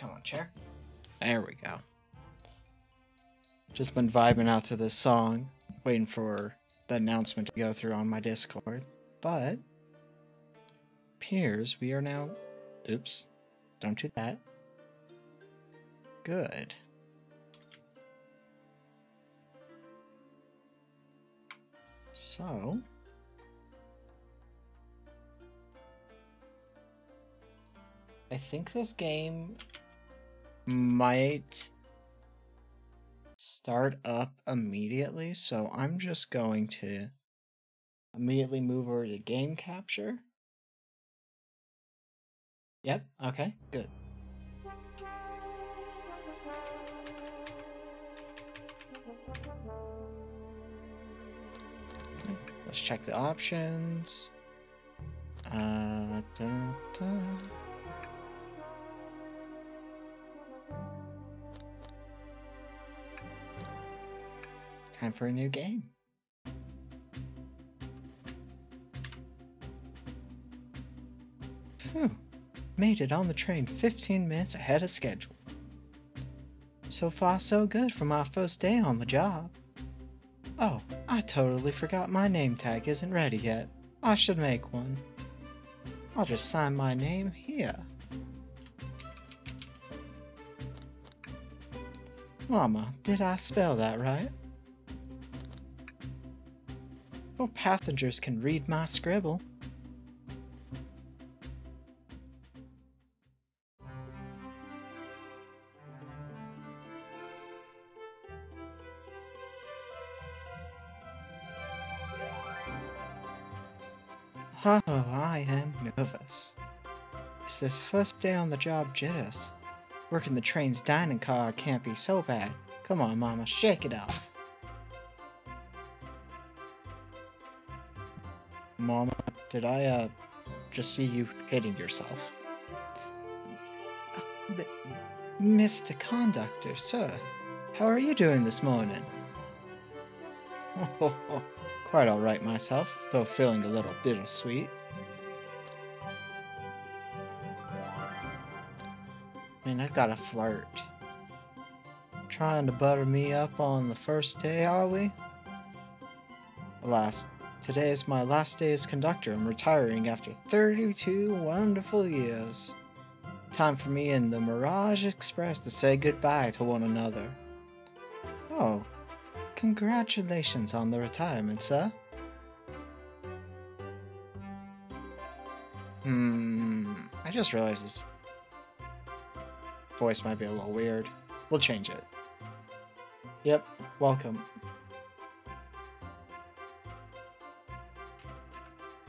Come on, chair. There we go. Just been vibing out to this song, waiting for the announcement to go through on my Discord. But appears we are now. Oops! Don't do that. Good. So. I think this game might start up immediately, so I'm just going to immediately move over to game capture. Yep, okay, good. Okay, let's check the options. Time for a new game. Phew. Made it on the train 15 minutes ahead of schedule. So far so good for my first day on the job. Oh, I totally forgot my name tag isn't ready yet. I should make one. I'll just sign my name here. Mama, did I spell that right? Well, passengers can read my scribble. Oh, I am nervous. It's this first day on the job jitters. Working the train's dining car can't be so bad. Come on, Mama, shake it off. Mama, did I, just see you hitting yourself? Mr. Conductor, sir, how are you doing this morning? Quite alright myself, though feeling a little bittersweet. Man, I've got a flirt. Trying to butter me up on the first day, are we? Alas, today is my last day as conductor. I'm retiring after 32 wonderful years. Time for me and the Mirage Express to say goodbye to one another. Oh, congratulations on the retirement, sir. I just realized this voice might be a little weird. We'll change it. Yep, welcome.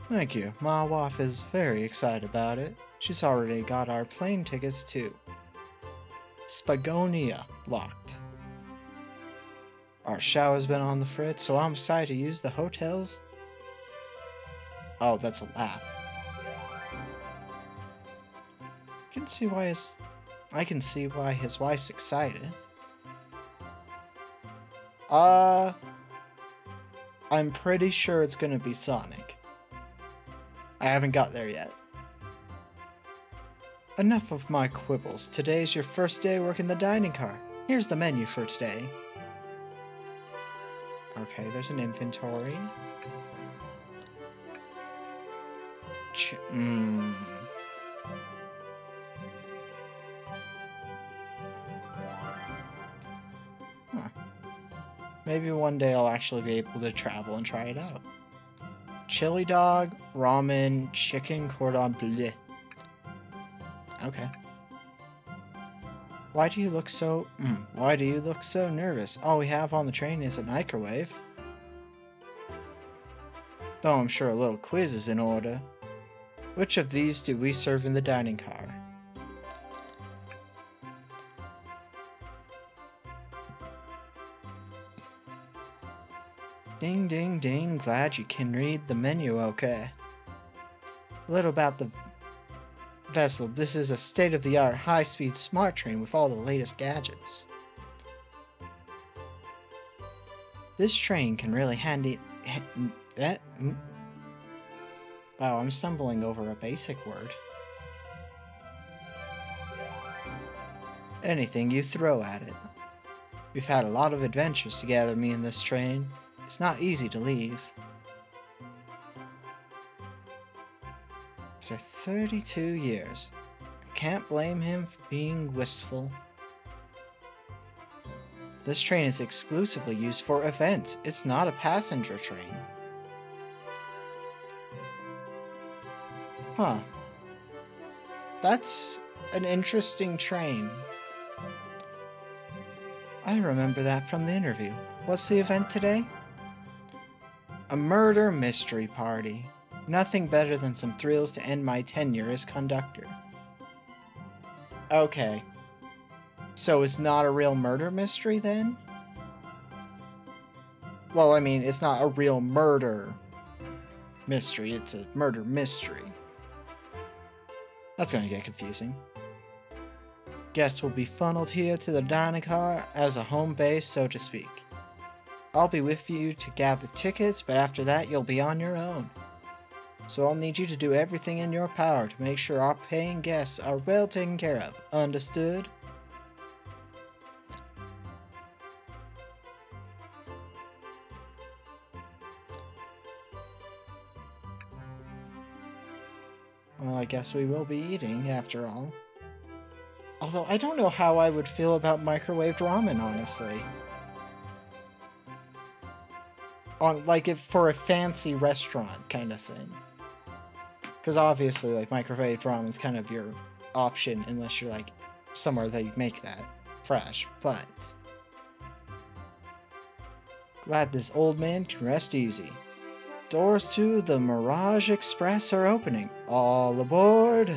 Thank you. My wife is very excited about it. She's already got our plane tickets to Spagonia locked. Our shower's been on the fritz, so I'm excited to use the hotels. Oh, that's a laugh. I can see why his wife's excited. I'm pretty sure it's gonna be Sonic. I haven't got there yet. Enough of my quibbles. Today's your first day working the dining car. Here's the menu for today. Okay, there's an inventory. Huh. Maybe one day I'll actually be able to travel and try it out. Chili dog, ramen, chicken cordon bleu. Okay. Why do you look so nervous? All we have on the train is a microwave. Though I'm sure a little quiz is in order. Which of these do we serve in the dining car? Ding ding ding, glad you can read the menu okay. A little about the vessel. This is a state-of-the-art high-speed smart train with all the latest gadgets. This train can really Wow, I'm stumbling over a basic word. Anything you throw at it. We've had a lot of adventures together, me and this train. It's not easy to leave. After 32 years, I can't blame him for being wistful. This train is exclusively used for events. It's not a passenger train. Huh. That's an interesting train. I remember that from the interview. What's the event today? A murder mystery party. Nothing better than some thrills to end my tenure as conductor. Okay. So it's not a real murder mystery then? Well, I mean, it's not a real murder mystery. It's a murder mystery. That's going to get confusing. Guests will be funneled here to the dining car as a home base, so to speak. I'll be with you to gather tickets, but after that you'll be on your own. So I'll need you to do everything in your power to make sure our paying guests are well taken care of. Understood? Well, I guess we will be eating, after all. Although, I don't know how I would feel about microwaved ramen, honestly. Like, if for a fancy restaurant kind of thing. Because obviously, like, microwaved ramen is kind of your option, unless you're, like, somewhere they make that fresh, but... Glad this old man can rest easy. Doors to the Mirage Express are opening. All aboard!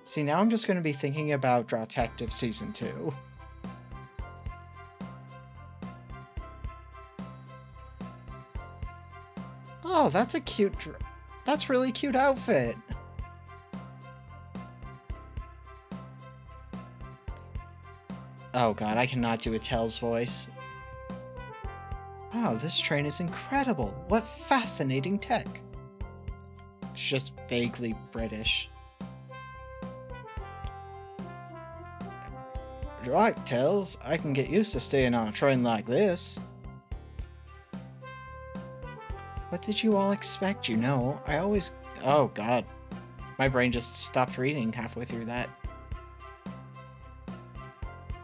See, now I'm just going to be thinking about Detective Season 2. Oh, that's a cute... That's really cute outfit. Oh god, I cannot do a Tell's voice. Wow, this train is incredible. What fascinating tech. It's just vaguely British. Right, Tells. I can get used to staying on a train like this. What did you all expect, you know? I always... Oh god. My brain just stopped reading halfway through that.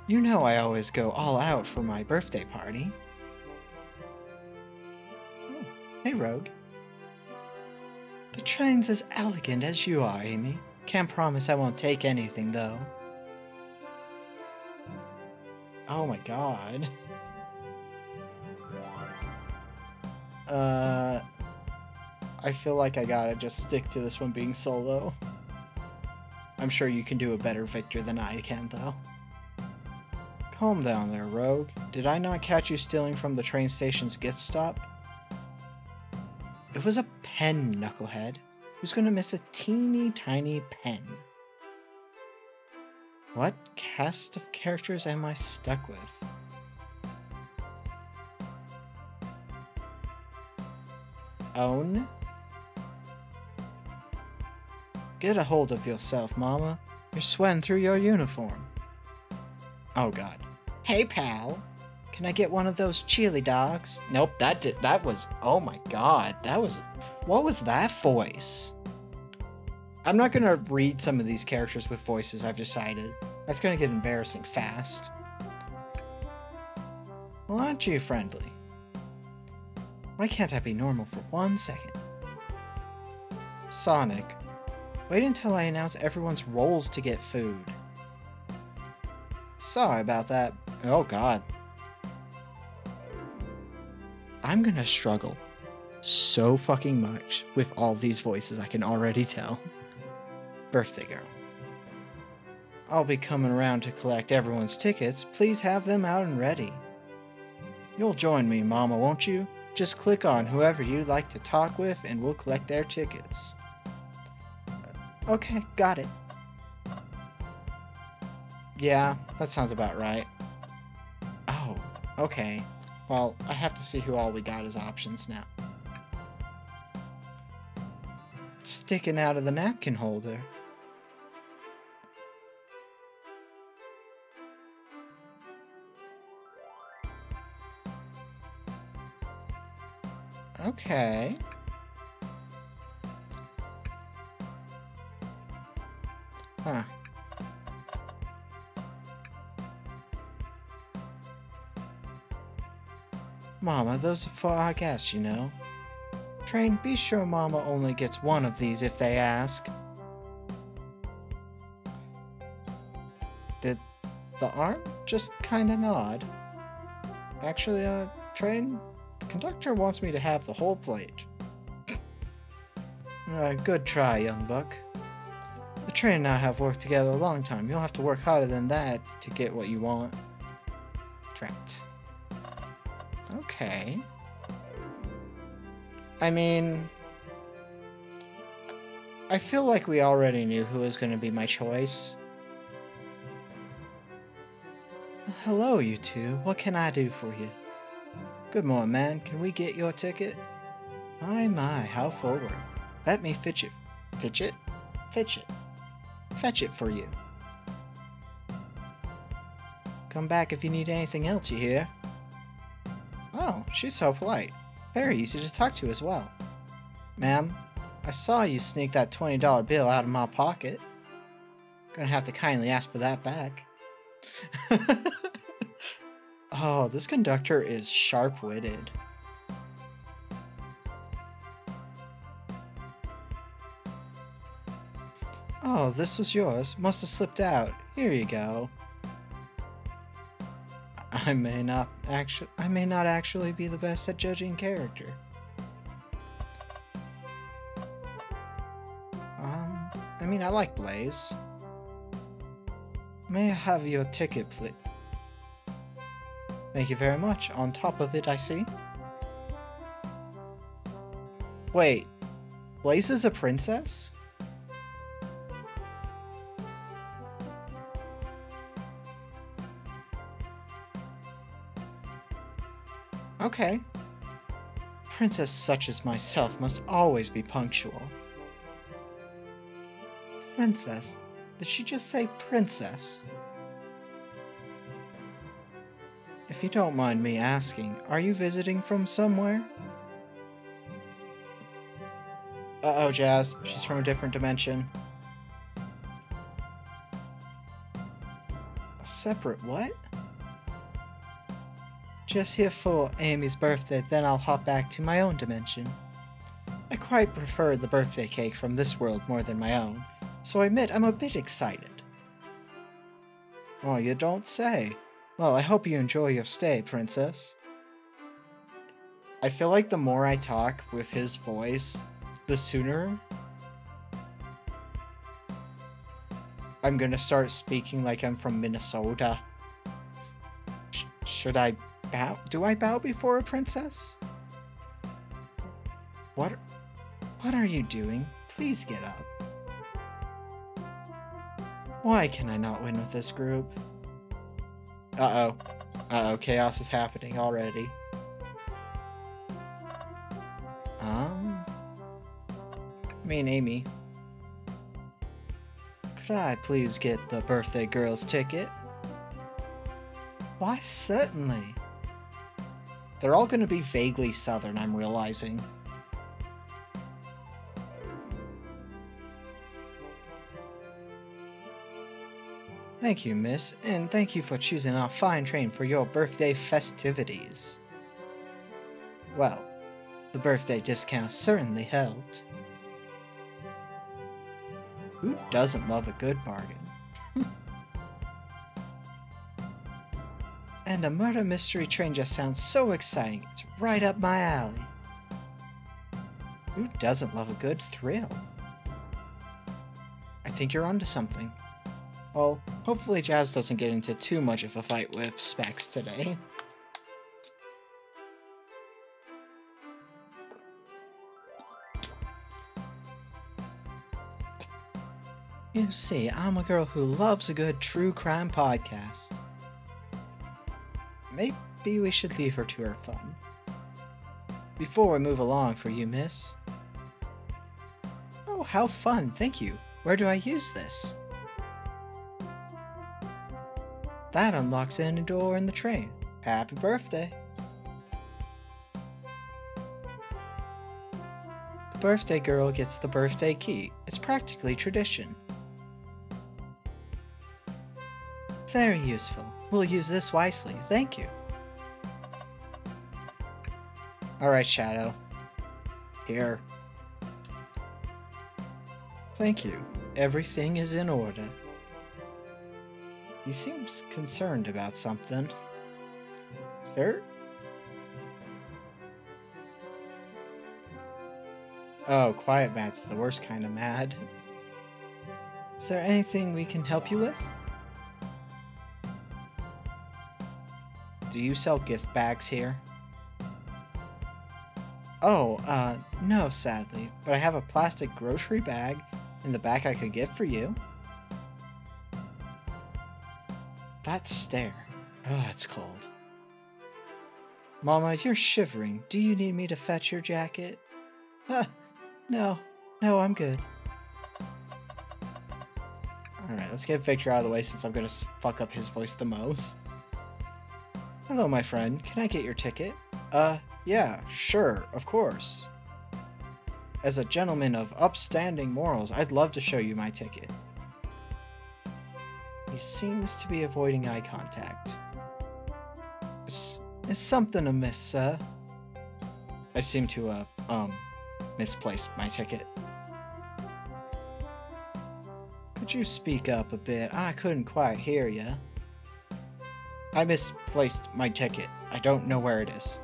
You know I always go all out for my birthday party. Oh, hey, Rogue. The train's as elegant as you are, Amy. Can't promise I won't take anything, though. Oh my god. I feel like I gotta just stick to this one being solo. I'm sure you can do a better Victor than I can, though. Calm down there, Rogue. Did I not catch you stealing from the train station's gift stop? It was a pen, knucklehead. Who's gonna miss a teeny tiny pen? What cast of characters am I stuck with? Own? Get a hold of yourself, Mama. You're sweating through your uniform. Oh god. Hey, pal. Can I get one of those chili dogs? Nope, that was, oh my god, that was, what was that voice? I'm not gonna read some of these characters with voices, I've decided. That's gonna get embarrassing fast. Well, aren't you friendly? Why can't I be normal for 1 second? Sonic, wait until I announce everyone's roles to get food. Sorry about that. Oh god. I'm gonna struggle so fucking much with all these voices, I can already tell. Birthday girl. I'll be coming around to collect everyone's tickets. Please have them out and ready. You'll join me, Mama, won't you? Just click on whoever you'd like to talk with and we'll collect their tickets. Okay, got it. Yeah, that sounds about right. Oh, okay. Well, I have to see who all we got as options now. Sticking out of the napkin holder. Okay. Huh. Mama, those are for our guests, you know. Train, be sure Mama only gets one of these if they ask. Did the arm just kinda nod? Actually, Train, the conductor wants me to have the whole plate. Good try, young buck. The train and I have worked together a long time. You'll have to work harder than that to get what you want. Trapped. Okay. I mean, I feel like we already knew who was going to be my choice. Hello, you two. What can I do for you? Good morning, man. Can we get your ticket? My, how forward. Let me fetch it. Fetch it? Fetch it. Fetch it for you. Come back if you need anything else, you hear? Oh, she's so polite. Very easy to talk to as well. Ma'am, I saw you sneak that $20 bill out of my pocket. Gonna have to kindly ask for that back. Oh, this conductor is sharp-witted. Oh, this was yours. Must have slipped out. Here you go. I may not actually be the best at judging character. I mean, I like Blaze. May I have your ticket, please? Thank you very much. On top of it, I see. Wait, Blaze is a princess? Okay. Princess such as myself must always be punctual. Princess? Did she just say princess? If you don't mind me asking, are you visiting from somewhere? Uh-oh, Jazz. She's from a different dimension. A separate what? Just here for Amy's birthday, then I'll hop back to my own dimension. I quite prefer the birthday cake from this world more than my own, so I admit I'm a bit excited. Oh, you don't say. Well, I hope you enjoy your stay, Princess. I feel like the more I talk with his voice, the sooner I'm gonna start speaking like I'm from Minnesota. Should I bow? Do I bow before a princess? What are you doing? Please get up. Why can I not win with this group? Uh-oh. Uh-oh, chaos is happening already. Me and Amy. Could I please get the birthday girl's ticket? Why, certainly. They're all gonna be vaguely southern, I'm realizing. Thank you, miss, and thank you for choosing our fine train for your birthday festivities. Well, the birthday discount certainly helped. Who doesn't love a good bargain? And a murder mystery train just sounds so exciting. It's right up my alley. Who doesn't love a good thrill? I think you're onto something. Well, hopefully Jazz doesn't get into too much of a fight with Specs today. You see, I'm a girl who loves a good true crime podcast. Maybe we should leave her to her fun. Before we move along for you, miss. Oh, how fun, thank you. Where do I use this? That unlocks any door in the train. Happy birthday. Birthday girl gets the birthday key. It's practically tradition. Very useful. We'll use this wisely. Thank you. Alright, Shadow. Here. Thank you. Everything is in order. He seems concerned about something. Sir? Oh, Quiet Mad's the worst kind of mad. Is there anything we can help you with? Do you sell gift bags here? Oh, no, sadly, but I have a plastic grocery bag in the back I could get for you. That stare. Oh, it's cold. Mama, you're shivering. Do you need me to fetch your jacket? No, I'm good. Alright, let's get Victor out of the way since I'm gonna fuck up his voice the most. Hello, my friend. Can I get your ticket? Yeah, sure, of course. As a gentleman of upstanding morals, I'd love to show you my ticket. He seems to be avoiding eye contact. Is something amiss, sir? I seem to, misplaced my ticket. Could you speak up a bit? I couldn't quite hear ya. I misplaced my ticket. I don't know where it is.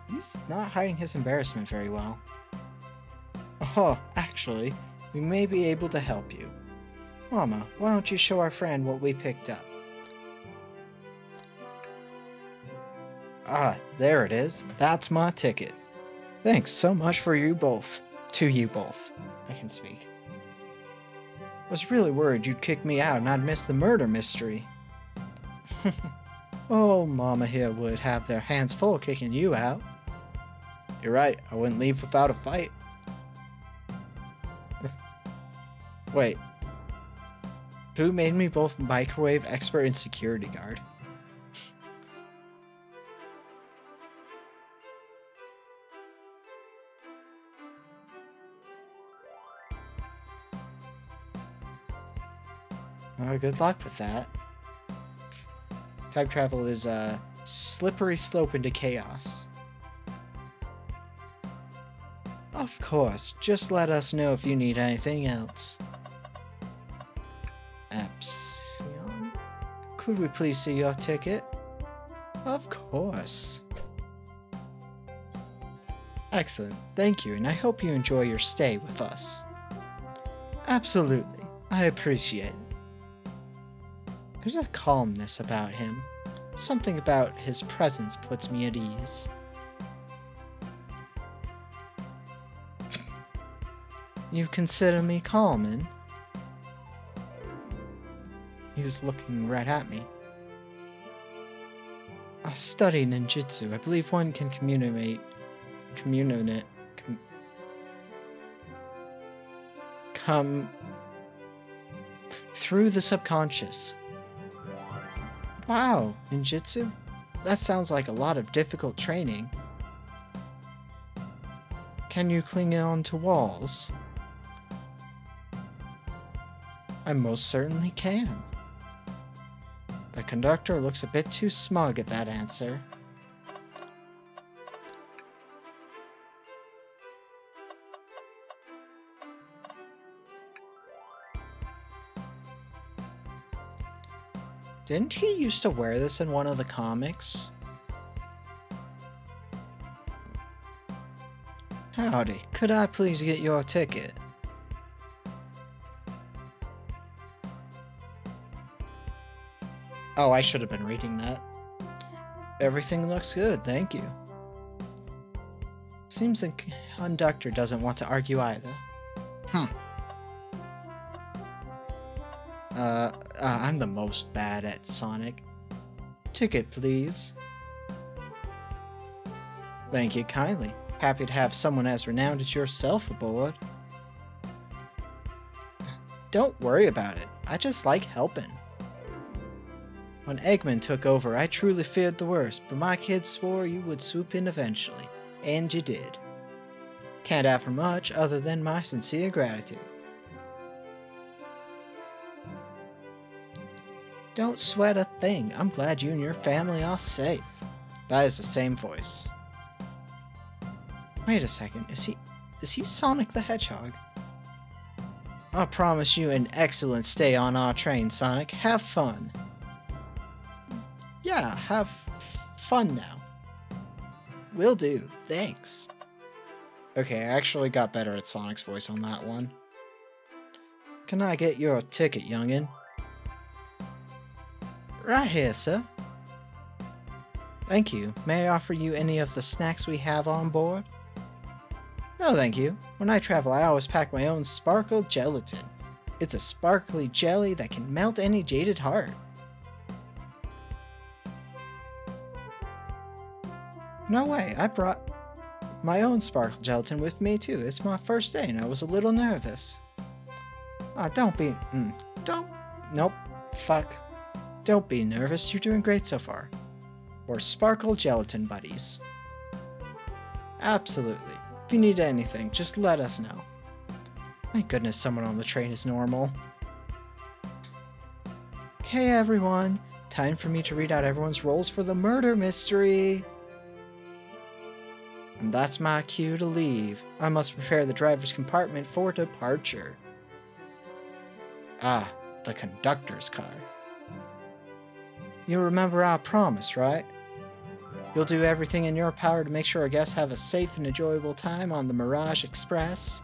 He's not hiding his embarrassment very well. Oh, actually, we may be able to help you. Mama, why don't you show our friend what we picked up? Ah, there it is. That's my ticket. Thanks so much for you both. To you both. I can speak. Was really worried you'd kick me out and I'd miss the murder mystery. Oh, Mama here would have their hands full kicking you out. You're right, I wouldn't leave without a fight. Wait. Who made me both microwave expert and security guard? Oh, good luck with that. Time travel is a slippery slope into chaos. Of course, just let us know if you need anything else. Epsilon? Could we please see your ticket? Of course. Excellent, thank you, and I hope you enjoy your stay with us. Absolutely, I appreciate it. There's a calmness about him. Something about his presence puts me at ease. You consider me calming? He's looking right at me. I study ninjutsu. I believe one can communicate through the subconscious. Wow, ninjutsu? That sounds like a lot of difficult training. Can you cling on to walls? I most certainly can. The conductor looks a bit too smug at that answer. Didn't he used to wear this in one of the comics? Howdy, could I please get your ticket? Oh, I should have been reading that. Everything looks good, thank you. Seems the conductor doesn't want to argue either. I'm the most bad at Sonic. Ticket, please. Thank you kindly. Happy to have someone as renowned as yourself aboard. Don't worry about it. I just like helping. When Eggman took over, I truly feared the worst, but my kids swore you would swoop in eventually. And you did. Can't offer much other than my sincere gratitude. Don't sweat a thing. I'm glad you and your family are safe. That is the same voice. Wait a second, is he Sonic the Hedgehog? I promise you an excellent stay on our train, Sonic. Have fun. Yeah, have fun now. Will do, thanks. Okay, I actually got better at Sonic's voice on that one. Can I get your ticket, youngin? Right here, sir. Thank you. May I offer you any of the snacks we have on board? No, thank you. When I travel, I always pack my own sparkle gelatin. It's a sparkly jelly that can melt any jaded heart. No way, I brought my own sparkle gelatin with me too. It's my first day and I was a little nervous. Nope, fuck. Don't be nervous, you're doing great so far. We're sparkle gelatin buddies. Absolutely. If you need anything, just let us know. Thank goodness someone on the train is normal. Okay everyone, time for me to read out everyone's roles for the murder mystery. And that's my cue to leave. I must prepare the driver's compartment for departure. Ah, the conductor's car. You remember our promise, right? You'll do everything in your power to make sure our guests have a safe and enjoyable time on the Mirage Express.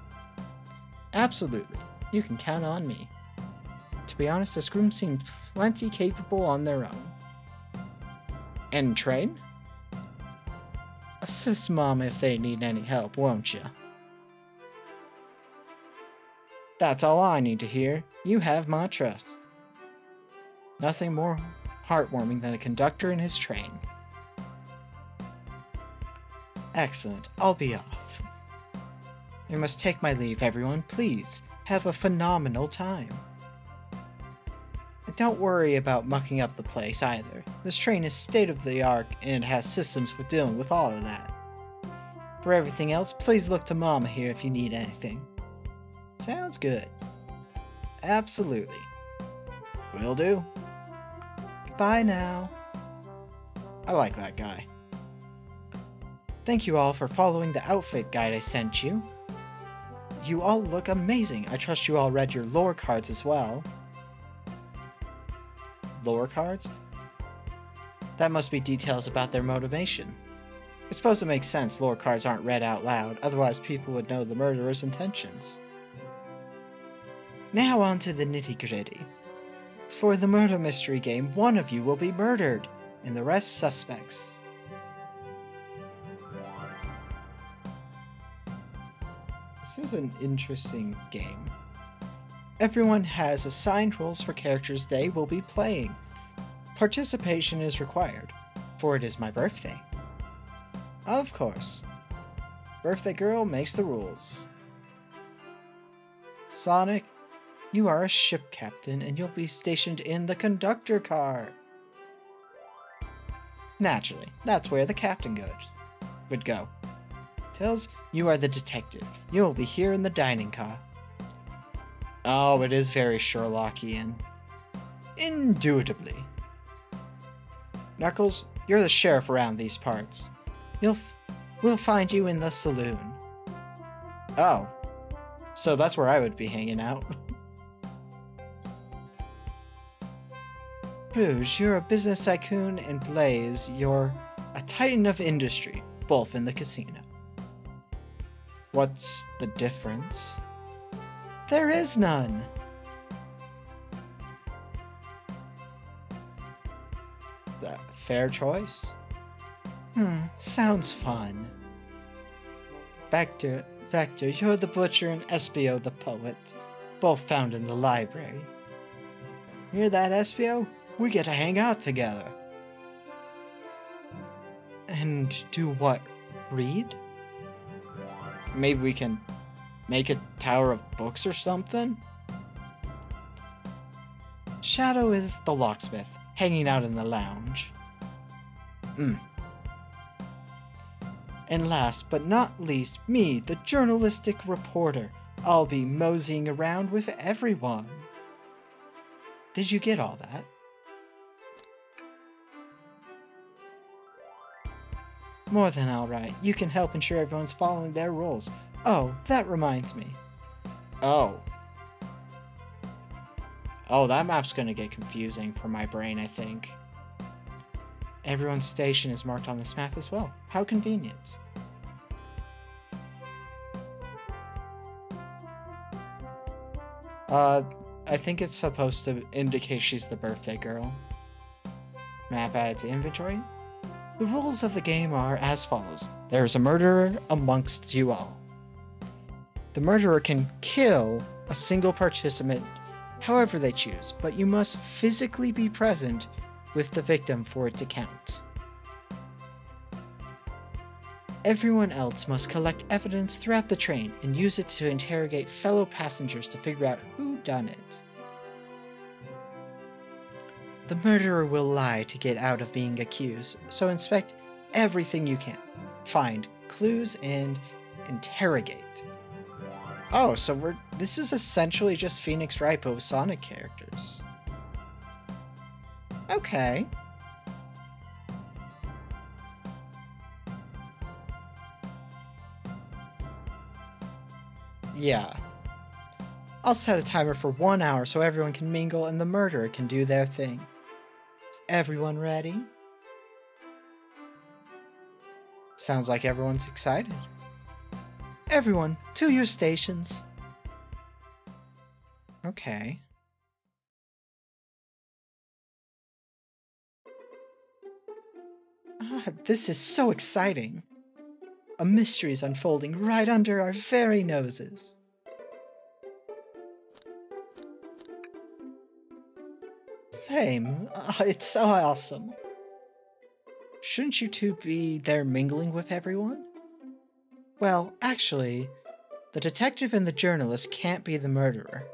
Absolutely. You can count on me. To be honest, this groom seemed plenty capable on their own. And train? Assist Mom if they need any help, won't you? That's all I need to hear. You have my trust. Nothing more heartwarming than a conductor and his train. Excellent. I'll be off. I must take my leave, everyone. Please, have a phenomenal time. And don't worry about mucking up the place either. This train is state-of-the-art and has systems for dealing with all of that. For everything else, please look to Mama here if you need anything. Sounds good. Absolutely. Will do. Goodbye now. I like that guy. Thank you all for following the outfit guide I sent you. You all look amazing. I trust you all read your lore cards as well. Lore cards? That must be details about their motivation. It's supposed to make sense lore cards aren't read out loud, otherwise people would know the murderer's intentions. Now on to the nitty-gritty. For the murder mystery game, one of you will be murdered, and the rest suspects. This is an interesting game. Everyone has assigned roles for characters they will be playing. Participation is required, for it is my birthday. Of course. Birthday girl makes the rules. Sonic, you are a ship captain and you'll be stationed in the conductor car. Naturally, that's where the captain would go. Tails, you are the detective. You'll be here in the dining car. Oh, it is very Sherlockian. Indubitably. Knuckles, you're the sheriff around these parts. We'll find you in the saloon. Oh, so that's where I would be hanging out. Rouge, you're a business tycoon, and Blaze, you're a titan of industry, both in the casino. What's the difference? There is none. Fair choice? Sounds fun. Vector, you're the butcher, and Espio the poet, both found in the library. Hear that, Espio? We get to hang out together. And do what? Read? Maybe we can make a tower of books or something? Shadow is the locksmith, hanging out in the lounge. And last but not least, me, the journalistic reporter. I'll be moseying around with everyone. Did you get all that? More than alright. You can help ensure everyone's following their rules. Oh, that reminds me. Oh. Oh, that map's gonna get confusing for my brain, I think. Everyone's station is marked on this map as well. How convenient. I think it's supposed to indicate she's the birthday girl. Map added to inventory. The rules of the game are as follows. There is a murderer amongst you all. The murderer can kill a single participant however they choose, but you must physically be present with the victim for it to count. Everyone else must collect evidence throughout the train and use it to interrogate fellow passengers to figure out who done it. The murderer will lie to get out of being accused, so inspect everything you can. Find clues and interrogate. Oh, so this is essentially just Phoenix Wright but with Sonic characters. Okay. Yeah. I'll set a timer for 1 hour so everyone can mingle and the murderer can do their thing. Is everyone ready? Sounds like everyone's excited. Everyone, to your stations. Okay. This is so exciting. A mystery is unfolding right under our very noses. Same. It's so awesome. Shouldn't you two be there mingling with everyone? Well, actually, the detective and the journalist can't be the murderer.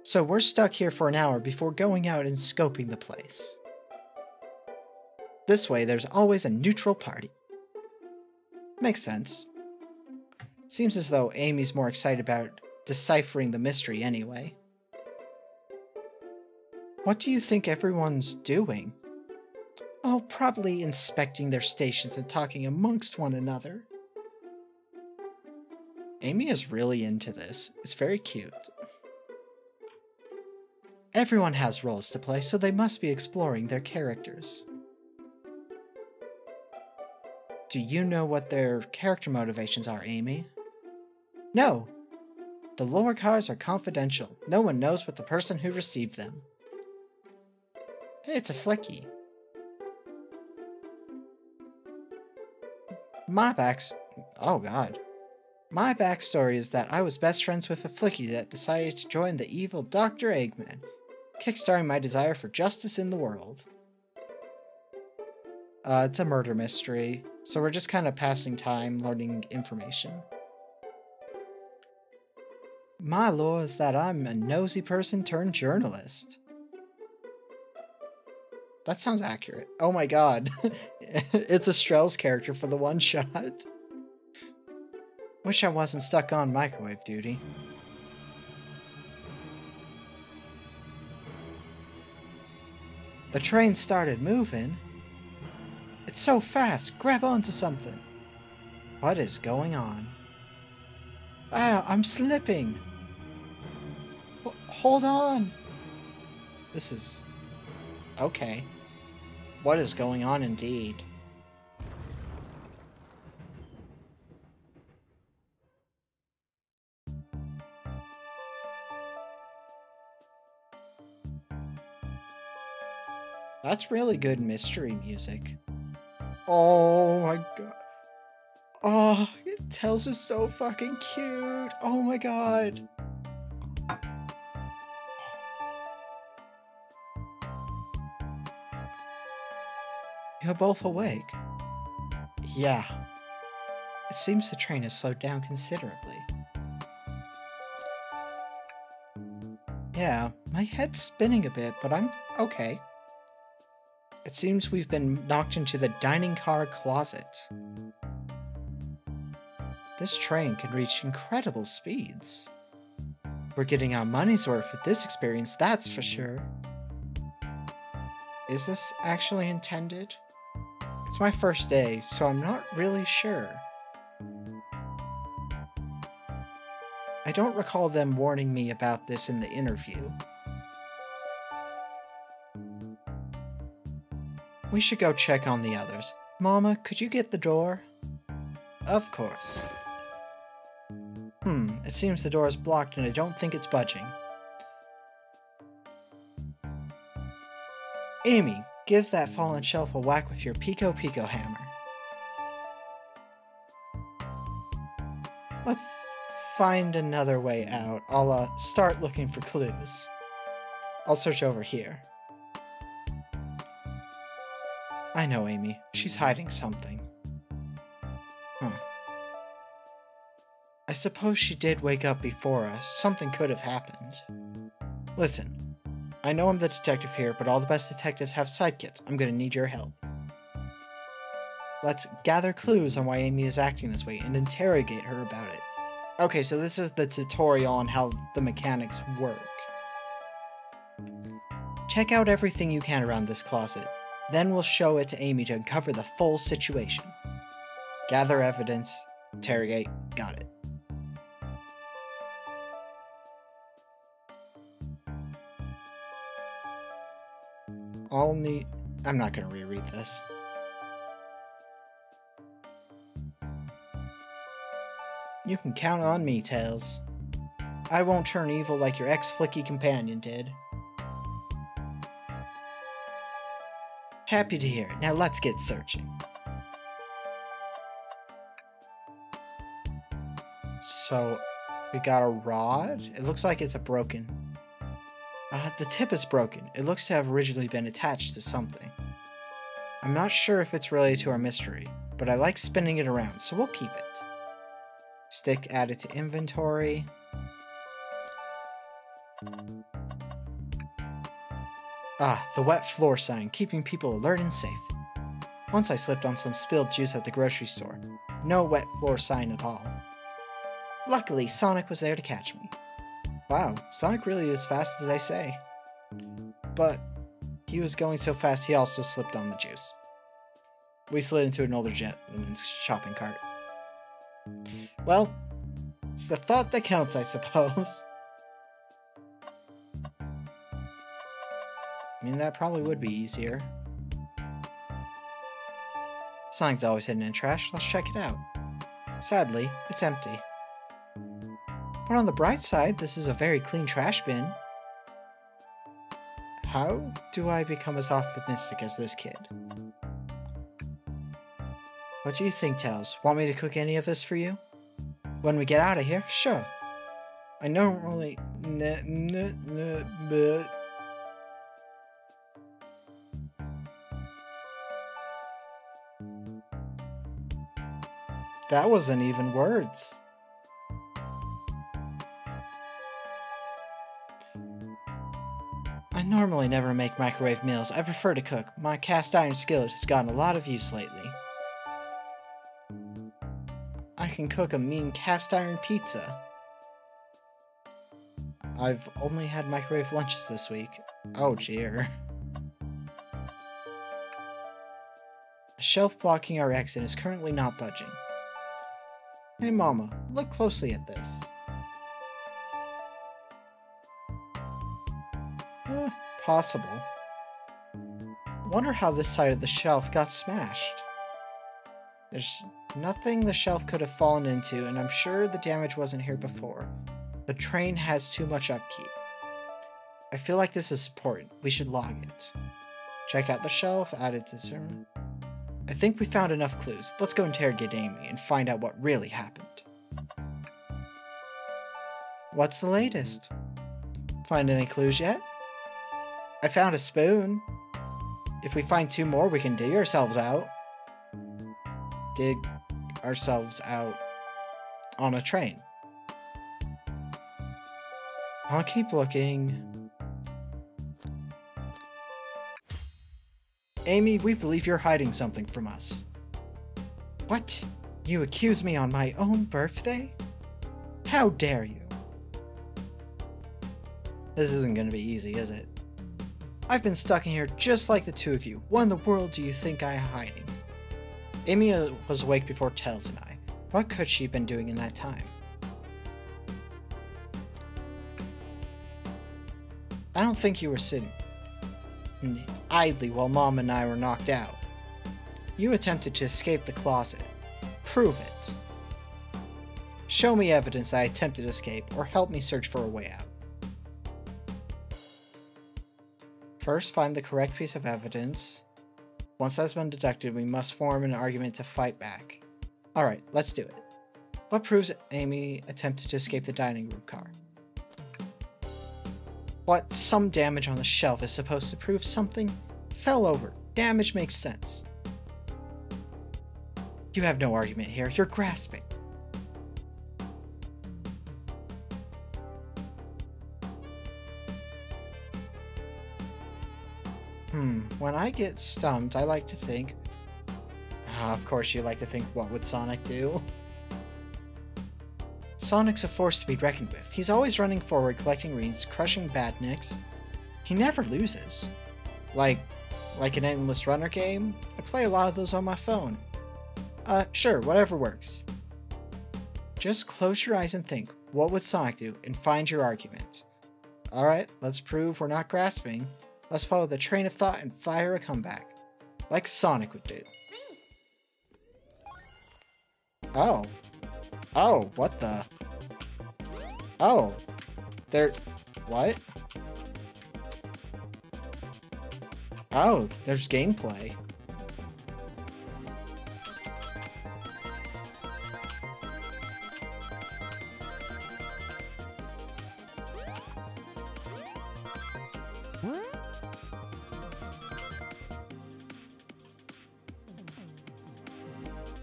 So we're stuck here for an hour before going out and scoping the place. This way, there's always a neutral party. Makes sense. Seems as though Amy's more excited about deciphering the mystery anyway. What do you think everyone's doing? Oh, probably inspecting their stations and talking amongst one another. Amy is really into this. It's very cute. Everyone has roles to play, so they must be exploring their characters. Do you know what their character motivations are, Amy? No! The lore cards are confidential. No one knows but the person who received them. Hey, it's a flicky. Oh god. My backstory is that I was best friends with a flicky that decided to join the evil Dr. Eggman, kickstarting my desire for justice in the world. It's a murder mystery, so we're just kind of passing time, learning information. My lore is that I'm a nosy person turned journalist. That sounds accurate. Oh my god. It's Estrell's character for the one-shot. Wish I wasn't stuck on microwave duty. The train started moving. It's so fast. Grab onto something. What is going on? Ah, I'm slipping. Hold on. This is... okay. What is going on indeed? That's really good mystery music. Oh my god. Oh, Tails is so fucking cute. Oh my god. You're both awake. Yeah. It seems the train has slowed down considerably. Yeah, my head's spinning a bit, but I'm okay. It seems we've been knocked into the dining car closet. This train can reach incredible speeds. We're getting our money's worth with this experience, that's for sure. Is this actually intended? It's my first day, so I'm not really sure. I don't recall them warning me about this in the interview. We should go check on the others. Mama, could you get the door? Of course. It seems the door is blocked and I don't think it's budging. Amy, give that fallen shelf a whack with your Pico Pico hammer. Let's find another way out. I'll start looking for clues. I'll search over here. I know Amy. She's hiding something. I suppose she did wake up before us. Something could have happened. Listen, I know I'm the detective here, but all the best detectives have sidekicks. I'm gonna need your help. Let's gather clues on why Amy is acting this way and interrogate her about it. Okay, so this is the tutorial on how the mechanics work. Check out everything you can around this closet. Then we'll show it to Amy to uncover the full situation. Gather evidence, interrogate, got it. I'm not gonna reread this. You can count on me, Tails. I won't turn evil like your ex-flicky companion did. Happy to hear it. Now let's get searching. So, we got a rod? It looks like it's a broken... the tip is broken. It looks to have originally been attached to something. I'm not sure if it's related to our mystery, but I like spinning it around, so we'll keep it. Stick added to inventory. The wet floor sign, keeping people alert and safe. Once I slipped on some spilled juice at the grocery store. No wet floor sign at all. Luckily, Sonic was there to catch me. Wow, Sonic really is fast as I say. But he was going so fast he also slipped on the juice. We slid into an older gentleman's shopping cart. Well, it's the thought that counts, I suppose. I mean, that probably would be easier. Sonic's always hidden in trash. Let's check it out. Sadly, it's empty. But on the bright side, this is a very clean trash bin. How do I become as optimistic as this kid? What do you think, Tails? Want me to cook any of this for you? When we get out of here? Sure. I normally... That wasn't even words. I normally never make microwave meals. I prefer to cook. My cast iron skillet has gotten a lot of use lately. I can cook a mean cast iron pizza. I've only had microwave lunches this week. Oh dear. The shelf blocking our exit is currently not budging. Hey Mama, look closely at this. Possible. Wonder how this side of the shelf got smashed. There's nothing the shelf could have fallen into, and I'm sure the damage wasn't here before. The train has too much upkeep. I feel like this is important. We should log it. Check out the shelf, add it to certain... I think we found enough clues. Let's go interrogate Amy and find out what really happened. What's the latest? Find any clues yet? I found a spoon. If we find 2 more, we can dig ourselves out. Dig ourselves out on a train. I'll keep looking. Amy, we believe you're hiding something from us. What? You accuse me on my own birthday? How dare you? This isn't gonna be easy, is it? I've been stuck in here just like the two of you. What in the world do you think I'm hiding? Amy was awake before Tails and I. What could she have been doing in that time? I don't think you were sitting idly while Mom and I were knocked out. You attempted to escape the closet. Prove it. Show me evidence that I attempted to escape, or help me search for a way out. First, find the correct piece of evidence. Once that's been deducted, we must form an argument to fight back. Alright, let's do it. What proves Amy attempted to escape the dining room car? What? Some damage on the shelf is supposed to prove something? Fell over. Damage makes sense. You have no argument here. You're grasping. When I get stumped, I like to think... of course you like to think, what would Sonic do? Sonic's a force to be reckoned with. He's always running forward, collecting rings, crushing badniks. He never loses. Like an endless runner game? I play a lot of those on my phone. Sure, whatever works. Just close your eyes and think, what would Sonic do, and find your argument. Alright, let's prove we're not grasping. Let's follow the train of thought and fire a comeback. Like Sonic would do. Oh. Oh, what the? Oh. What? Oh, there's gameplay.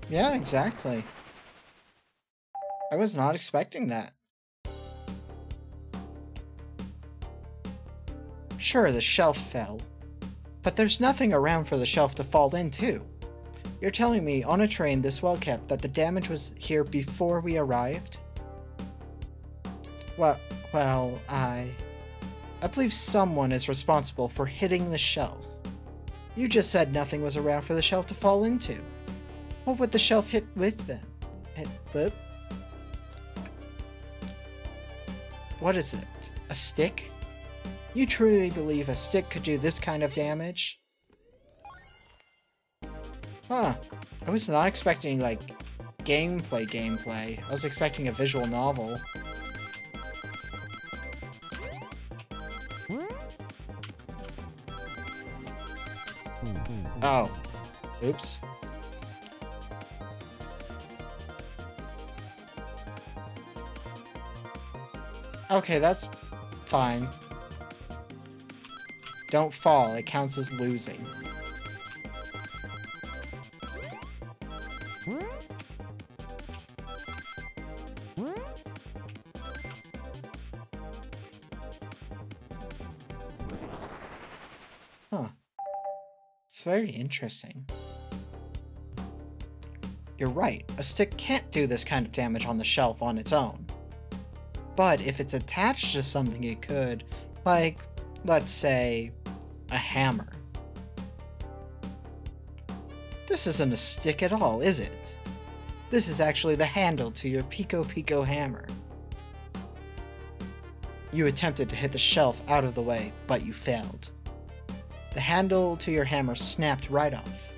Yeah, exactly. I was not expecting that. Sure, the shelf fell. But there's nothing around for the shelf to fall into. You're telling me, on a train this well kept, that the damage was here before we arrived? Well, I believe someone is responsible for hitting the shelf. You just said nothing was around for the shelf to fall into. What would the shelf hit with then? What is it? A stick? You truly believe a stick could do this kind of damage? Huh. I was not expecting, like, gameplay. I was expecting a visual novel. Oh. Oops. Okay, that's fine. Don't fall, it counts as losing. Huh. It's very interesting. You're right, a stick can't do this kind of damage on the shelf on its own. But if it's attached to something it could, like, let's say, a hammer. This isn't a stick at all, is it? This is actually the handle to your Pico Pico hammer. You attempted to hit the shelf out of the way, but you failed. The handle to your hammer snapped right off.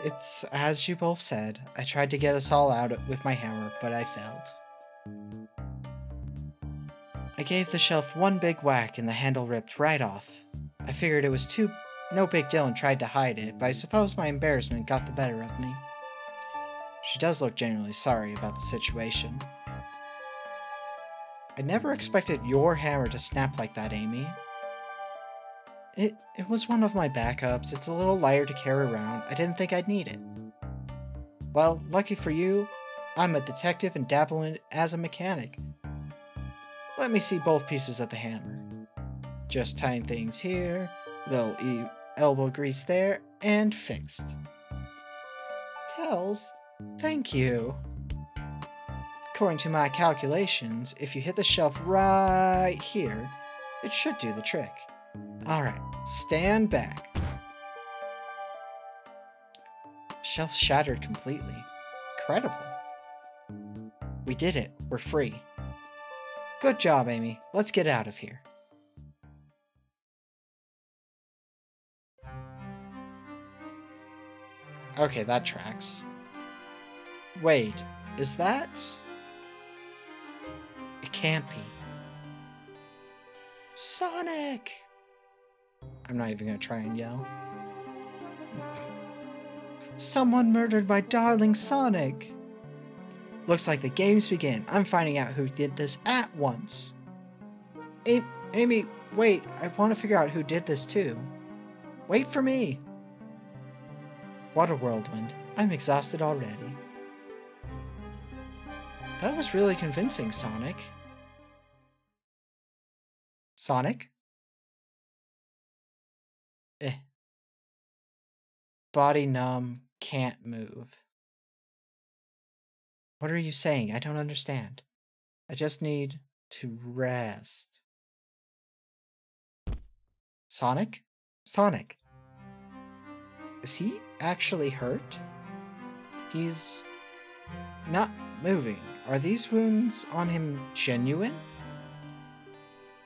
It's as you both said. I tried to get us all out with my hammer, but I failed. I gave the shelf one big whack and the handle ripped right off. I figured it was no big deal and tried to hide it, but I suppose my embarrassment got the better of me. She does look genuinely sorry about the situation. I never expected your hammer to snap like that, Amy. It was one of my backups. It's a little lighter to carry around. I didn't think I'd need it. Well, lucky for you, I'm a detective and dabble in it as a mechanic. Let me see both pieces of the hammer. Just tying things here, Little elbow grease there, and fixed. Tails, thank you. According to my calculations, if you hit the shelf right here, it should do the trick. Alright, stand back. Shelf shattered completely. Incredible. We did it. We're free. Good job, Amy. Let's get out of here. Okay, that tracks. Wait, is that... It can't be. Sonic! I'm not even gonna try and yell. Someone murdered my darling Sonic! Looks like the games begin. I'm finding out who did this at once. Amy, wait. I want to figure out who did this too. Wait for me. What a whirlwind. I'm exhausted already. That was really convincing, Sonic. Sonic? Body numb, can't move. What are you saying? I don't understand. I just need to rest. Sonic? Sonic! Is he actually hurt? He's not moving. Are these wounds on him genuine?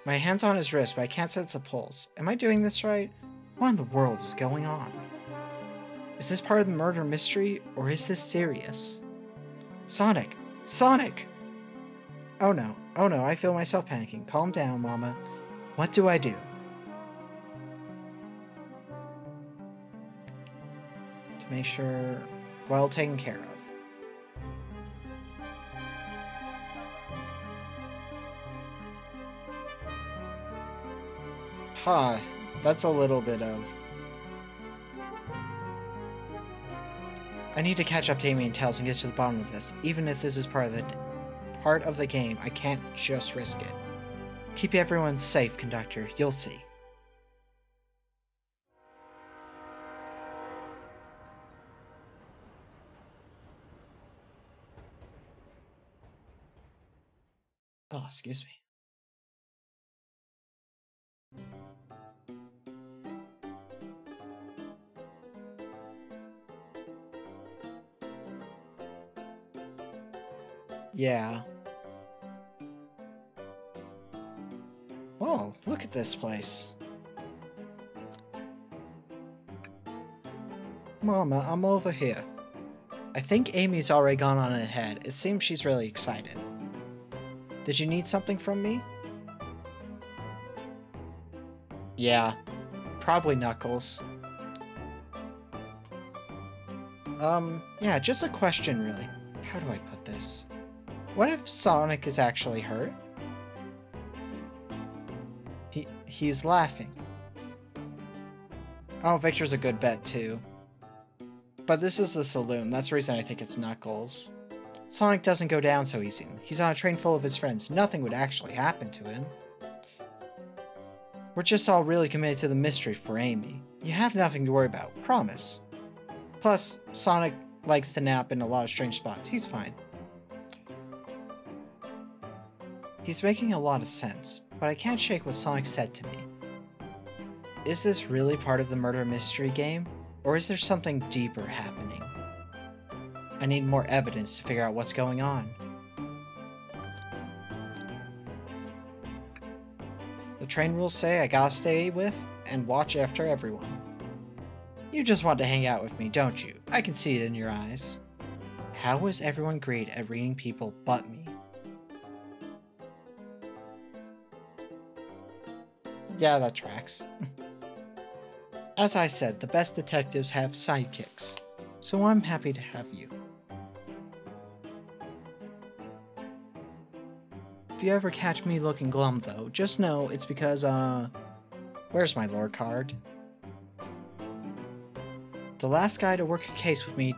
My hand's on his wrist, but I can't sense a pulse. Am I doing this right? What in the world is going on? Is this part of the murder mystery, or is this serious? Sonic! Sonic! Oh no, I feel myself panicking. Calm down, Mama. What do I do? To make sure well taken care of. Huh, that's a little bit of... I need to catch up to Amy and Tails and get to the bottom of this. Even if this is part of the game, I can't just risk it. Keep everyone safe, Conductor. You'll see. Oh, excuse me. Yeah. Whoa, look at this place. Mama, I'm over here. I think Amy's already gone on ahead. It seems she's really excited. Did you need something from me? Yeah, probably Knuckles. Yeah, just a question really. How do I put this? What if Sonic is actually hurt? He's laughing. Oh, Victor's a good bet too. But this is the saloon, that's the reason I think it's Knuckles. Sonic doesn't go down so easy. He's on a train full of his friends. Nothing would actually happen to him. We're just all really committed to the mystery for Amy. You have nothing to worry about, promise. Plus, Sonic likes to nap in a lot of strange spots. He's fine. He's making a lot of sense, but I can't shake what Sonic said to me. Is this really part of the murder mystery game? Or is there something deeper happening? I need more evidence to figure out what's going on. The train rules say I gotta stay with and watch after everyone. You just want to hang out with me, don't you? I can see it in your eyes. How is everyone great at reading people but me? Yeah, that tracks. As I said, the best detectives have sidekicks, so I'm happy to have you. If you ever catch me looking glum though, just know it's because, where's my lore card? The last guy to work a case with me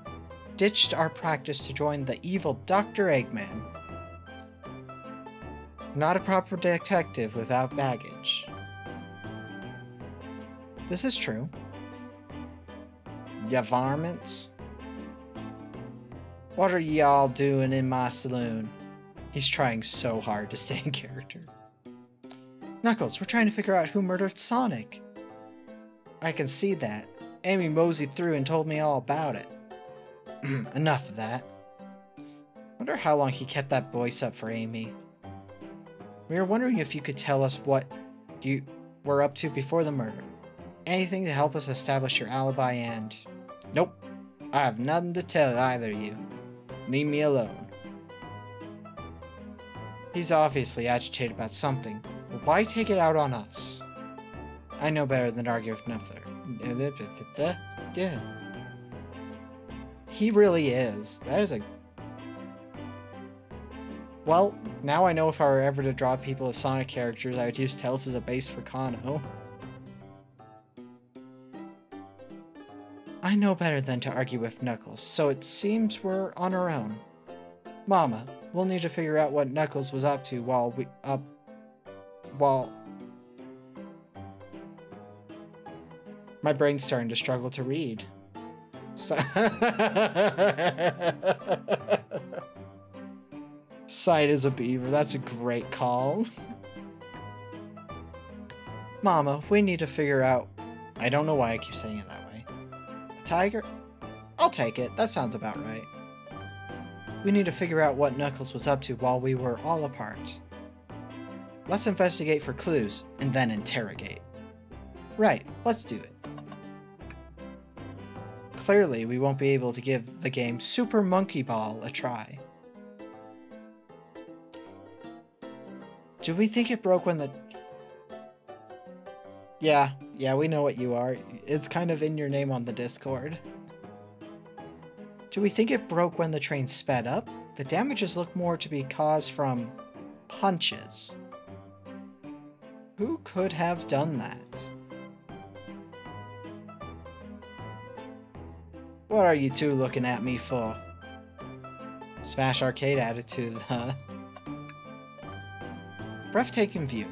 ditched our practice to join the evil Dr. Eggman. Not a proper detective without baggage. This is true. Ya varmints. What are y'all doing in my saloon? He's trying so hard to stay in character. Knuckles, we're trying to figure out who murdered Sonic. I can see that. Amy moseyed through and told me all about it. Enough of that. Wonder how long he kept that voice up for Amy. We were wondering if you could tell us what you were up to before the murder. Anything to help us establish your alibi and... Nope. I have nothing to tell either of you. Leave me alone. He's obviously agitated about something, but why take it out on us? I know better than to argue with another. He really is. That is a... Well, now I know if I were ever to draw people as Sonic characters, I would use Tails as a base for Kano. I know better than to argue with Knuckles, so it seems we're on our own. Mama, we'll need to figure out what Knuckles was up to while... My brain's starting to struggle to read. Sight is a beaver, that's a great call. Mama, we need to figure out... I don't know why I keep saying it that way. A tiger? I'll take it, that sounds about right. We need to figure out what Knuckles was up to while we were all apart. Let's investigate for clues, and then interrogate. Right, let's do it. Clearly, we won't be able to give the game Super Monkey Ball a try. Do we think it broke when the... Yeah, we know what you are. It's kind of in your name on the Discord. Do we think it broke when the train sped up? The damages look more to be caused from punches. Who could have done that? What are you two looking at me for? Smash Arcade attitude, huh? Breathtaking view.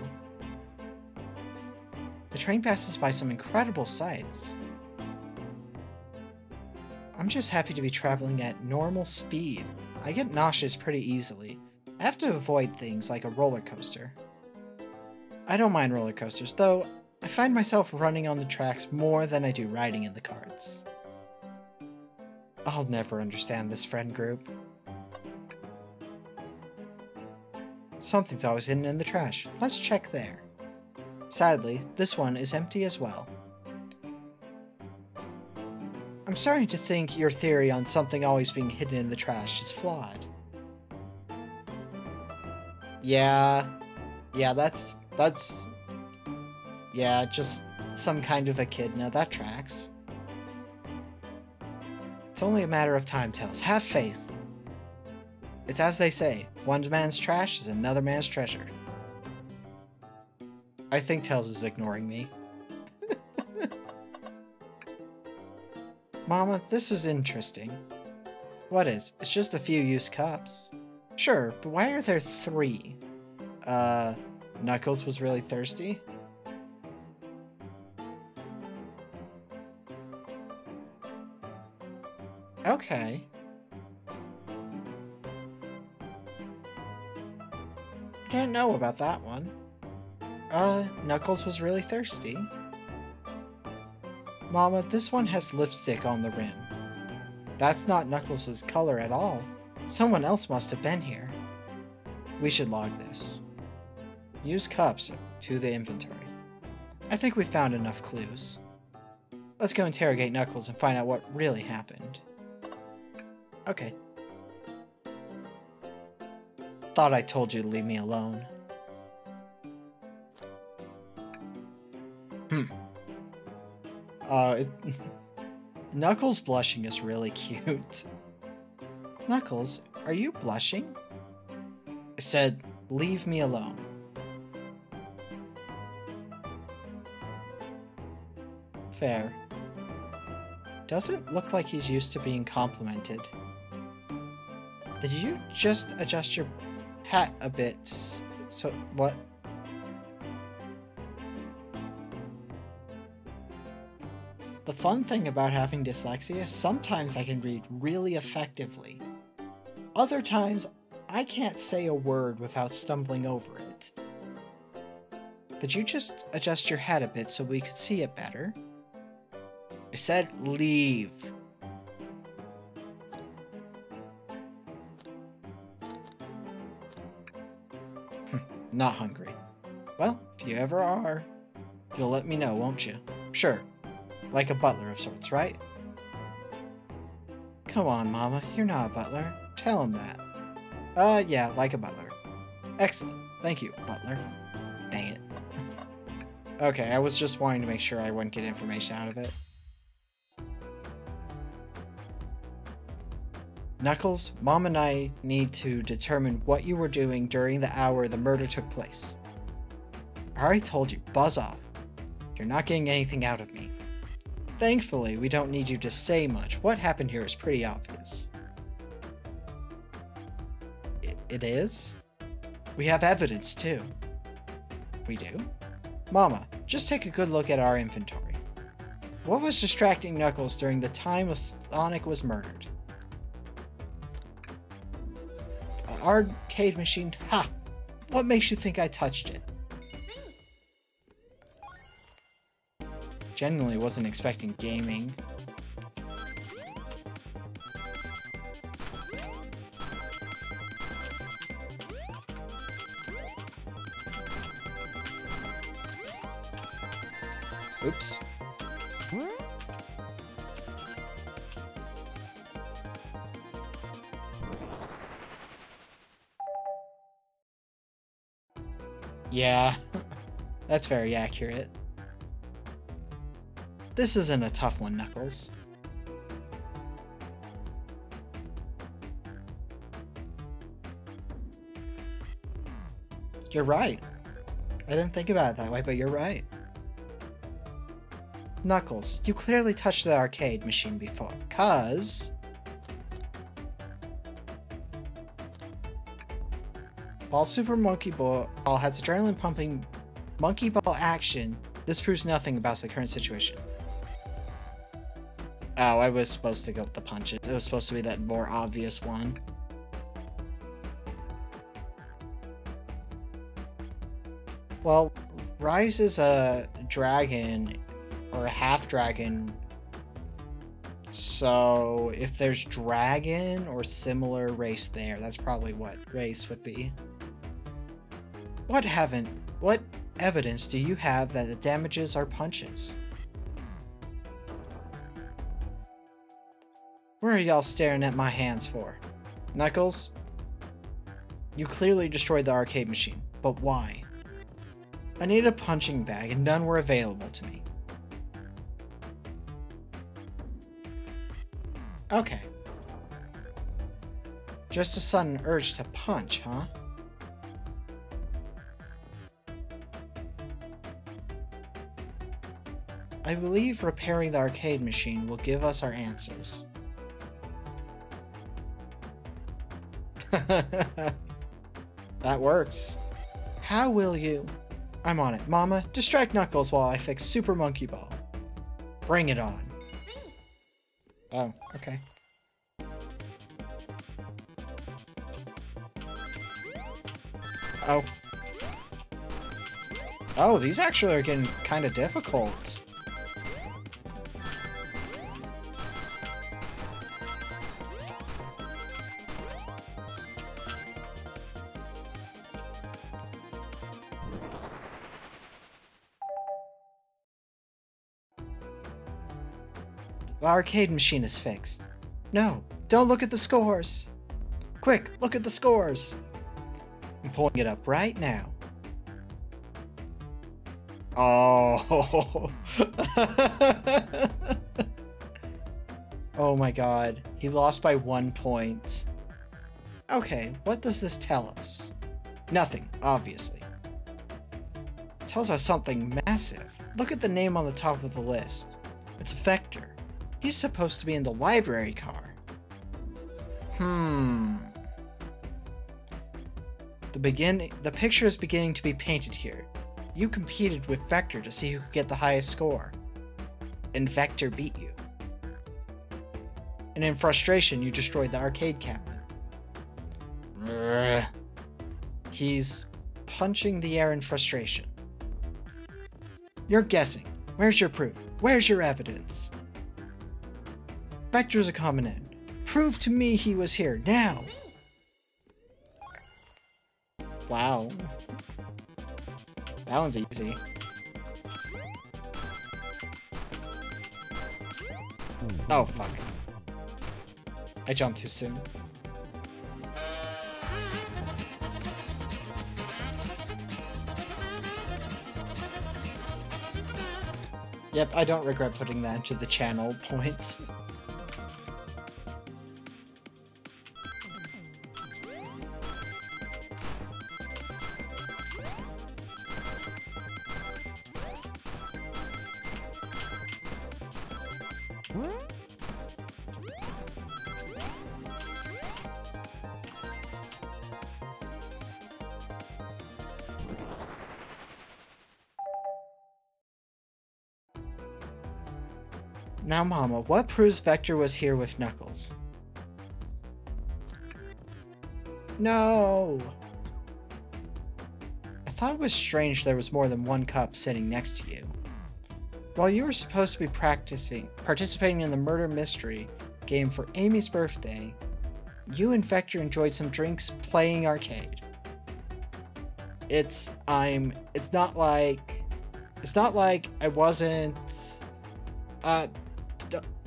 The train passes by some incredible sights. I'm just happy to be traveling at normal speed. I get nauseous pretty easily. I have to avoid things like a roller coaster. I don't mind roller coasters, though I find myself running on the tracks more than I do riding in the carts. I'll never understand this friend group. Something's always hidden in the trash. Let's check there. Sadly, this one is empty as well. I'm starting to think your theory on something always being hidden in the trash is flawed. Yeah, that's... Yeah, just some kind of echidna. That tracks. It's only a matter of time, Tails. Have faith. It's as they say, one man's trash is another man's treasure. I think Tails is ignoring me. Mama, this is interesting. What is? It's just a few used cups. Sure, but why are there 3? Knuckles was really thirsty? Okay. Didn't know about that one. Knuckles was really thirsty. Mama, this one has lipstick on the rim. That's not Knuckles' color at all. Someone else must have been here. We should log this. Use cups to the inventory. I think we found enough clues. Let's go interrogate Knuckles and find out what really happened. Okay. Thought I told you to leave me alone. Knuckles blushing is really cute. Knuckles, are you blushing? I said, leave me alone. Fair. Doesn't look like he's used to being complimented. Did you just adjust your hat a bit? So, what? The fun thing about having dyslexia, sometimes I can read really effectively. Other times, I can't say a word without stumbling over it. Did you just adjust your head a bit so we could see it better? I said leave. Not hungry. Well, if you ever are, you'll let me know, won't you? Sure. Like a butler of sorts, right? Come on, Mama. You're not a butler. Tell him that. Yeah, like a butler. Excellent. Thank you, butler. Dang it. Okay, I was just wanting to make sure I wouldn't get information out of it. Knuckles, Mom and I need to determine what you were doing during the hour the murder took place. I already told you, buzz off. You're not getting anything out of me. Thankfully, we don't need you to say much. What happened here is pretty obvious. It is? We have evidence, too. We do? Mama, just take a good look at our inventory. What was distracting Knuckles during the time Sonic was murdered? Arcade machine. Ha! What makes you think I touched it? Genuinely wasn't expecting gaming. Oops. Yeah, that's very accurate. This isn't a tough one, Knuckles. You're right. I didn't think about it that way, but you're right. Knuckles, you clearly touched the arcade machine before, cause... While Super Monkey Ball has adrenaline-pumping Monkey Ball action, this proves nothing about the current situation. Oh, I was supposed to go with the punches. It was supposed to be that more obvious one. Well, Rise is a dragon, or a half-dragon. So, if there's dragon or similar race there, that's probably what race would be. What evidence do you have that the damages are punches? What are y'all staring at my hands for? Knuckles? You clearly destroyed the arcade machine, but why? I needed a punching bag and none were available to me. Okay. Just a sudden urge to punch, huh? I believe repairing the arcade machine will give us our answers. That works. How will you? I'm on it. Mama, distract Knuckles while I fix Super Monkey Ball. Bring it on. Oh, okay. Oh. Oh, these actually are getting kind of difficult. The arcade machine is fixed. No, don't look at the scores. Quick, look at the scores. I'm pulling it up right now. Oh. Oh my god. He lost by 1 point. Okay, what does this tell us? Nothing, obviously. It tells us something massive. Look at the name on the top of the list. It's Vector. He's supposed to be in the library car. The picture is beginning to be painted here. You competed with Vector to see who could get the highest score. and Vector beat you. And in frustration, you destroyed the arcade cabinet. He's punching the air in frustration. You're guessing. Where's your proof? Where's your evidence? Vector's a common end. Prove to me he was here, now! Wow. That one's easy. Oh, fuck. I jumped too soon. Yep, I don't regret putting that into the channel points. Now, Mama, what proves Vector was here with Knuckles? No! I thought it was strange there was more than one cup sitting next to you. While you were supposed to be participating in the murder mystery game for Amy's birthday, you and Vector enjoyed some drinks playing arcade. It's not like I wasn't,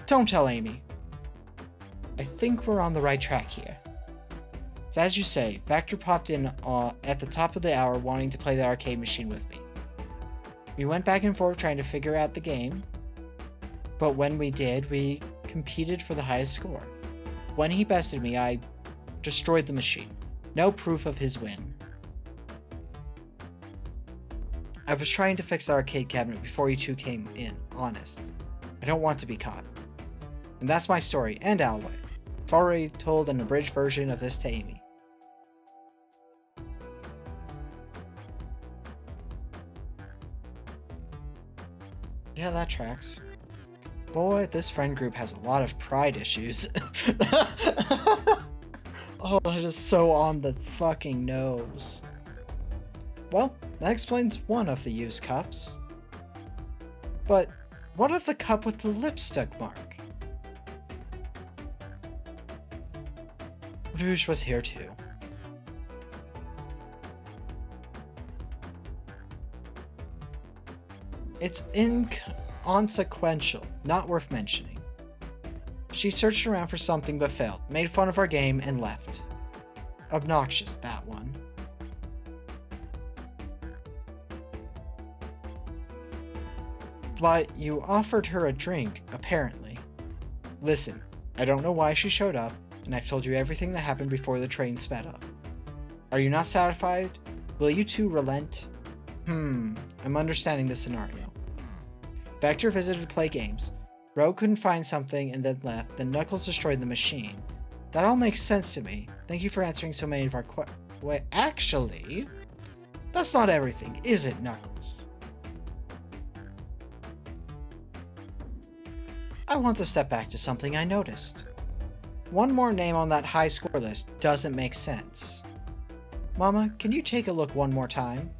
don't tell Amy. I think we're on the right track here. So as you say, Vector popped in at the top of the hour wanting to play the arcade machine with me. We went back and forth trying to figure out the game, but when we did, we competed for the highest score. When he bested me, I destroyed the machine. No proof of his win. I was trying to fix the arcade cabinet before you two came in, honest. I don't want to be caught. And that's my story, and Alway. I've already told an abridged version of this to Amy. Yeah, that tracks. Boy, this friend group has a lot of pride issues. Oh, that is so on the fucking nose. Well, that explains one of the used cups. But what of the cup with the lipstick mark? Rouge was here too. It's inconsequential, not worth mentioning. She searched around for something but failed, made fun of our game, and left. Obnoxious, that one. But you offered her a drink, apparently. Listen, I don't know why she showed up, and I've told you everything that happened before the train sped up. Are you not satisfied? Will you two relent? I'm understanding the scenario. Vector visited to play games. Rogue couldn't find something and then left, then Knuckles destroyed the machine. That all makes sense to me. Thank you for answering so many of our Wait, actually, that's not everything, is it, Knuckles? I want to step back to something I noticed. One more name on that high score list doesn't make sense. Mama, can you take a look one more time?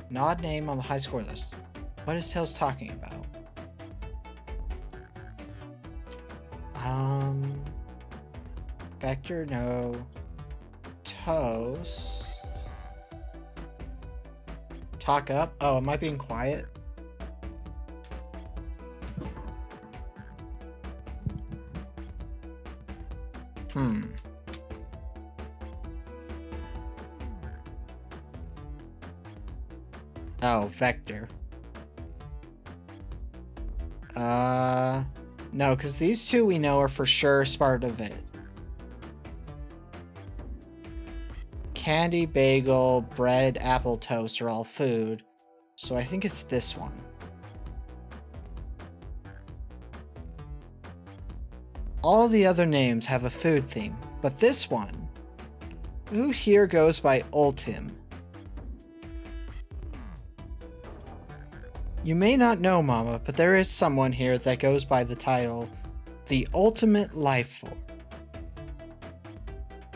An odd name on the high score list. What is Tails talking about? Vector, no. Toast. Talk up? Oh, am I being quiet? Oh, Vector. No, because these two we know are for sure part of it. Candy, bagel, bread, apple toast are all food. So I think it's this one. All the other names have a food theme, but this one, who here goes by Ultim? You may not know, Mama, but there is someone here that goes by the title, the Ultimate Life Form.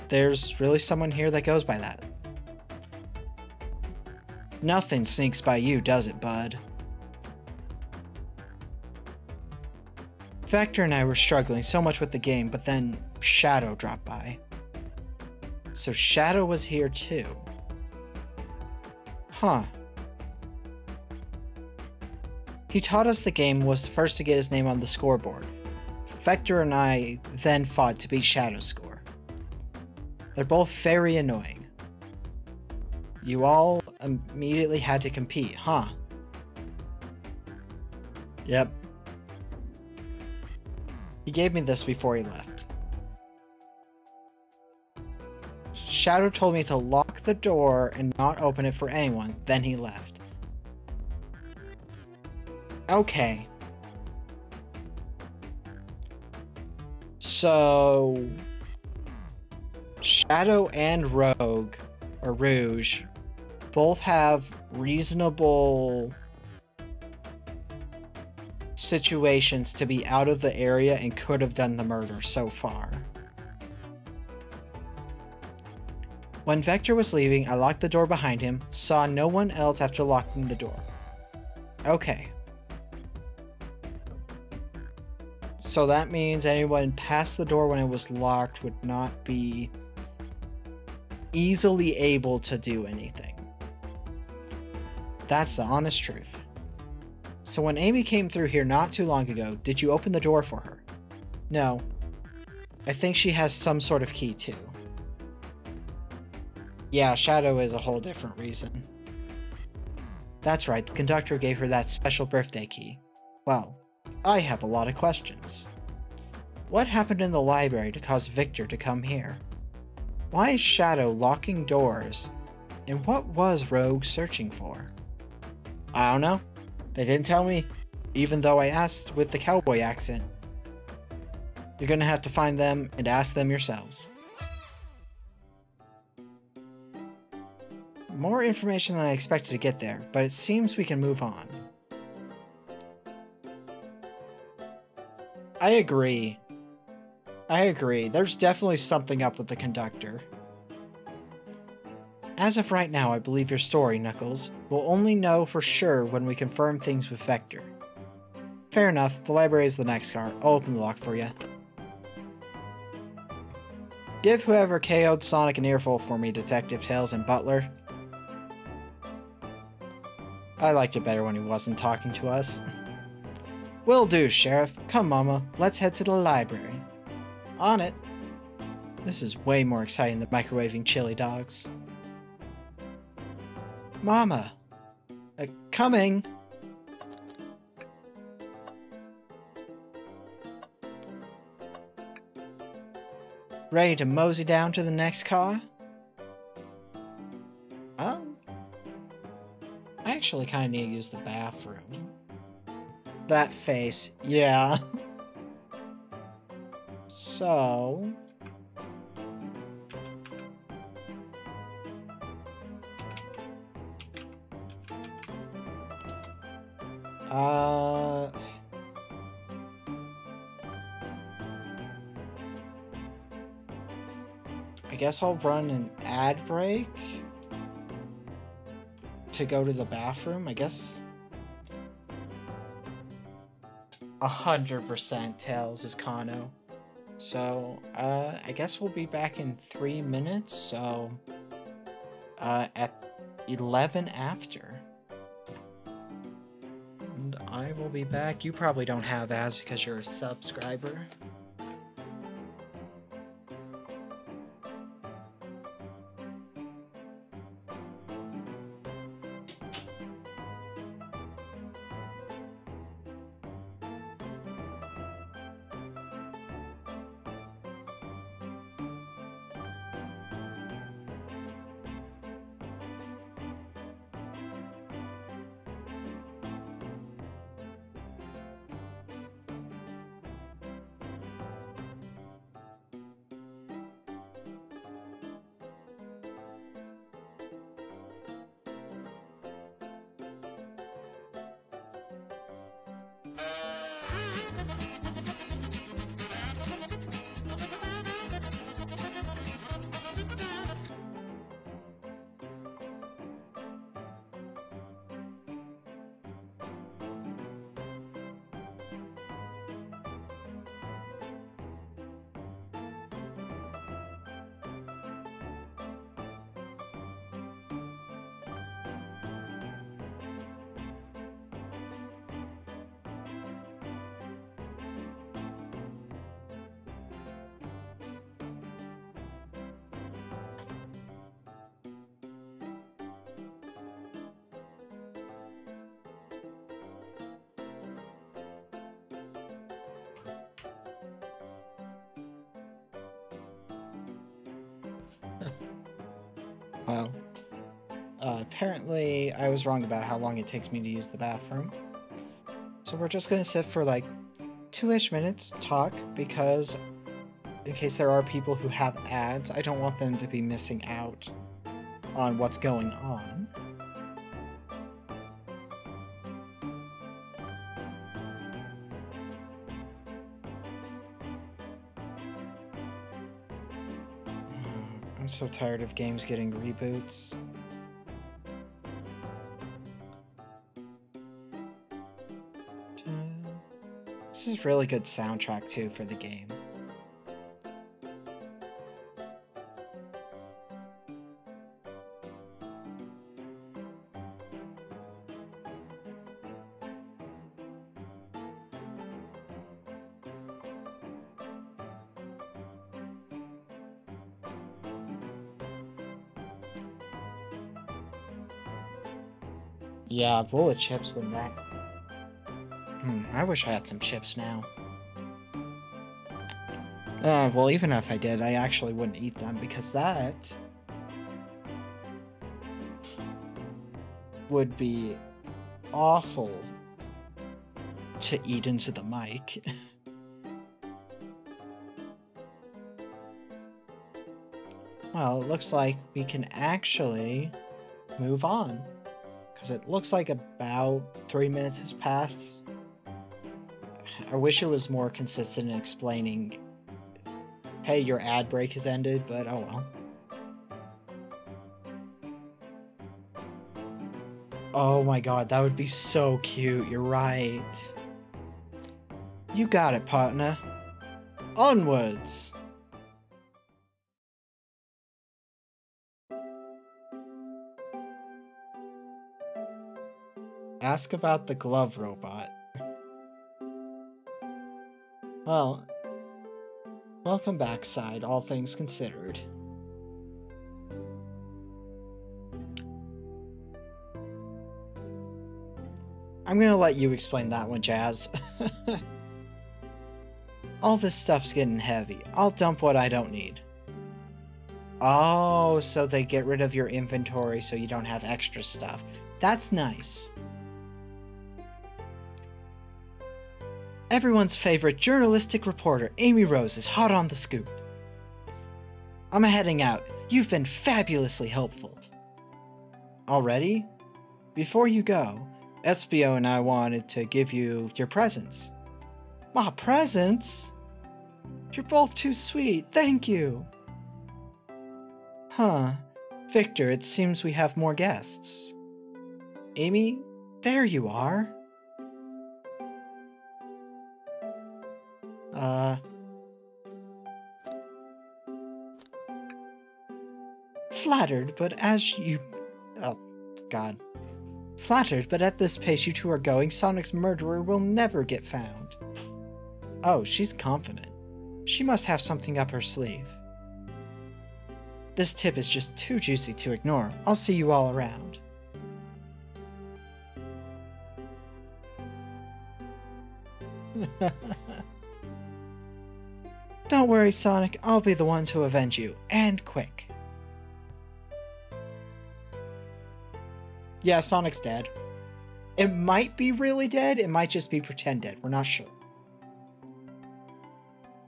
There's really someone here that goes by that. Nothing sneaks by you, does it, bud? Vector and I were struggling so much with the game, but then Shadow dropped by. So Shadow was here too. Huh. He taught us the game, was the first to get his name on the scoreboard. Vector and I then fought to beat Shadow's score. They're both very annoying. You all immediately had to compete, huh? Yep. He gave me this before he left. Shadow told me to lock the door and not open it for anyone, then he left. Okay. So... Shadow and Rogue, or Rouge, both have reasonable situations to be out of the area and could have done the murder so far. When Vector was leaving, I locked the door behind him, saw no one else after locking the door. Okay. So that means anyone past the door when it was locked would not be easily able to do anything. That's the honest truth. So when Amy came through here not too long ago, did you open the door for her? No. I think she has some sort of key too. Yeah, Shadow is a whole different reason. That's right, the conductor gave her that special birthday key. Well, I have a lot of questions. What happened in the library to cause Victor to come here? Why is Shadow locking doors? And what was Rogue searching for? I don't know. They didn't tell me, even though I asked with the cowboy accent. You're gonna have to find them and ask them yourselves. More information than I expected to get there, but it seems we can move on. I agree. There's definitely something up with the conductor. As of right now, I believe your story, Knuckles. We'll only know for sure when we confirm things with Vector. Fair enough, the library is the next car. I'll open the lock for you. Give whoever KO'd Sonic an earful for me, Detective Tails and Butler. I liked it better when he wasn't talking to us. Will do, Sheriff. Come, Mama. Let's head to the library. On it. This is way more exciting than microwaving chili dogs. Mama. Coming. Ready to mosey down to the next car? I actually kind of need to use the bathroom. That face, yeah. So... I guess I'll run an ad break to go to the bathroom, I guess. 100% Tails is Kano. So, I guess we'll be back in 3 minutes, so, at 11 after. And I will be back. You probably don't have ads because you're a subscriber. Well, apparently I was wrong about how long it takes me to use the bathroom. So we're just gonna sit for like 2-ish minutes, talk, because in case there are people who have ads, I don't want them to be missing out on what's going on. I'm so tired of games getting reboots. This is really good soundtrack too for the game. Yeah, bullet chips would not. I wish I had some chips now. Well, even if I did, I actually wouldn't eat them because that would be awful to eat into the mic. Well, it looks like we can actually move on. Because it looks like about 3 minutes has passed. I wish it was more consistent in explaining, hey, your ad break has ended, but oh well. Oh my god, that would be so cute, you're right. You got it, partner. Onwards! Ask about the glove robot. Well, welcome back, Side, all things considered. I'm gonna let you explain that one, Jazz. All this stuff's getting heavy. I'll dump what I don't need. Oh, so they get rid of your inventory so you don't have extra stuff. That's nice. Everyone's favorite journalistic reporter, Amy Rose, is hot on the scoop. I'm heading out. You've been fabulously helpful. Already? Before you go, Espio and I wanted to give you your presents. My presents? You're both too sweet, thank you. Huh. Victor, it seems we have more guests. Amy, there you are. Flattered, but as you... Oh, God. Flattered, but at this pace you two are going, Sonic's murderer will never get found. Oh, she's confident. She must have something up her sleeve. This tip is just too juicy to ignore. I'll see you all around. Don't worry, Sonic. I'll be the one to avenge you. And quick. Yeah, Sonic's dead. It might be really dead. It might just be pretend dead. We're not sure.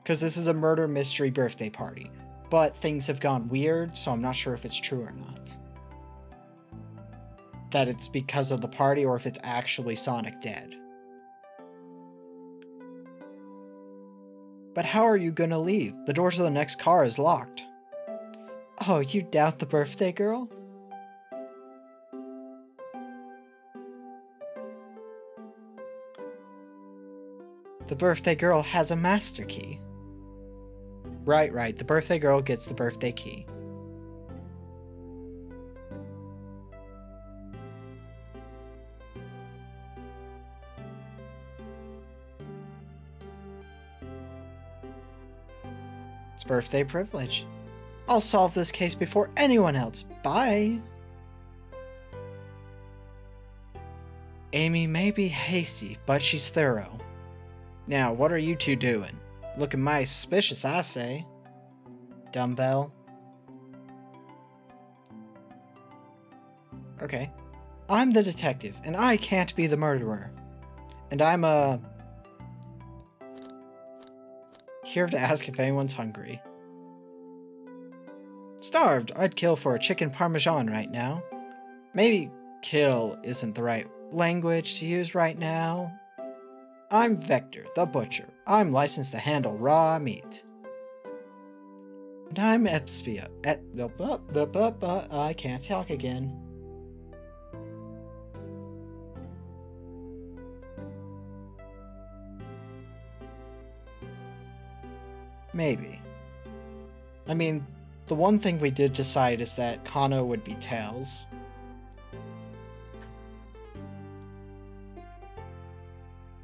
Because this is a murder mystery birthday party. But things have gone weird, so I'm not sure if it's true or not. That it's because of the party or if it's actually Sonic dead. But how are you gonna leave? The door to the next car is locked. Oh, you doubt the birthday girl? The birthday girl has a master key. Right. The birthday girl gets the birthday key. It's birthday privilege. I'll solve this case before anyone else. Bye! Amy may be hasty, but she's thorough. Now, what are you two doing? Looking mighty suspicious, I say. Dumbbell. Okay. I'm the detective, and I can't be the murderer. And I'm, here to ask if anyone's hungry. Starved. I'd kill for a chicken parmesan right now. Maybe kill isn't the right language to use right now. I'm Vector, the butcher. I'm licensed to handle raw meat. And I'm Espio. I can't talk again. Maybe. I mean, the one thing we did decide is that Kano would be Tails.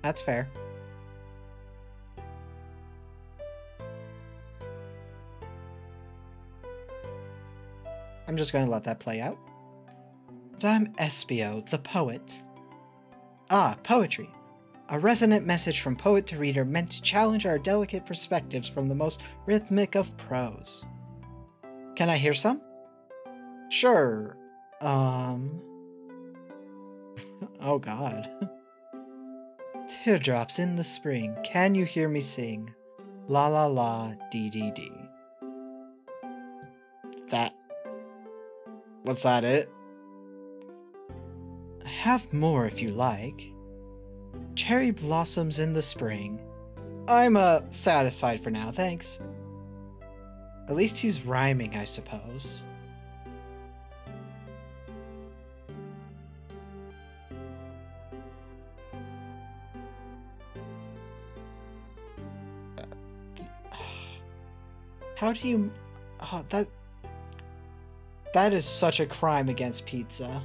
That's fair. I'm just going to let that play out. But I'm Espio, the poet. Ah, poetry. A resonant message from poet to reader meant to challenge our delicate perspectives from the most rhythmic of prose. Can I hear some? Sure. Oh god. Teardrops in the spring, can you hear me sing? La la la, dee dee dee. Was that it? I have more if you like. Cherry blossoms in the spring. I'm, satisfied for now, thanks. At least he's rhyming, I suppose. How do you... Oh, that is such a crime against pizza.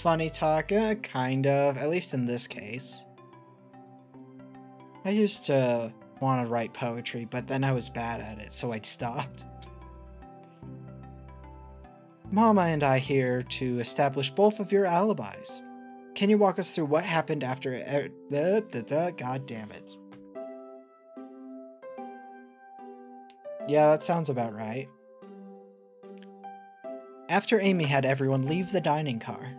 Funny talk, kind of, at least in this case. I used to want to write poetry, but then I was bad at it, so I stopped. Mama and I here to establish both of your alibis. Can you walk us through what happened after... God damn it. Yeah, that sounds about right. After Amy had everyone leave the dining car.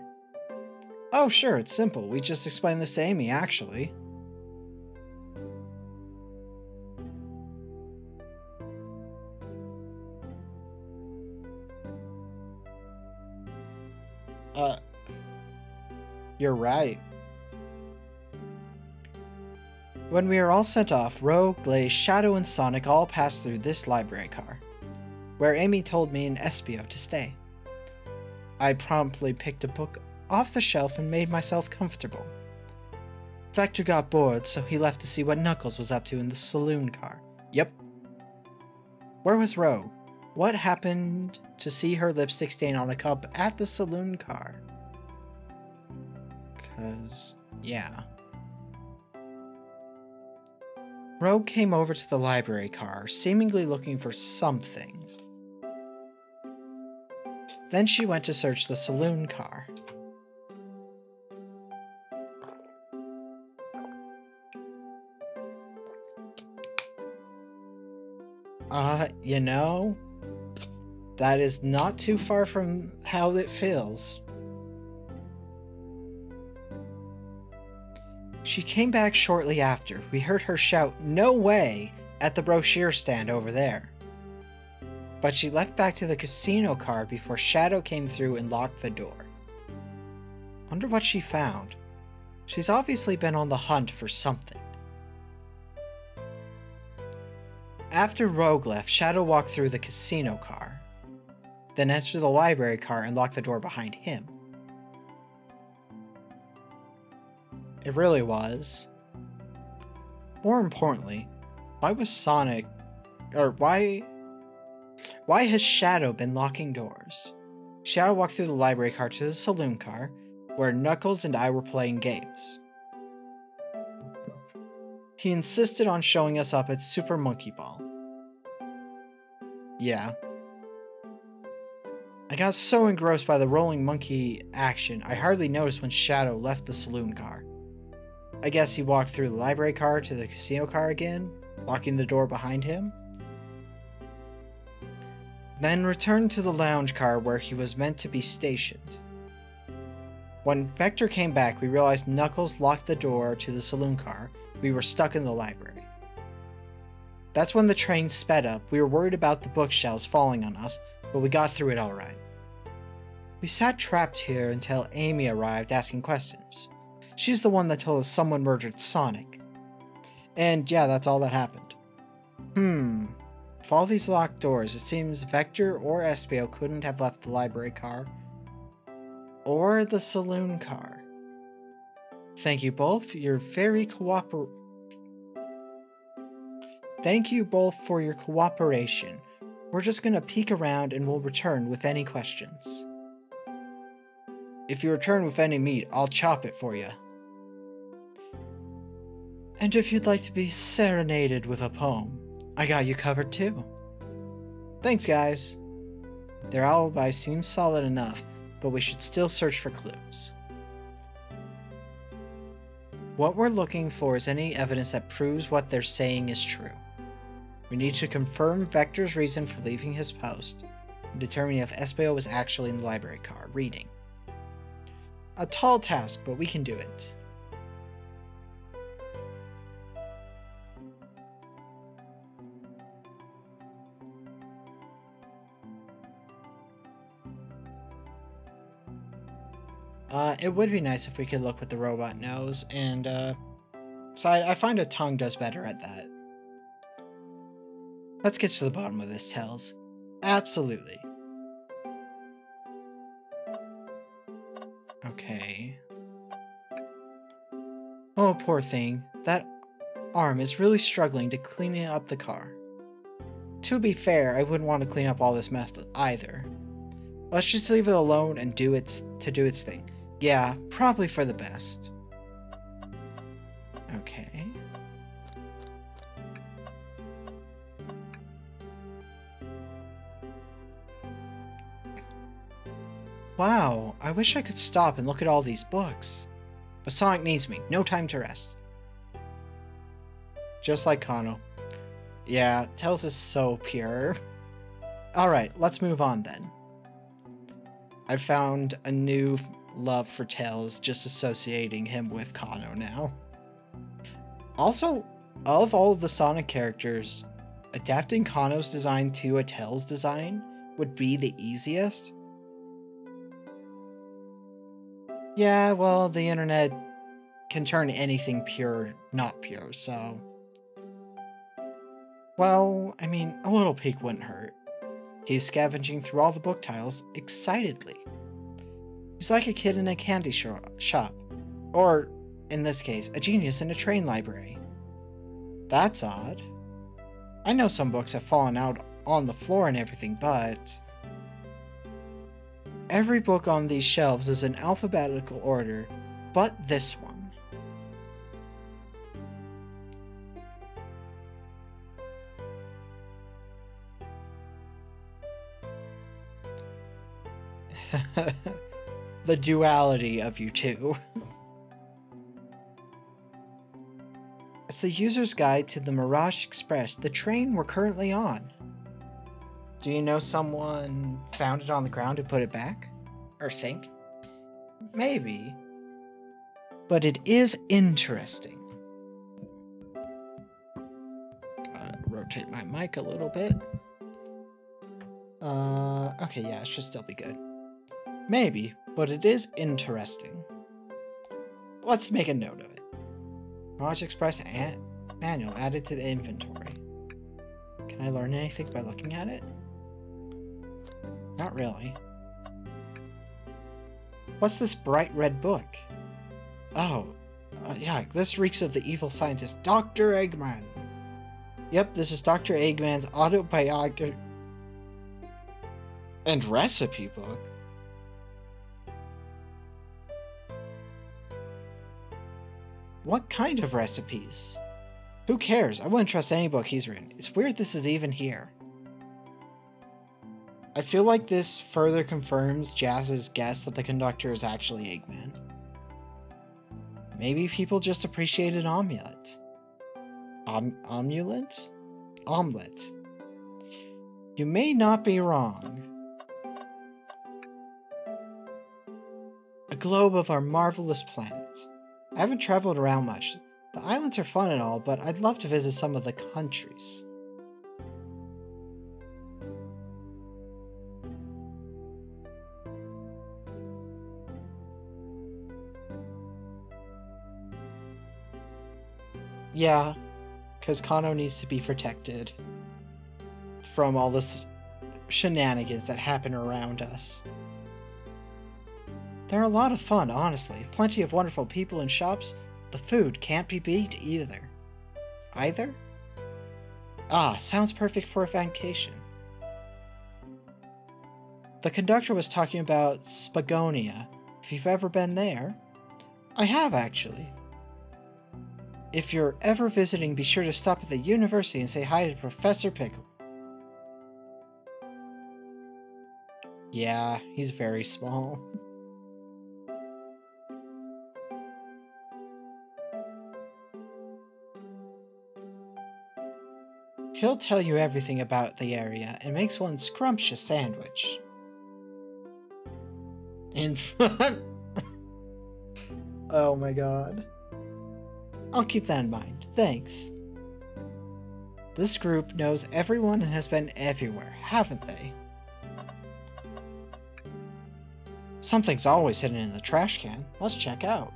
Oh, sure, it's simple. We just explained this to Amy, actually. You're right. When we were all sent off, Rogue, Blaze, Shadow, and Sonic all passed through this library car, where Amy told me and Espio to stay. I promptly picked a book off the shelf and made myself comfortable. Vector got bored, so he left to see what Knuckles was up to in the saloon car. Yep. Where was Rogue? What happened to see her lipstick stain on a cup at the saloon car? 'Cause, yeah. Rogue came over to the library car, seemingly looking for something. Then she went to search the saloon car. You know, that is not too far from how it feels. She came back shortly after. We heard her shout, "No way!" at the brochure stand over there. But she left back to the casino car before Shadow came through and locked the door. Wonder what she found. She's obviously been on the hunt for something. After Rogue left, Shadow walked through the casino car, then entered the library car and locked the door behind him. It really was. More importantly, why was Sonic... or why has Shadow been locking doors? Shadow walked through the library car to the saloon car, where Knuckles and I were playing games. He insisted on showing us up at Super Monkey Ball. Yeah. I got so engrossed by the rolling monkey action, I hardly noticed when Shadow left the saloon car. I guess he walked through the library car to the casino car again, locking the door behind him. then returned to the lounge car where he was meant to be stationed. When Vector came back, we realized Knuckles locked the door to the saloon car. We were stuck in the library. That's when the train sped up. We were worried about the bookshelves falling on us, but we got through it alright. We sat trapped here until Amy arrived asking questions. She's the one that told us someone murdered Sonic. And yeah, that's all that happened. With all these locked doors, it seems Vector or Espio couldn't have left the library car or the saloon car. Thank you both for your cooperation. We're just gonna peek around and we'll return with any questions. If you return with any meat, I'll chop it for you. And if you'd like to be serenaded with a poem, I got you covered too. Thanks, guys. Their alibi seems solid enough, but we should still search for clues. What we're looking for is any evidence that proves what they're saying is true. We need to confirm Vector's reason for leaving his post and determine if Espio was actually in the library car, reading. A tall task, but we can do it. It would be nice if we could look with the robot nose, and so I find a tongue does better at that. Let's get to the bottom of this, Tails. Absolutely. Okay. Oh, poor thing. That arm is really struggling to clean up the car. To be fair, I wouldn't want to clean up all this mess either. Let's just leave it alone and do its thing. Yeah, probably for the best. Okay. Wow, I wish I could stop and look at all these books. But Sonic needs me. No time to rest. Just like Kano. Yeah, Tails is so pure. Alright, let's move on then. I've found a new love for Tails, just associating him with Kano now. Also, of all of the Sonic characters, adapting Kano's design to a Tails design would be the easiest. Yeah, well, the internet can turn anything pure not pure, so... Well, I mean, a little peek wouldn't hurt. He's scavenging through all the book titles excitedly. He's like a kid in a candy shop. Or, in this case, a genius in a train library. That's odd. I know some books have fallen out on the floor and everything, but... every book on these shelves is in alphabetical order, but this one. The duality of you two. It's the user's guide to the Mirage Express, the train we're currently on. Do you know someone found it on the ground and put it back? Or think? Maybe. But it is interesting. Gotta rotate my mic a little bit. Okay, yeah, it should still be good. Maybe, but it is interesting. Let's make a note of it. Mirage Express manual added to the inventory. Can I learn anything by looking at it? Not really. What's this bright red book? Oh, yeah, this reeks of the evil scientist, Dr. Eggman. Yep, this is Dr. Eggman's autobiography and recipe book. What kind of recipes? Who cares? I wouldn't trust any book he's written. It's weird this is even here. I feel like this further confirms Jazz's guess that the conductor is actually Eggman. Maybe people just appreciated omelet. Omelet? Omelet. You may not be wrong. A globe of our marvelous planet. I haven't traveled around much. The islands are fun and all, but I'd love to visit some of the countries. Yeah, because Kano needs to be protected from all the shenanigans that happen around us. They're a lot of fun, honestly. Plenty of wonderful people and shops. The food can't be beat either. Either? Ah, sounds perfect for a vacation. The conductor was talking about Spagonia. If you've ever been there. I have, actually. If you're ever visiting, be sure to stop at the university and say hi to Professor Pickle. Yeah, he's very small. He'll tell you everything about the area and makes one scrumptious sandwich. In front? Oh my god. I'll keep that in mind. Thanks. This group knows everyone and has been everywhere, haven't they? Something's always hidden in the trash can. Let's check out.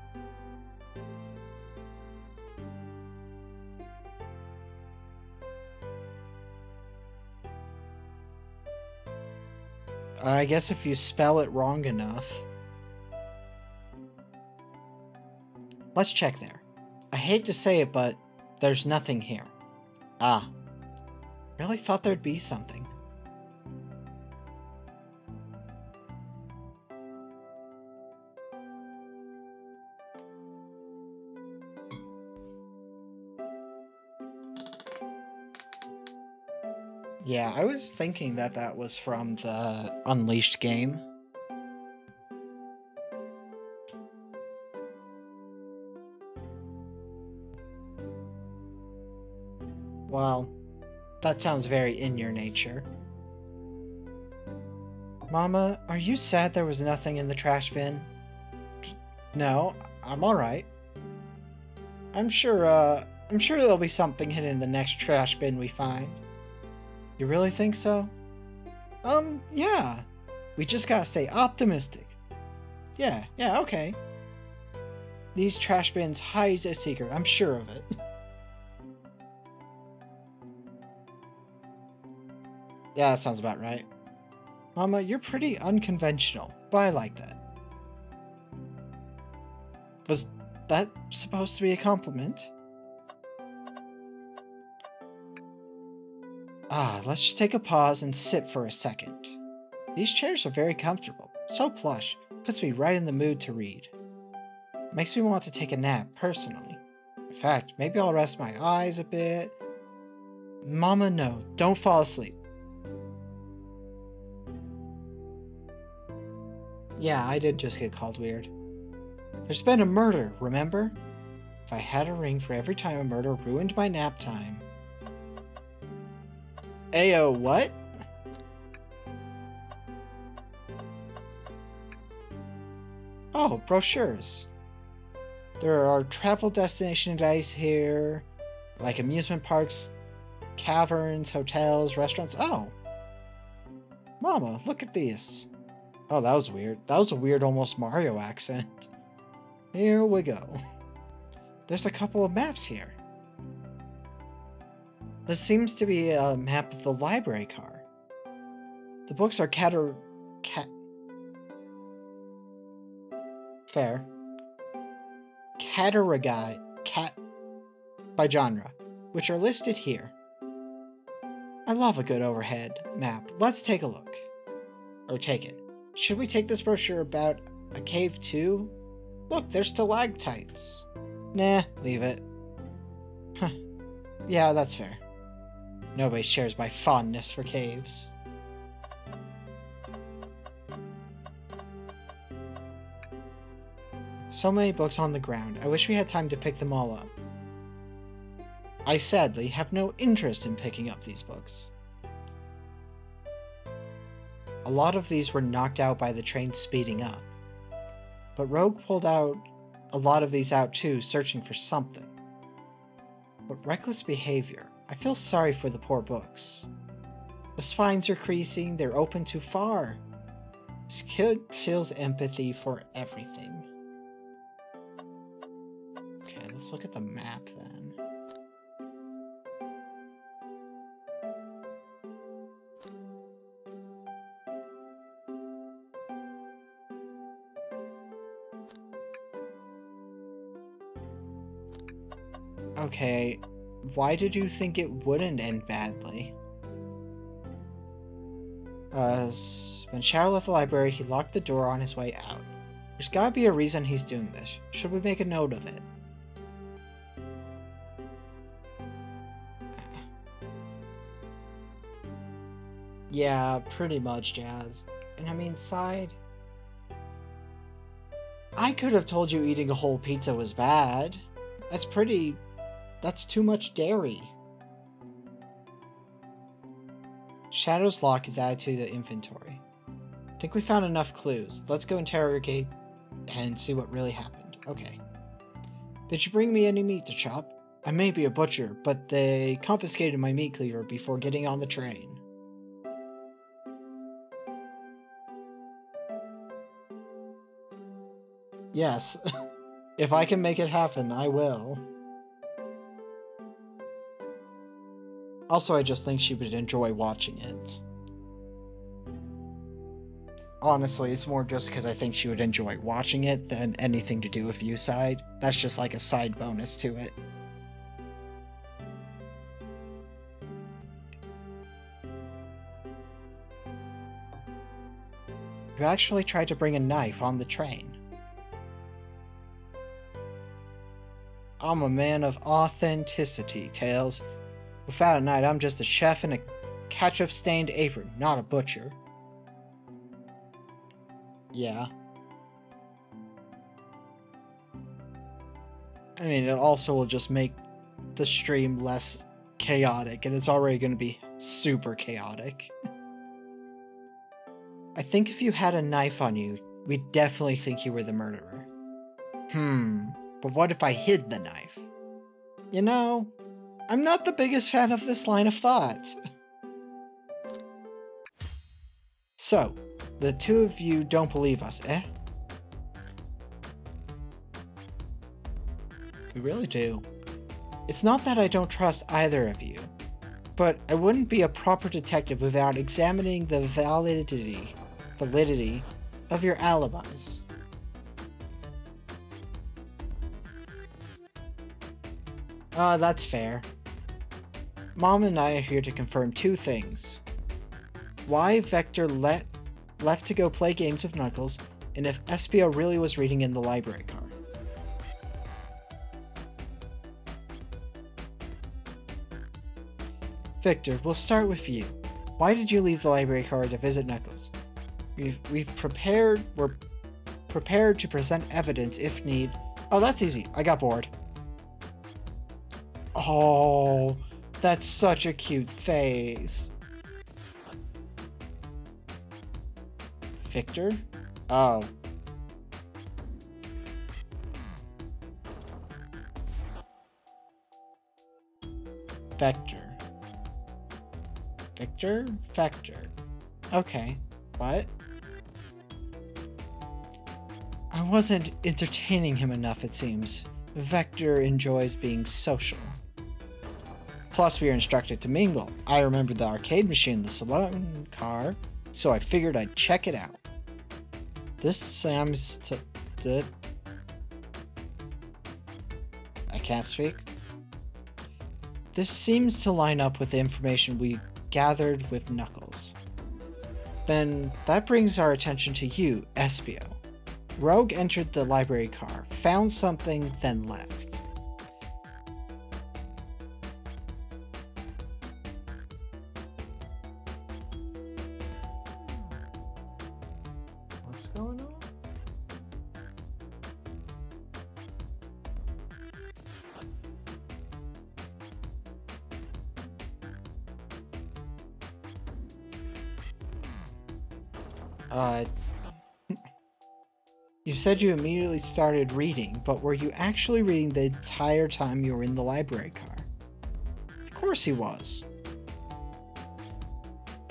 I guess if you spell it wrong enough. Let's check there. I hate to say it, but there's nothing here. Ah. Really thought there'd be something. Yeah, I was thinking that that was from the Unleashed game. Well, that sounds very in your nature. Mama, are you sad there was nothing in the trash bin? No, I'm alright. I'm sure there'll be something hidden in the next trash bin we find. You really think so? Yeah. We just gotta stay optimistic. Yeah, okay. These trash bins hide a secret, I'm sure of it. Yeah, that sounds about right. Mama, you're pretty unconventional, but I like that. Was that supposed to be a compliment? Ah, let's just take a pause and sit for a second. These chairs are very comfortable, so plush, puts me right in the mood to read. Makes me want to take a nap, personally. In fact, maybe I'll rest my eyes a bit. Mama, no, don't fall asleep. Yeah, I did just get called weird. There's been a murder, remember? If I had a ring for every time a murder ruined my nap time. Ayo, what? Oh, brochures. There are travel destination guides here, like amusement parks, caverns, hotels, restaurants. Oh! Mama, look at these. Oh, that was weird. That was a weird, almost Mario accent. Here we go. There's a couple of maps here. This seems to be a map of the library car. The books are categorized by genre, which are listed here. I love a good overhead map. Let's take a look. Or take it. Should we take this brochure about a cave too? Look, there's stalactites. Nah, leave it. Huh. Yeah, that's fair. Nobody shares my fondness for caves. So many books on the ground. I wish we had time to pick them all up. I sadly have no interest in picking up these books. A lot of these were knocked out by the train speeding up. But Rogue pulled out a lot of these out too, searching for something. But reckless behavior. I feel sorry for the poor books. The spines are creasing, they're open too far. This kid feels empathy for everything. Okay, let's look at the map then. Okay, why did you think it wouldn't end badly? When Shadow left the library, he locked the door on his way out. There's gotta be a reason he's doing this. Should we make a note of it? Yeah, pretty much, Jazz. And I mean, side... I could have told you eating a whole pizza was bad. That's too much dairy. Shadow's lock is added to the inventory. I think we found enough clues. Let's go interrogate and see what really happened. Okay. Did you bring me any meat to chop? I may be a butcher, but they confiscated my meat cleaver before getting on the train. Yes. If I can make it happen, I will. Also, I just think she would enjoy watching it. Honestly, it's more just because I think she would enjoy watching it than anything to do with view side. That's just like a side bonus to it. You actually tried to bring a knife on the train. I'm a man of authenticity, Tails. Without a knife, I'm just a chef in a ketchup-stained apron, not a butcher. Yeah. I mean, it also will just make the stream less chaotic, and it's already going to be super chaotic. I think if you had a knife on you, we'd definitely think you were the murderer. But what if I hid the knife? You know, I'm not the biggest fan of this line of thought. So, the two of you don't believe us, eh? We really do. It's not that I don't trust either of you, but I wouldn't be a proper detective without examining the validity of your alibis. That's fair. Mom and I are here to confirm two things. Why Vector left to go play games with Knuckles, and if Espio really was reading in the library car. Victor, we'll start with you. Why did you leave the library car to visit Knuckles? We're prepared to present evidence if need. Oh, that's easy. I got bored. Oh, that's such a cute face. Victor? Oh. Vector. Victor? Vector. Okay. What? I wasn't entertaining him enough, it seems. Vector enjoys being social. Plus, we are instructed to mingle. I remember the arcade machine, the salon car, so I figured I'd check it out. This seems to... I can't speak. This seems to line up with the information we gathered with Knuckles. Then that brings our attention to you, Espio. Rogue entered the library car, found something, then left. What's going on? Uh, you said you immediately started reading, but were you actually reading the entire time you were in the library car? Of course he was.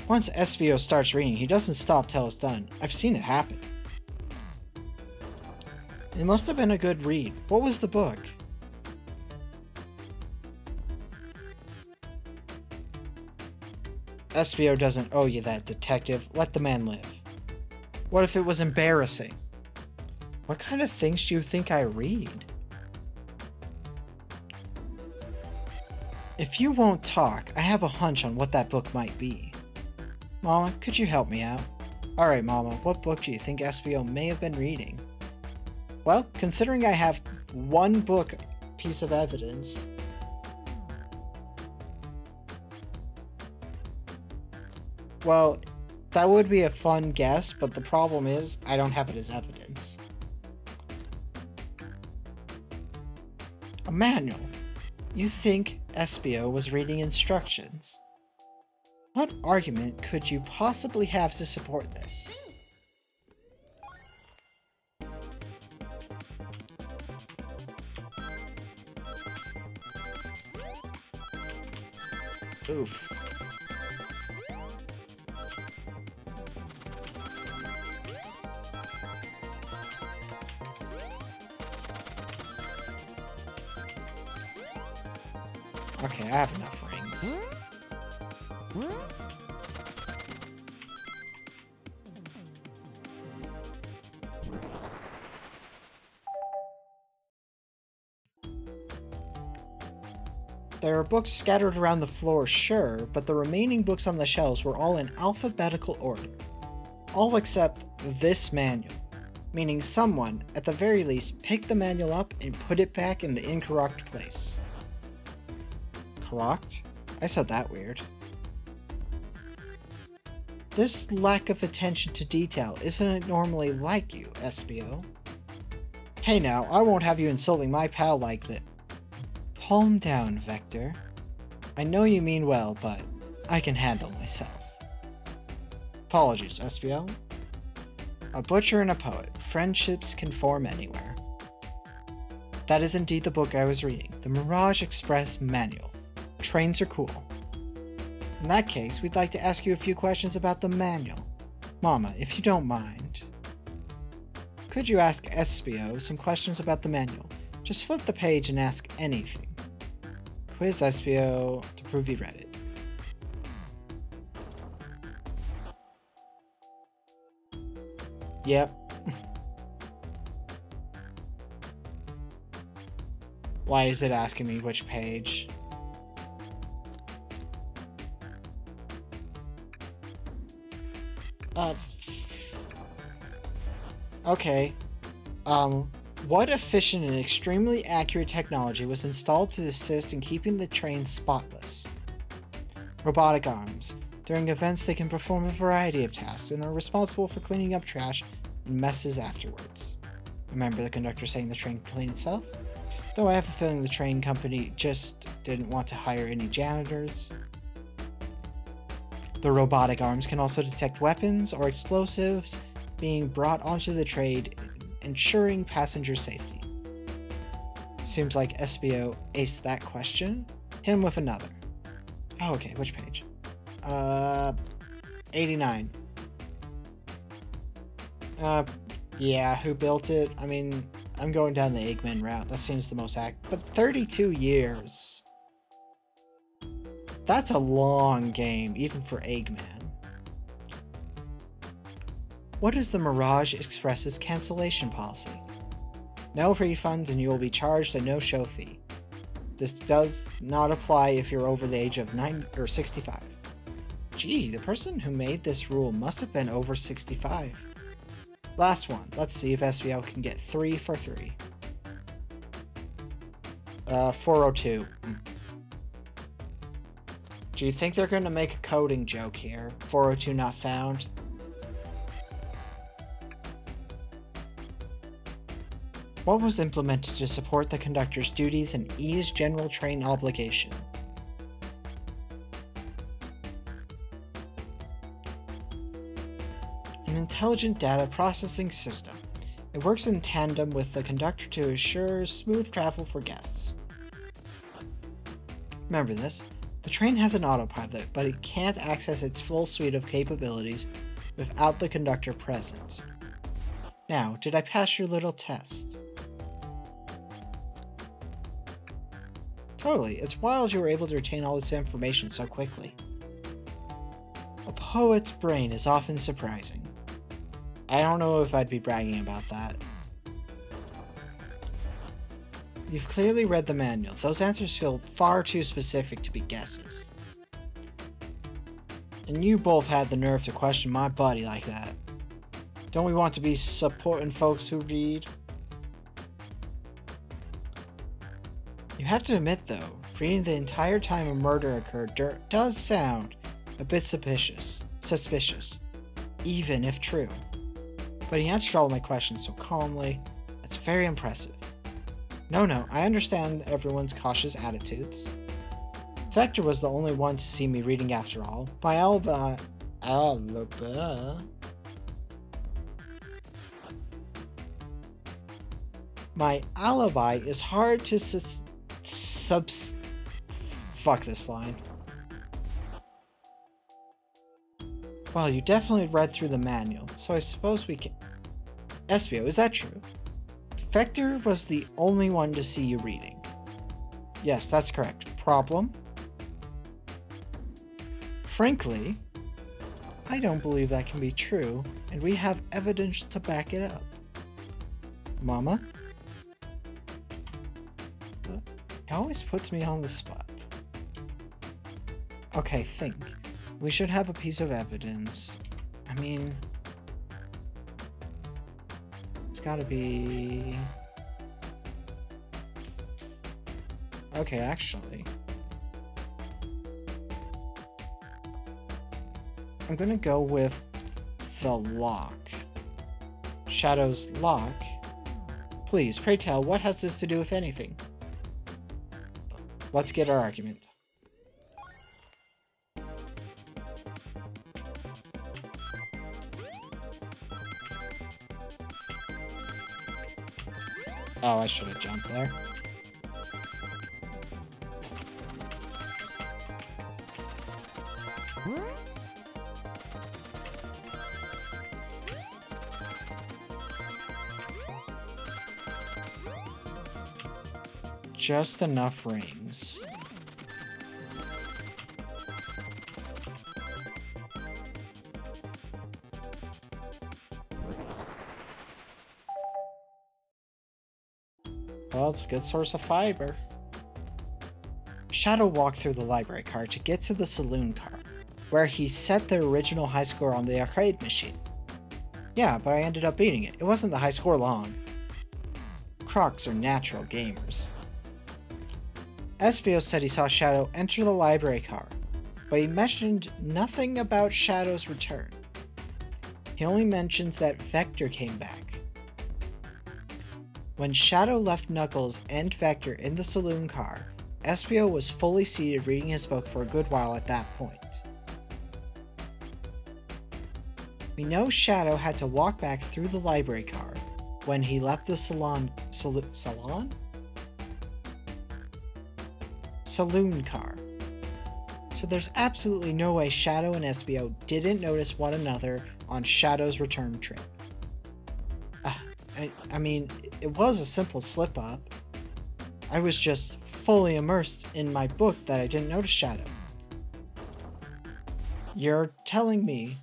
Once SBO starts reading, he doesn't stop till it's done. I've seen it happen. It must have been a good read. What was the book? SBO doesn't owe you that, detective. Let the man live. What if it was embarrassing? What kind of things do you think I read? If you won't talk, I have a hunch on what that book might be. Mama, could you help me out? Alright, Mama, what book do you think SBO may have been reading? Well, considering I have one book piece of evidence... Well, that would be a fun guess, but the problem is, I don't have it as evidence. A manual. You think SBO was reading instructions? What argument could you possibly have to support this? Oof. Okay, I have enough rings. There are books scattered around the floor, sure, but the remaining books on the shelves were all in alphabetical order. All except this manual, meaning someone, at the very least, picked the manual up and put it back in the incorrect place. Correct? I said that weird. This lack of attention to detail isn't normally like you, SBO. Hey now, I won't have you insulting my pal like that. Calm down, Vector. I know you mean well, but I can handle myself. Apologies, SBO. A butcher and a poet. Friendships can form anywhere. That is indeed the book I was reading. The Mirage Express Manual. Trains are cool. In that case, we'd like to ask you a few questions about the manual. Mama, if you don't mind. Could you ask SBO some questions about the manual? Just flip the page and ask anything. Quiz SBO to prove you read it. Yep. Why is it asking me which page? Okay. What efficient and extremely accurate technology was installed to assist in keeping the train spotless? Robotic arms. During events, they can perform a variety of tasks and are responsible for cleaning up trash and messes afterwards. Remember the conductor saying the train can clean itself? Though I have a feeling the train company just didn't want to hire any janitors. The robotic arms can also detect weapons or explosives being brought onto the train, ensuring passenger safety. Seems like SBO aced that question. Him with another. Oh, okay, which page? 89. Yeah, who built it? I mean, I'm going down the Eggman route. That seems the most but 32 years. That's a long game, even for Eggman. What is the Mirage Express's cancellation policy? No refunds and you will be charged a no-show fee. This does not apply if you're over the age of 9 or 65. Gee, the person who made this rule must have been over 65. Last one. Let's see if SBL can get 3 for 3. 402. Do you think they're going to make a coding joke here? 402 not found? What was implemented to support the conductor's duties and ease general train obligation? An intelligent data processing system. It works in tandem with the conductor to assure smooth travel for guests. Remember this, the train has an autopilot, but it can't access its full suite of capabilities without the conductor present. Now, did I pass your little test? Totally, it's wild you were able to retain all this information so quickly. A poet's brain is often surprising. I don't know if I'd be bragging about that. You've clearly read the manual. Those answers feel far too specific to be guesses. And you both had the nerve to question my buddy like that. Don't we want to be supporting folks who read? You have to admit though, reading the entire time a murder occurred does sound a bit suspicious, even if true. But he answered all my questions so calmly. That's very impressive. No, I understand everyone's cautious attitudes. Vector was the only one to see me reading after all. My alibi is hard to fuck this line. Well, you definitely read through the manual, so I suppose we can... Espio, is that true? Vector was the only one to see you reading. Yes, that's correct. Problem? Frankly, I don't believe that can be true, and we have evidence to back it up. Mama? He always puts me on the spot. Okay, think. We should have a piece of evidence. I mean... It's gotta be... Okay, actually... I'm gonna go with the lock. Shadow's lock? Please, pray tell, what has this to do with anything? Let's get our argument. Oh, I should have jumped there. Just enough rings. Well, it's a good source of fiber. Shadow walked through the library car to get to the saloon car, where he set the original high score on the arcade machine. Yeah, but I ended up beating it. It wasn't the high score long. Crocs are natural gamers. Espio said he saw Shadow enter the library car, but he mentioned nothing about Shadow's return. He only mentions that Vector came back. When Shadow left Knuckles and Vector in the saloon car, Espio was fully seated reading his book for a good while at that point. We know Shadow had to walk back through the library car when he left the saloon car. So there's absolutely no way Shadow and Espio didn't notice one another on Shadow's return trip. I mean, it was a simple slip-up. I was just fully immersed in my book that I didn't notice Shadow. You're telling me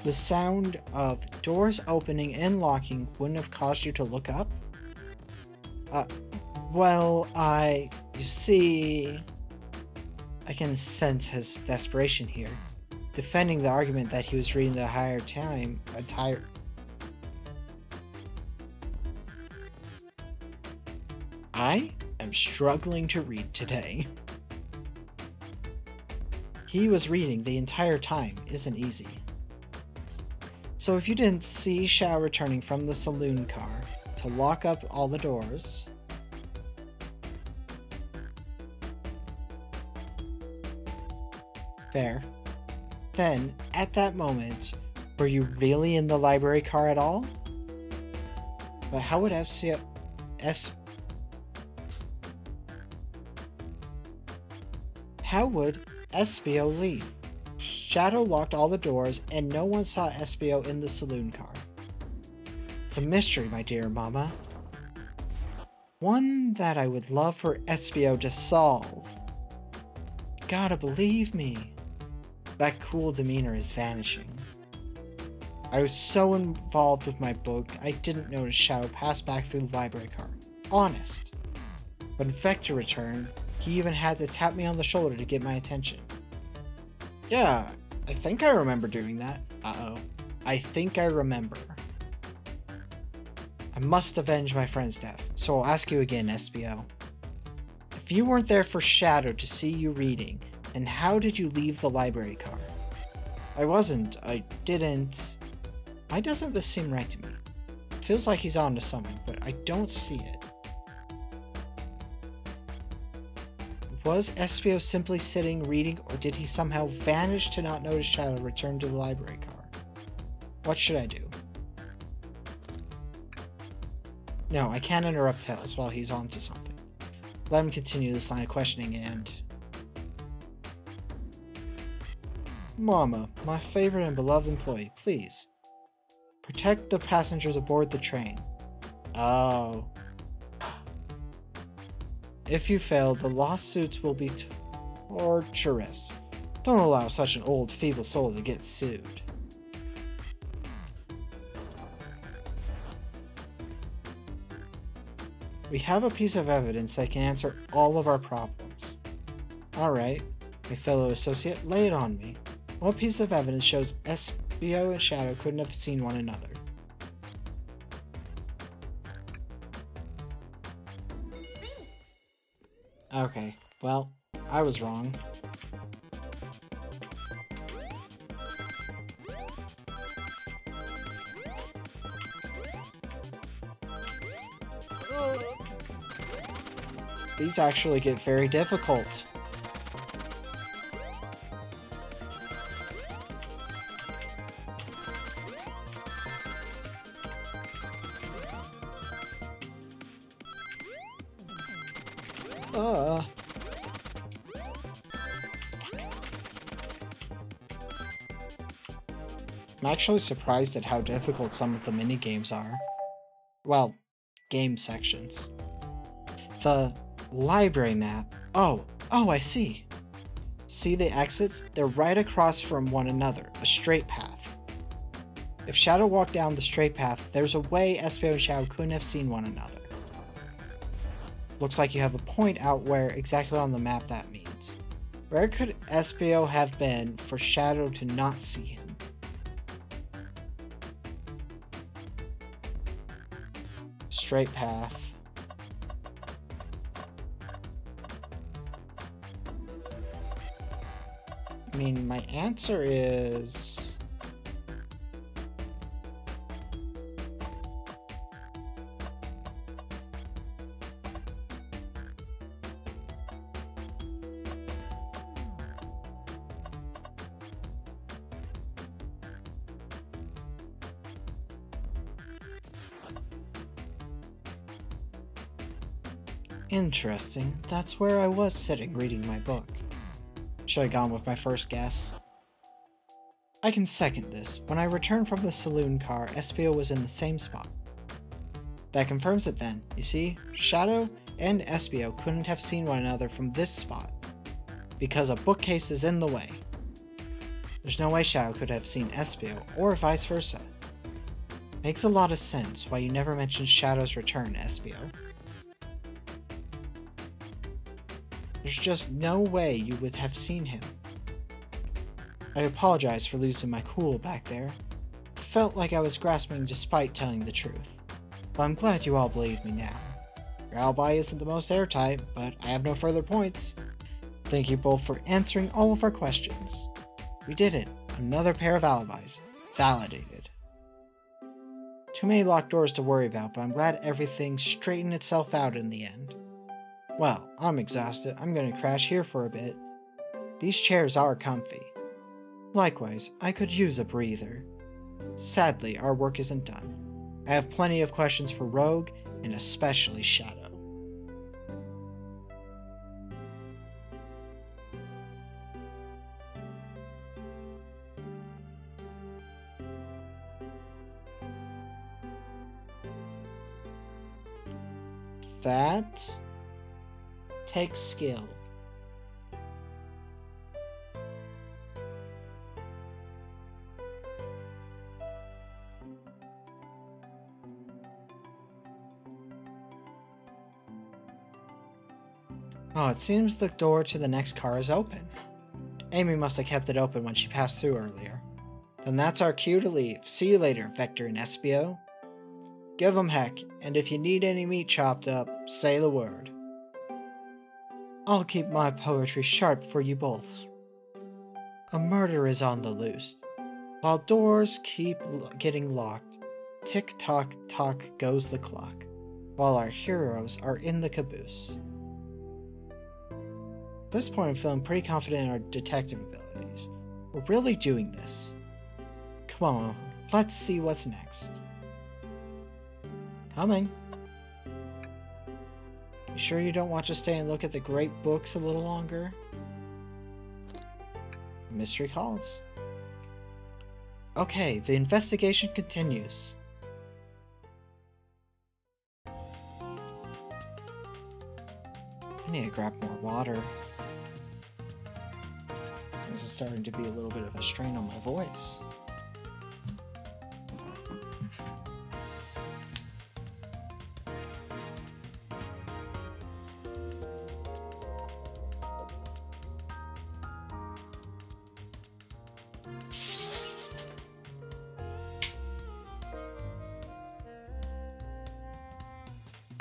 the sound of doors opening and locking wouldn't have caused you to look up? Well, you see... I can sense his desperation here, defending the argument that he was reading the entire... I am struggling to read today. He was reading the entire time isn't easy. So if you didn't see Shao returning from the saloon car to lock up all the doors... Fair. then, at that moment, were you really in the library car at all? But how would How would SBO leave? Shadow locked all the doors, and no one saw SBO in the saloon car. It's a mystery, my dear Mama. One that I would love for SBO to solve. Gotta believe me. That cool demeanor is vanishing. I was so involved with my book, I didn't notice Shadow pass back through the library car. Honest. When Vector returned, he even had to tap me on the shoulder to get my attention. Yeah, I think I remember doing that. Uh-oh. I think I remember. I must avenge my friend's death, so I'll ask you again, SBO. If you weren't there for Shadow to see you reading, then how did you leave the library car? I didn't. Why doesn't this seem right to me? It feels like he's onto something, but I don't see it. Was SBO simply sitting reading, or did he somehow vanish to not notice Shadow return to the library car? What should I do? No, I can't interrupt Tails while he's on to something. Let him continue this line of questioning and... Mama, my favorite and beloved employee, please. Protect the passengers aboard the train. Oh. If you fail, the lawsuits will be torturous. Don't allow such an old, feeble soul to get sued. We have a piece of evidence that can answer all of our problems. Alright, my fellow associate, lay it on me. What piece of evidence shows SBO and Shadow couldn't have seen one another? Okay, well, I was wrong. These actually get very difficult. I'm actually surprised at how difficult some of the mini-games are. Well, game sections. The library map. Oh, I see. See the exits? They're right across from one another, a straight path. If Shadow walked down the straight path, there's a way SBO and Shadow couldn't have seen one another. Looks like you have a point out where exactly on the map that means. Where could SBO have been for Shadow to not see him? Straight path. I mean, my answer is... Interesting. That's where I was sitting reading my book. Should have gone with my first guess. I can second this. When I returned from the saloon car, SBO was in the same spot. That confirms it then. You see, Shadow and SBO couldn't have seen one another from this spot, because a bookcase is in the way. There's no way Shadow could have seen SBO, or vice versa. Makes a lot of sense why you never mentioned Shadow's return, SBO. There's just no way you would have seen him. I apologize for losing my cool back there. It felt like I was grasping despite telling the truth. But I'm glad you all believe me now. Your alibi isn't the most airtight, but I have no further points. Thank you both for answering all of our questions. We did it. Another pair of alibis. Validated. Too many locked doors to worry about, but I'm glad everything straightened itself out in the end. Well, I'm exhausted. I'm gonna crash here for a bit. These chairs are comfy. Likewise, I could use a breather. Sadly, our work isn't done. I have plenty of questions for Rogue, and especially Shadow. That takes skill. Oh, it seems the door to the next car is open. Amy must have kept it open when she passed through earlier. Then that's our cue to leave. See you later, Vector and Espio. Give 'em heck, and if you need any meat chopped up, say the word. I'll keep my poetry sharp for you both. A murder is on the loose. While doors keep getting locked, tick-tock-tock goes the clock, while our heroes are in the caboose. At this point, I'm feeling pretty confident in our detective abilities. We're really doing this. Come on, let's see what's next. Coming. You sure you don't want to stay and look at the great books a little longer? Mystery calls. Okay, the investigation continues. I need to grab more water. This is starting to be a little bit of a strain on my voice.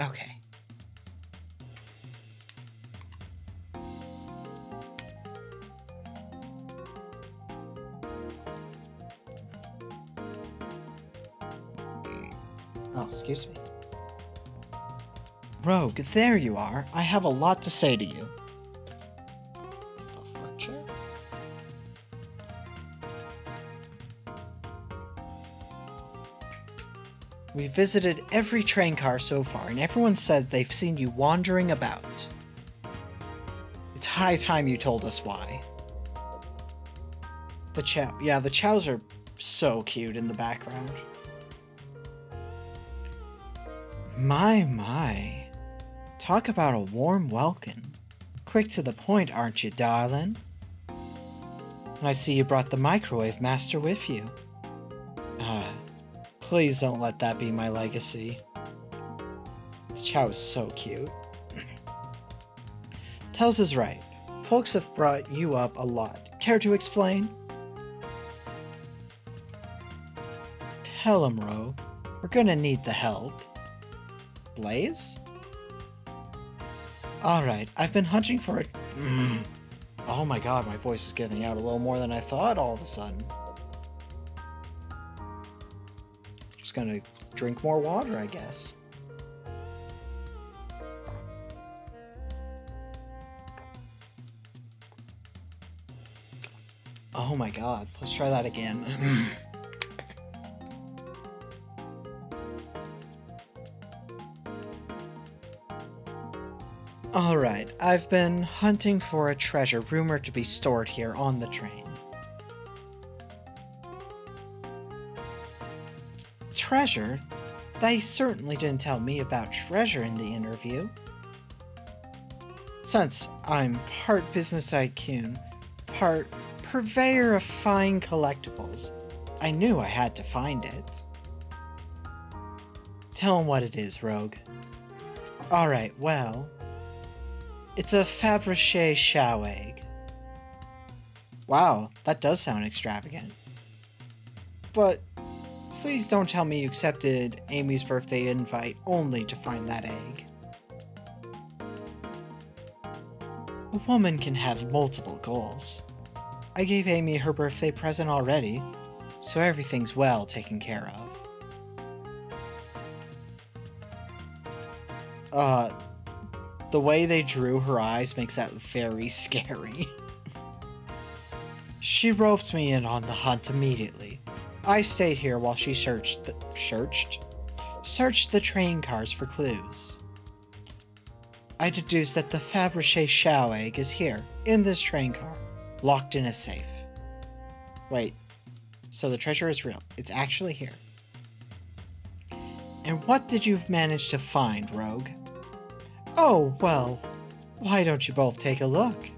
Okay. Oh, excuse me. Rogue, there you are. I have a lot to say to you. The front chair? We visited every train car so far, and everyone said they've seen you wandering about. It's high time you told us why. The chow. Yeah, the chows are so cute in the background. My. Talk about a warm welcome. Quick to the point, aren't you, darling? I see you brought the microwave master with you. Please don't let that be my legacy. The chow is so cute. Tells is right. Folks have brought you up a lot. Care to explain? Tell 'em, Rogue. We're gonna need the help. Blaze? Alright, I've been hunting for it. Oh my god, my voice is giving out a little more than I thought all of a sudden. Just gonna drink more water, I guess. Oh my god, let's try that again. Alright, I've been hunting for a treasure rumored to be stored here on the train. Treasure? They certainly didn't tell me about treasure in the interview. Since I'm part business tycoon, part purveyor of fine collectibles, I knew I had to find it. Tell 'em what it is, Rogue. Alright, well... It's a Fabergé chow egg. Wow, that does sound extravagant. But please don't tell me you accepted Amy's birthday invite only to find that egg. A woman can have multiple goals. I gave Amy her birthday present already, so everything's well taken care of. The way they drew her eyes makes that very scary. She roped me in on the hunt immediately. I stayed here while she searched the train cars for clues. I deduced that the Fabergé Chow egg is here, in this train car, locked in a safe. Wait, so the treasure is real. It's actually here. And what did you manage to find, Rogue? Oh, well, why don't you both take a look?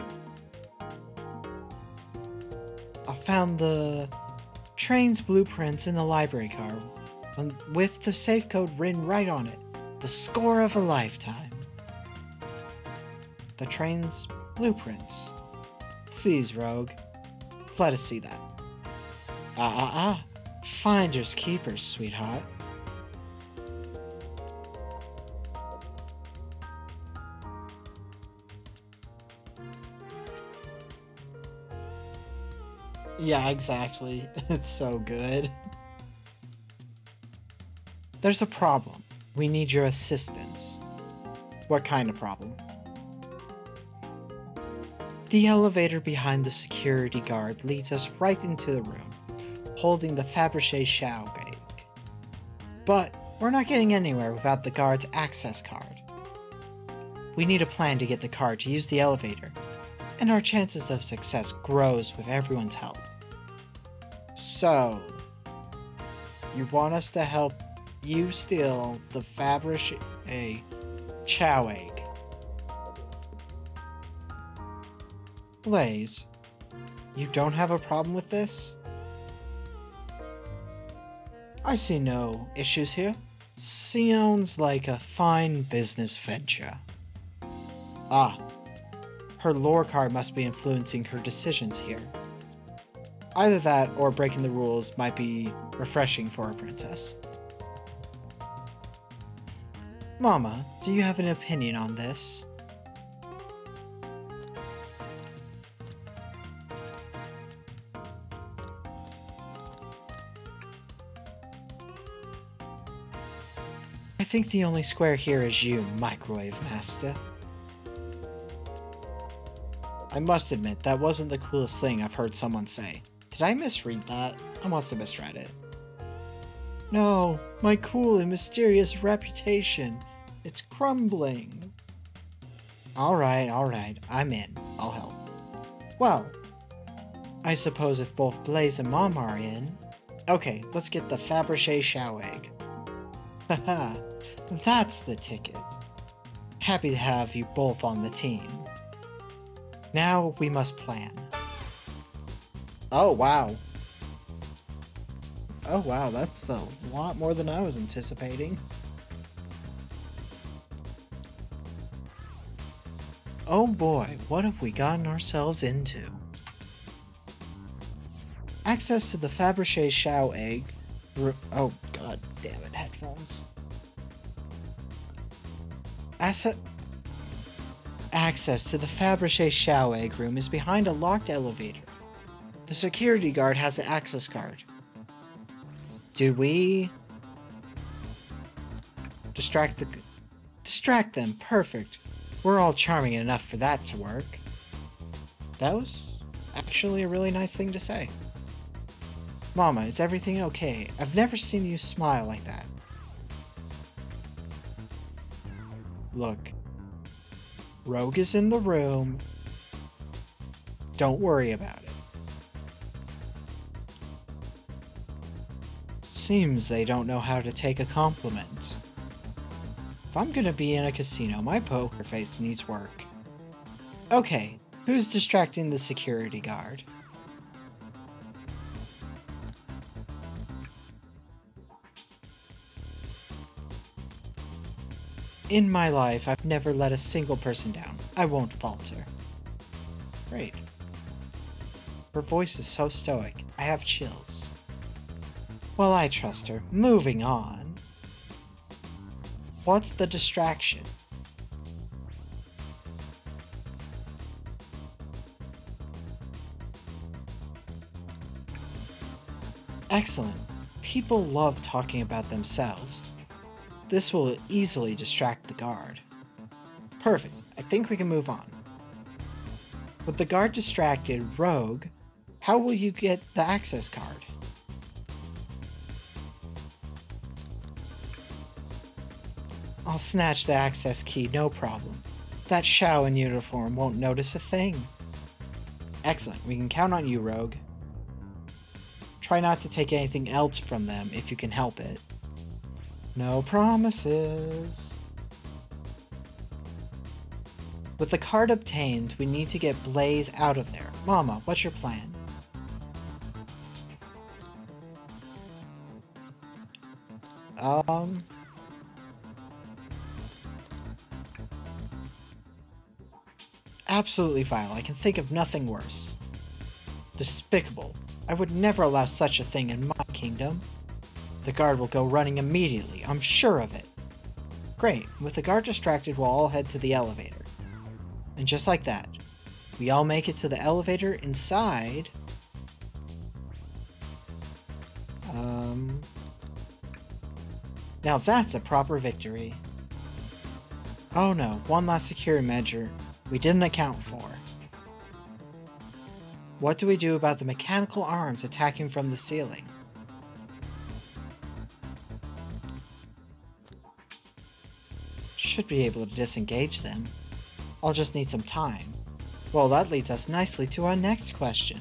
I found the train's blueprints in the library car, with the safe code written right on it. The score of a lifetime. The train's blueprints. Please, Rogue, let us see that. Finders keepers, sweetheart. Yeah, exactly. It's so good. There's a problem. We need your assistance. What kind of problem? The elevator behind the security guard leads us right into the room, holding the Fabergé Chow egg. But we're not getting anywhere without the guard's access card. We need a plan to get the card to use the elevator, and our chances of success grows with everyone's help. So, you want us to help you steal the Fabergé Chow egg? Blaze, you don't have a problem with this? I see no issues here. Sounds like a fine business venture. Ah, her lore card must be influencing her decisions here. Either that or breaking the rules might be refreshing for a princess. Mama, do you have an opinion on this? I think the only square here is you, Microwave Master. I must admit, that wasn't the coolest thing I've heard someone say. Did I misread that? I must have misread it. No, my cool and mysterious reputation. It's crumbling. Alright, I'm in. I'll help. Well, I suppose if both Blaze and Mom are in... Okay, let's get the Fabergé Chow egg. Haha, that's the ticket. Happy to have you both on the team. Now we must plan. Oh wow. Oh wow, that's a lot more than I was anticipating. Oh boy, what have we gotten ourselves into? Access to the Fabergé Chow egg. Oh god damn it, headphones. Access to the Fabergé Chow egg room is behind a locked elevator. The security guard has the access card. Do we... Distract them, perfect. We're all charming enough for that to work. That was actually a really nice thing to say. Mama, is everything okay? I've never seen you smile like that. Look. Rogue is in the room. Don't worry about it. Seems they don't know how to take a compliment. If I'm gonna be in a casino, my poker face needs work. Okay, who's distracting the security guard? In my life, I've never let a single person down. I won't falter. Great. Her voice is so stoic, I have chills. Well, I trust her. Moving on. What's the distraction? Excellent. People love talking about themselves. This will easily distract the guard. Perfect. I think we can move on. With the guard distracted, Rogue, How will you get the access card? I'll snatch the access key, no problem. That Shao in uniform won't notice a thing. Excellent, we can count on you, Rogue. Try not to take anything else from them if you can help it. No promises. With the card obtained, we need to get Blaze out of there. Mama, what's your plan? Absolutely vile. I can think of nothing worse. Despicable. I would never allow such a thing in my kingdom. The guard will go running immediately, I'm sure of it. Great. With the guard distracted, we'll all head to the elevator. And just like that, we all make it to the elevator inside. Now that's a proper victory. Oh no, one last security measure we didn't account for. What do we do about the mechanical arms attacking from the ceiling? Should be able to disengage them. I'll just need some time. Well, that leads us nicely to our next question.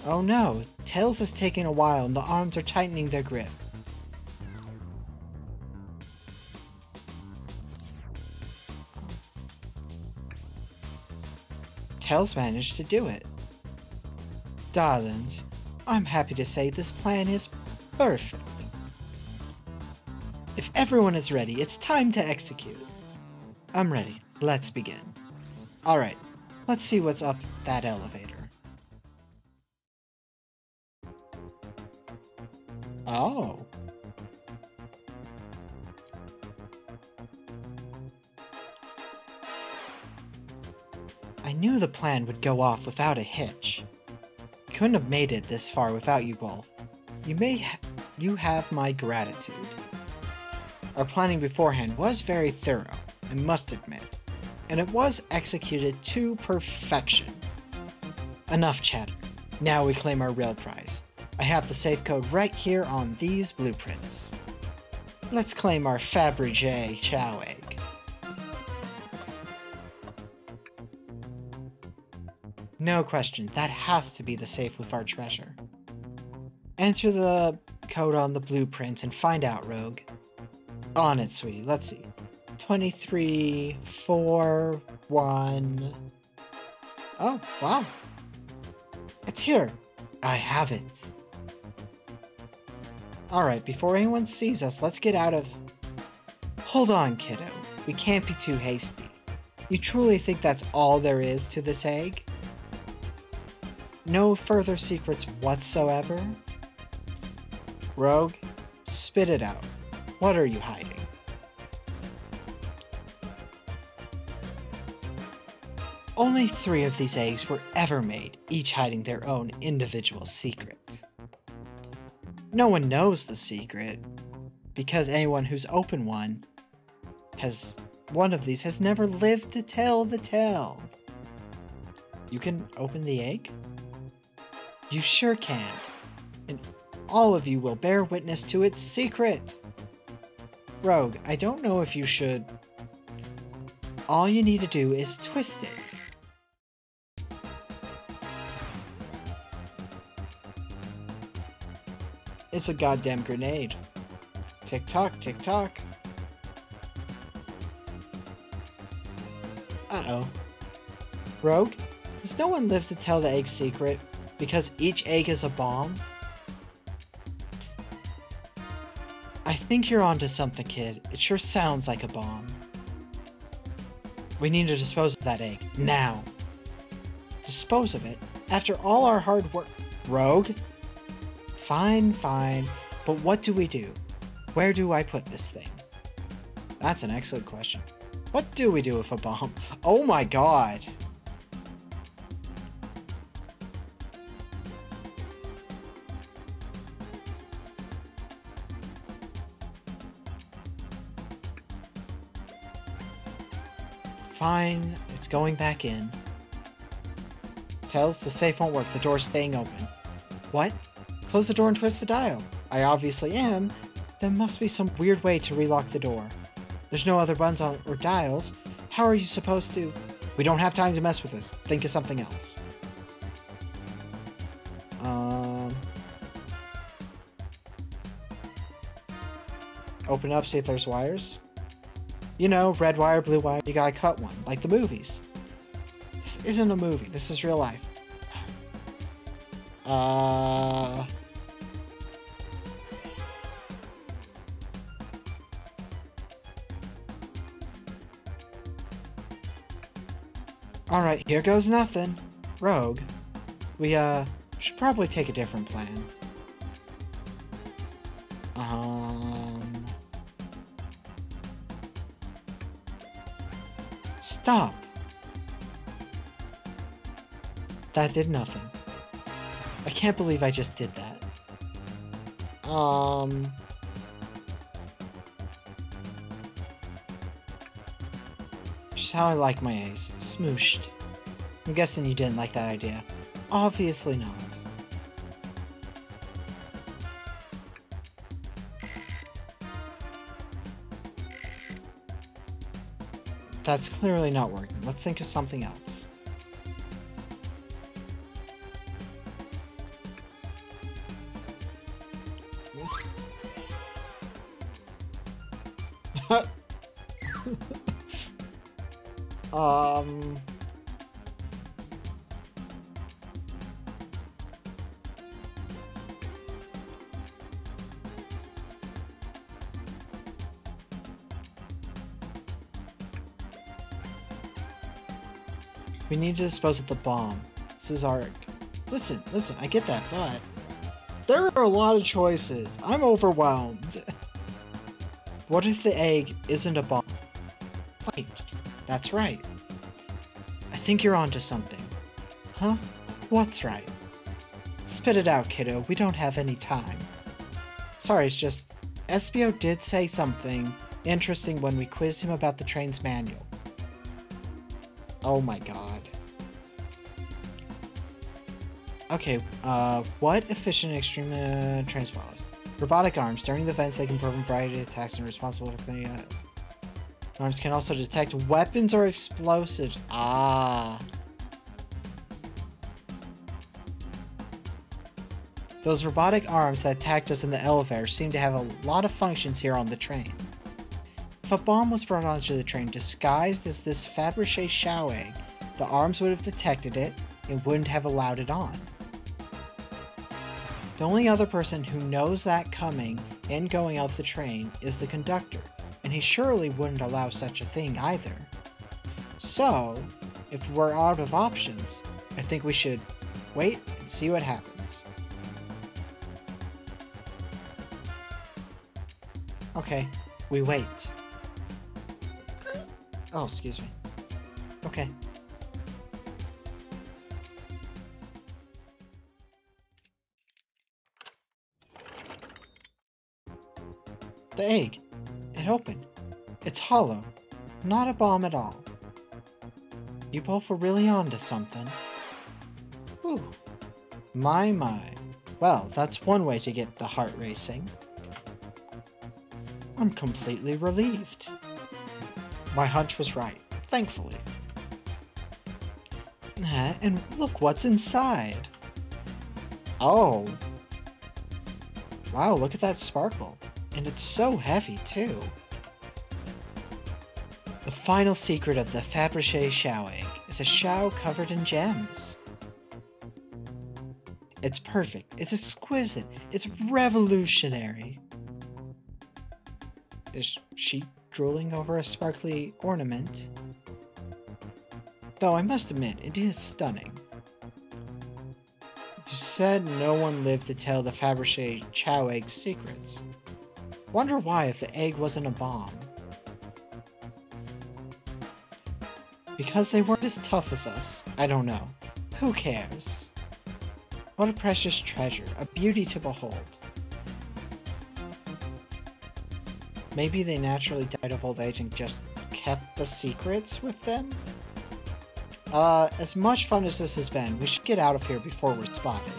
Oh no, Tails is taking a while and the arms are tightening their grip. Tails managed to do it. Darlings, I'm happy to say this plan is perfect. If everyone is ready, it's time to execute. I'm ready. Let's begin. Alright, let's see what's up that elevator. Oh. I knew the plan would go off without a hitch. Couldn't have made it this far without you both. You have my gratitude. Our planning beforehand was very thorough, I must admit, and it was executed to perfection. Enough chatter. Now we claim our real prize. I have the safe code right here on these blueprints. Let's claim our Fabergé Chow egg. No question, that has to be the safe with our treasure. Enter the code on the blueprint and find out, Rogue. On it, sweetie. Let's see. 2341. Oh, wow. It's here. I have it. Alright, before anyone sees us, let's get out of... Hold on, kiddo. We can't be too hasty. You truly think that's all there is to this egg? No further secrets whatsoever? Rogue, spit it out. What are you hiding? Only 3 of these eggs were ever made, each hiding their own individual secret. No one knows the secret, because anyone who's opened one of these has never lived to tell the tale. You can open the egg? You sure can, and all of you will bear witness to its secret. Rogue, I don't know if you should... All you need to do is twist it. It's a goddamn grenade. Tick tock, tick tock. Uh-oh. Rogue, has no one lived to tell the egg's secret? Because each egg is a bomb? I think you're onto something, kid. It sure sounds like a bomb. We need to dispose of that egg. Now. Dispose of it? After all our hard work... Rogue? Fine, fine. But what do we do? Where do I put this thing? That's an excellent question. What do we do with a bomb? Oh my god! Fine, it's going back in. Tails, the safe won't work. The door's staying open. What? Close the door and twist the dial. I obviously am. There must be some weird way to relock the door. There's no other buttons or dials. How are you supposed to... We don't have time to mess with this. Think of something else. Open up, see if there's wires. You know, red wire, blue wire, you gotta cut one, like the movies. This isn't a movie, this is real life. Alright, here goes nothing. Rogue. We, should probably take a different plan. Stop! That did nothing. I can't believe I just did that. Just how I like my ace. Smooshed. I'm guessing you didn't like that idea. Obviously not. That's clearly not working. Let's think of something else. We need to dispose of the bomb. This is our... Listen, I get that, but... There are a lot of choices. I'm overwhelmed. What if the egg isn't a bomb? Wait, that's right. I think you're onto something. Huh? What's right? Spit it out, kiddo. We don't have any time. Sorry, it's just... Espio did say something interesting when we quizzed him about the train's manual. Oh my god. Okay, what efficient extreme transpose? Robotic arms. During the events, they can perform a variety of attacks and are responsible for cleaning arms can also detect weapons or explosives. Ah. Those robotic arms that attacked us in the elevator seem to have a lot of functions here on the train. If a bomb was brought onto the train disguised as this Fabergé Chow egg, the arms would have detected it and wouldn't have allowed it on. The only other person who knows that coming and going out of the train is the conductor, and he surely wouldn't allow such a thing either. So, if we're out of options, I think we should wait and see what happens. Okay, we wait. Oh, excuse me. Okay. The egg. It opened. It's hollow. Not a bomb at all. You both were really onto something. Ooh. My. Well, that's one way to get the heart racing. I'm completely relieved. My hunch was right, thankfully. And look what's inside. Oh. Wow, look at that sparkle. And it's so heavy, too. The final secret of the Fabergé Chow egg is a Chow covered in gems. It's perfect. It's exquisite. It's revolutionary. Is she drooling over a sparkly ornament? Though I must admit, it is stunning. You said no one lived to tell the Fabergé Chow egg's secrets. Wonder why if the egg wasn't a bomb. Because they weren't as tough as us. I don't know. Who cares? What a precious treasure, a beauty to behold. Maybe they naturally died of old age and just kept the secrets with them? As much fun as this has been, we should get out of here before we're spotted.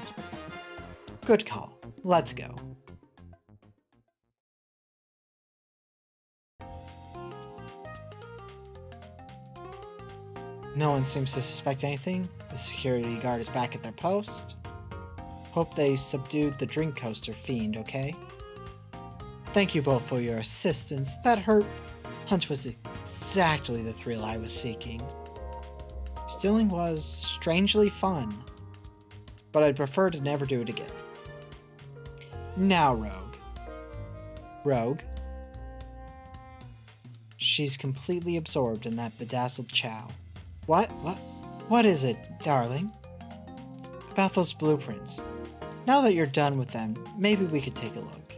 Good call. Let's go. No one seems to suspect anything. The security guard is back at their post. Hope they subdued the drink coaster fiend, okay? Thank you both for your assistance. That hunt was exactly the thrill I was seeking. Stealing was strangely fun, but I'd prefer to never do it again. Now, Rogue. Rogue? She's completely absorbed in that bedazzled chow. What is it, darling? About those blueprints. Now that you're done with them, maybe we could take a look.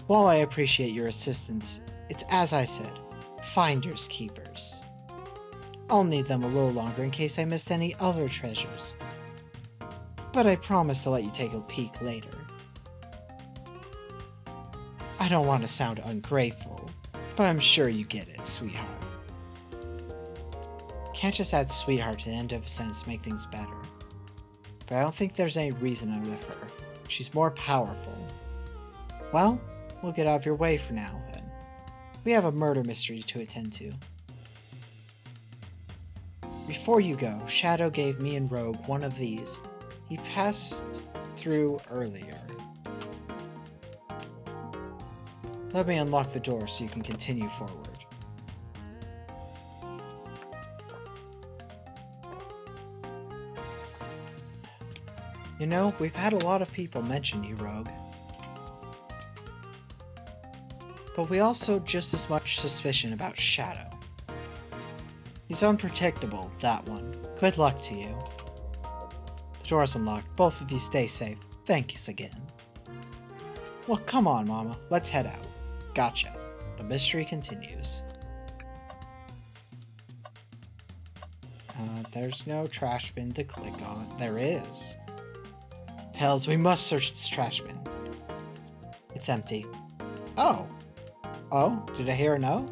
While I appreciate your assistance, it's as I said, finders keepers. I'll need them a little longer in case I missed any other treasures. But I promise to let you take a peek later. I don't want to sound ungrateful, but I'm sure you get it, sweetheart. Can't just add sweetheart to the end of a sentence to make things better. But I don't think there's any reason I'm with her. She's more powerful. Well, we'll get out of your way for now, then. We have a murder mystery to attend to. Before you go, Shadow gave me and Rogue one of these. He passed through earlier. Let me unlock the door so you can continue forward. You know, we've had a lot of people mention you, Rogue. But we also just as much suspicion about Shadow. He's unpredictable, that one. Good luck to you. The door's unlocked. Both of you stay safe. Thanks again. Well, come on, Mama. Let's head out. Gotcha. The mystery continues. There's no trash bin to click on. There is. Hells, we must search this trash bin. It's empty. Oh. Oh, did I hear a no?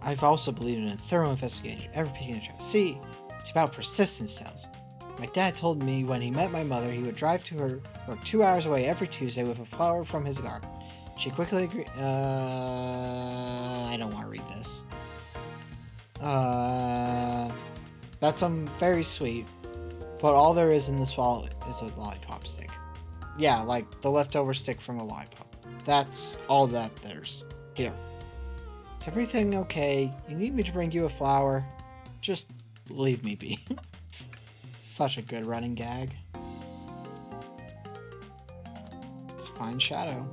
I've also believed in a thorough investigation, ever peeking the trash. See, it's about persistence, Tails. My dad told me when he met my mother, he would drive to her work 2 hours away every Tuesday with a flower from his garden. She quickly agreed. I don't want to read this. That's very sweet, but all there is in this wallet is a lollipop stick. Yeah, like the leftover stick from a lollipop. That's all that there's. Here. Is everything okay? You need me to bring you a flower? Just leave me be. Such a good running gag. Let's find Shadow.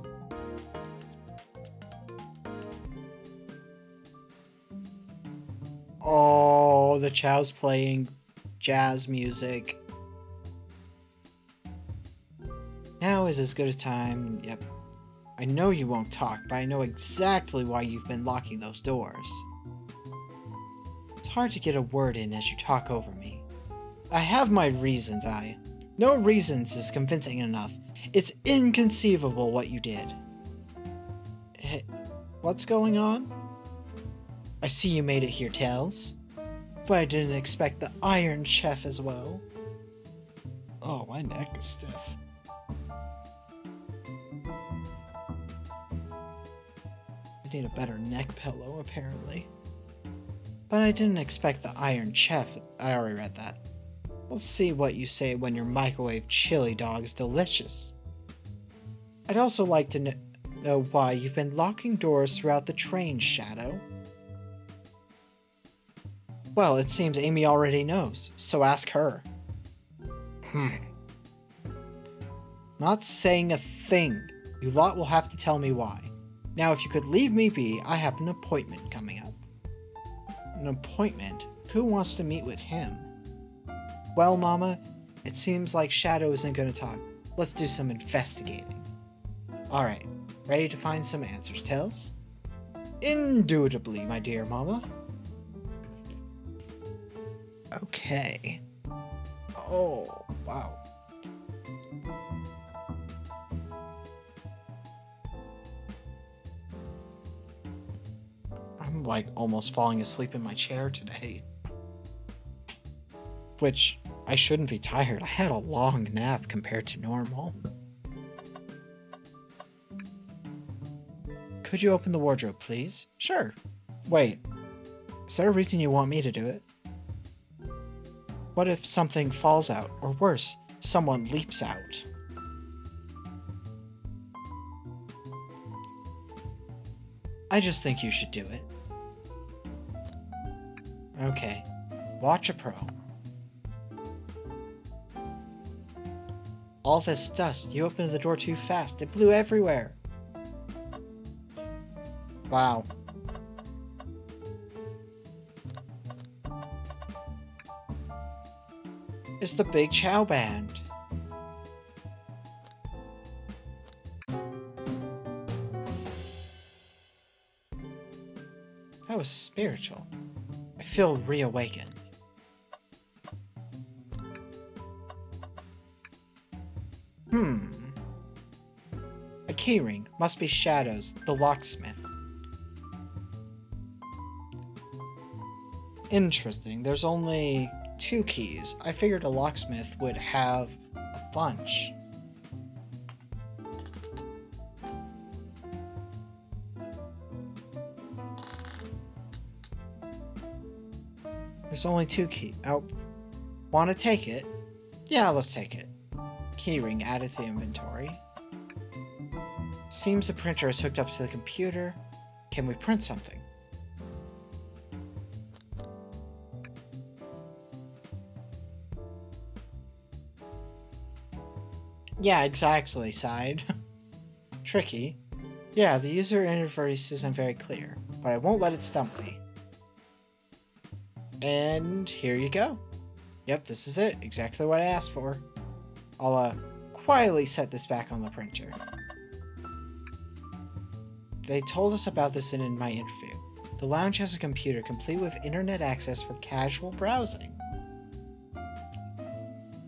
Oh, the Chow's playing jazz music. Now is as good a time. Yep. I know you won't talk, but I know exactly why you've been locking those doors. It's hard to get a word in as you talk over me. I have my reasons, No reasons is convincing enough. It's inconceivable what you did. Hey, what's going on? I see you made it here, Tails. But I didn't expect the Iron Chef as well. Oh, my neck is stiff. I need a better neck pillow, apparently. But I didn't expect the Iron Chef. I already read that. We'll see what you say when your microwave chili dog's delicious. I'd also like to know why you've been locking doors throughout the train, Shadow. Well, it seems Amy already knows, so ask her. Not saying a thing. You lot will have to tell me why. Now, if you could leave me be, I have an appointment coming up. An appointment? Who wants to meet with him? Well, Mama, it seems like Shadow isn't going to talk. Let's do some investigating. Alright, ready to find some answers, Tails? Indubitably, my dear Mama. Okay. Oh, wow. I'm like almost falling asleep in my chair today. Which, I shouldn't be tired. I had a long nap compared to normal. Could you open the wardrobe, please? Sure. Wait, is there a reason you want me to do it? What if something falls out, or worse, someone leaps out? I just think you should do it. Okay, watch a pro. All this dust, you opened the door too fast. It blew everywhere. Wow. It's the Big Chow Band. That was spiritual. I feel reawakened. A keyring. Must be Shadows, the locksmith. Interesting. There's only 2 keys. I figured a locksmith would have a bunch. There's only 2 keys. Oh, want to take it? Yeah, let's take it. Keyring added to inventory. Seems the printer is hooked up to the computer. Can we print something? Yeah, exactly, sighed. Tricky. Yeah, the user interface isn't very clear, but I won't let it stump me. And here you go. Yep, this is it. Exactly what I asked for. I'll quietly set this back on the printer. They told us about this in my interview. The lounge has a computer complete with internet access for casual browsing.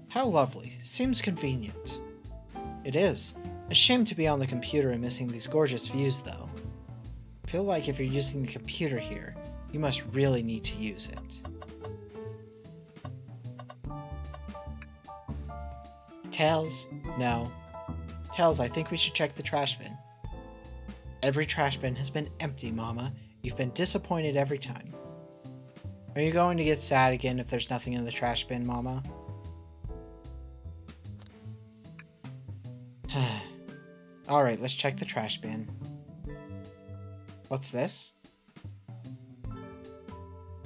How lovely. Seems convenient. It is. A shame to be on the computer and missing these gorgeous views, though. I feel like if you're using the computer here, you must really need to use it. Tails? No. Tails, I think we should check the trash bin. Every trash bin has been empty, Mama. You've been disappointed every time. Are you going to get sad again if there's nothing in the trash bin, Mama? Alright, let's check the trash bin. What's this?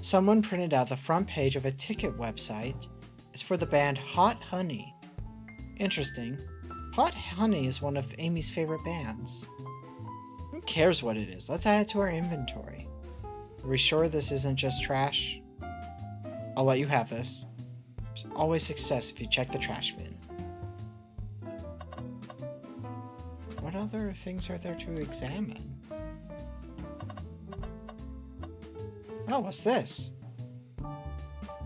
Someone printed out the front page of a ticket website. It's for the band Hot Honey. Interesting. Hot Honey is one of Amy's favorite bands. Who cares what it is? Let's add it to our inventory. Are we sure this isn't just trash? I'll let you have this. There's always success if you check the trash bin. What other things are there to examine? Oh, what's this?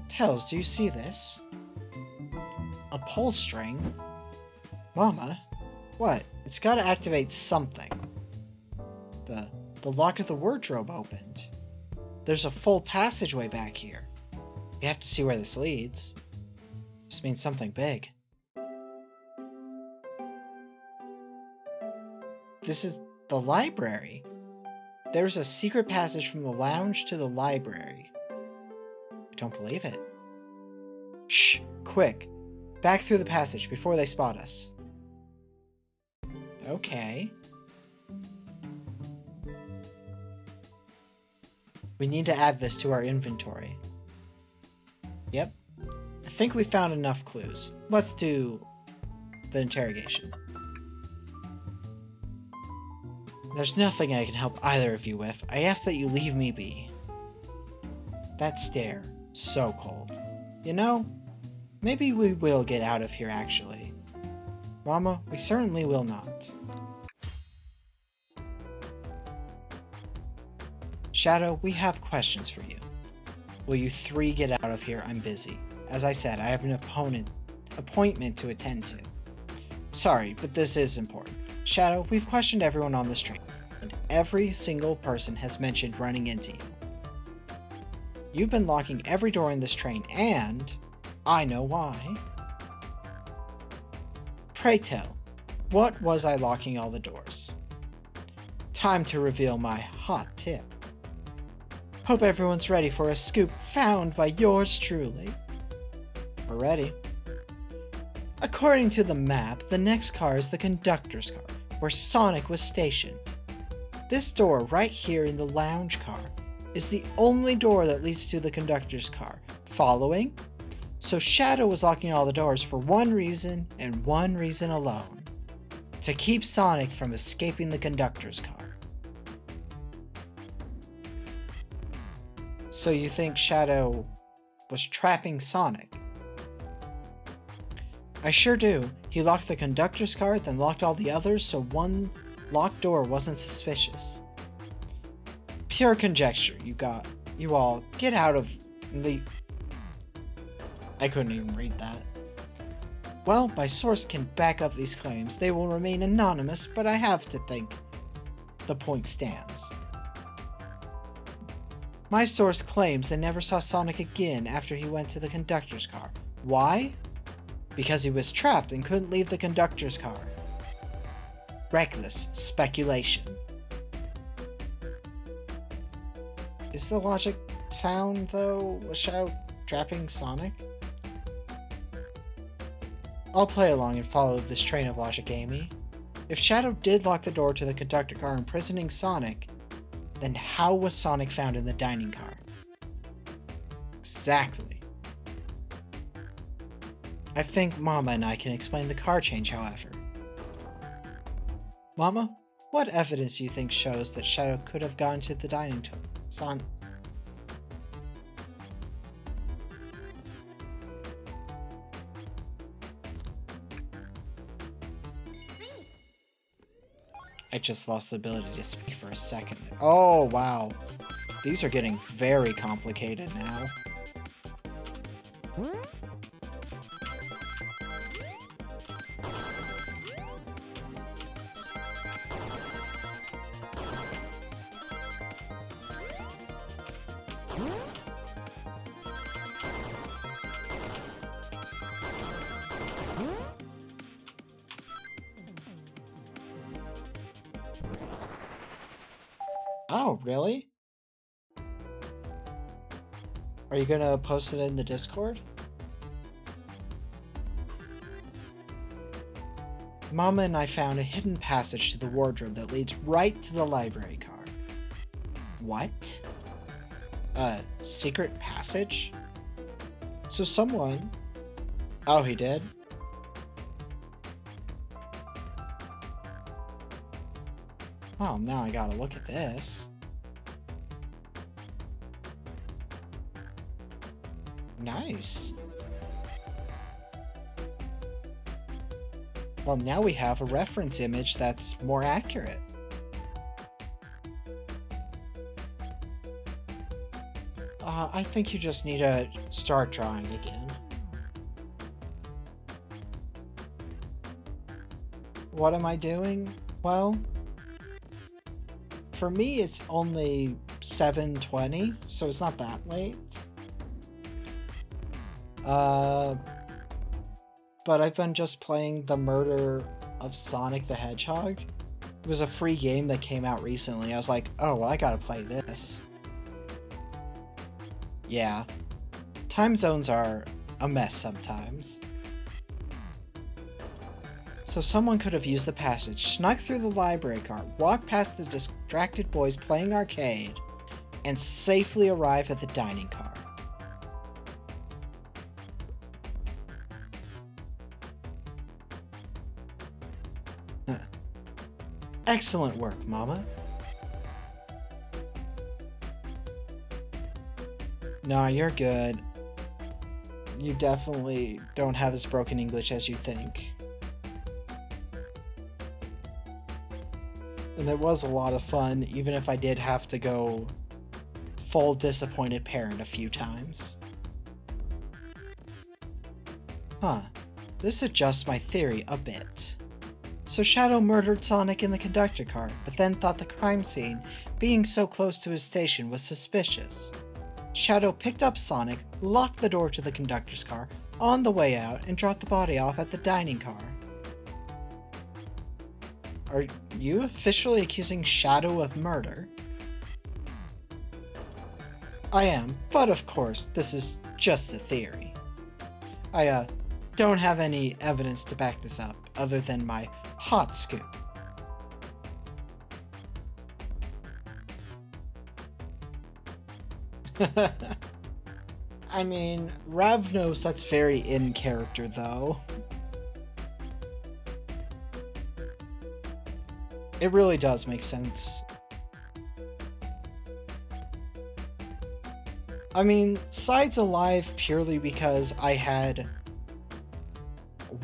Tails, do you see this? A pull string? Mama? What? It's gotta activate something. The lock of the wardrobe opened. There's a full passageway back here. We have to see where this leads. This means something big. This is the library. There's a secret passage from the lounge to the library. I don't believe it. Shh! Quick! Back through the passage before they spot us. Okay. We need to add this to our inventory. Yep. I think we found enough clues. Let's do the interrogation. There's nothing I can help either of you with. I ask that you leave me be. That stare. So cold. You know, maybe we will get out of here actually. Mama, we certainly will not. Shadow, we have questions for you. Will you 3 get out of here? I'm busy. As I said, I have an appointment to attend to. Sorry, but this is important. Shadow, we've questioned everyone on this train, and every single person has mentioned running into you. You've been locking every door in this train, and I know why. Pray tell, what was I locking all the doors? Time to reveal my hot tip. Hope everyone's ready for a scoop found by yours truly. We're ready. According to the map, the next car is the conductor's car, where Sonic was stationed. This door right here in the lounge car is the only door that leads to the conductor's car. Following? So Shadow was locking all the doors for one reason and one reason alone. To keep Sonic from escaping the conductor's car. So you think Shadow was trapping Sonic? I sure do. He locked the conductor's car, then locked all the others so one locked door wasn't suspicious. Pure conjecture, you all get out of the... I couldn't even read that. Well, my source can back up these claims. They will remain anonymous, but I have to think the point stands. My source claims they never saw Sonic again after he went to the conductor's car. Why? Because he was trapped and couldn't leave the conductor's car. Reckless speculation. Is the logic sound, though? Was Shadow trapping Sonic? I'll play along and follow this train of logic, Amy. If Shadow did lock the door to the conductor car, imprisoning Sonic, then how was Sonic found in the dining car? Exactly. I think Mama and I can explain the car change, however. Mama, what evidence do you think shows that Shadow could have gone to the dining car? I just lost the ability to speak for a second. Oh, wow. These are getting very complicated now. Oh, really? Are you gonna post it in the Discord? Mama and I found a hidden passage to the wardrobe that leads right to the library car. What? A secret passage? So someone... Oh, he did? Oh, now I gotta look at this. Nice. Well, now we have a reference image that's more accurate. I think you just need to start drawing again. What am I doing? Well, for me it's only 7:20, so it's not that late. But I've been just playing The Murder of Sonic the Hedgehog. It was a free game that came out recently. I was like, oh, well, I gotta play this. Yeah. Time zones are a mess sometimes. So someone could have used the passage, snuck through the library car, walked past the distracted boys playing arcade, and safely arrive at the dining car. Excellent work, Mama. No, you're good. You definitely don't have as broken English as you think. And it was a lot of fun, even if I did have to go full disappointed parent a few times. Huh. This adjusts my theory a bit. So Shadow murdered Sonic in the conductor car, but then thought the crime scene, being so close to his station, was suspicious. Shadow picked up Sonic, locked the door to the conductor's car on the way out, and dropped the body off at the dining car. Are you officially accusing Shadow of murder? I am, but of course, this is just a theory. I, don't have any evidence to back this up, other than my hot scoop. I mean, Rav knows that's very in character, though. It really does make sense. I mean, Side's alive purely because I had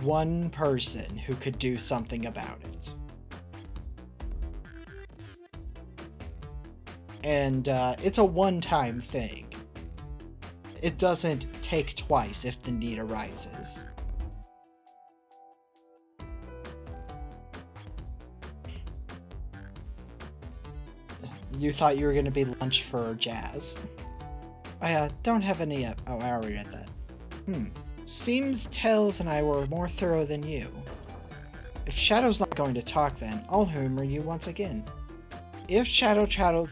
one person who could do something about it. And it's a one-time thing. It doesn't take twice if the need arises. You thought you were going to be lunch for Jazz. I don't have any... oh, I already read that. Seems Tails and I were more thorough than you. If Shadow's not going to talk then, I'll humor you once again. If Shadow traveled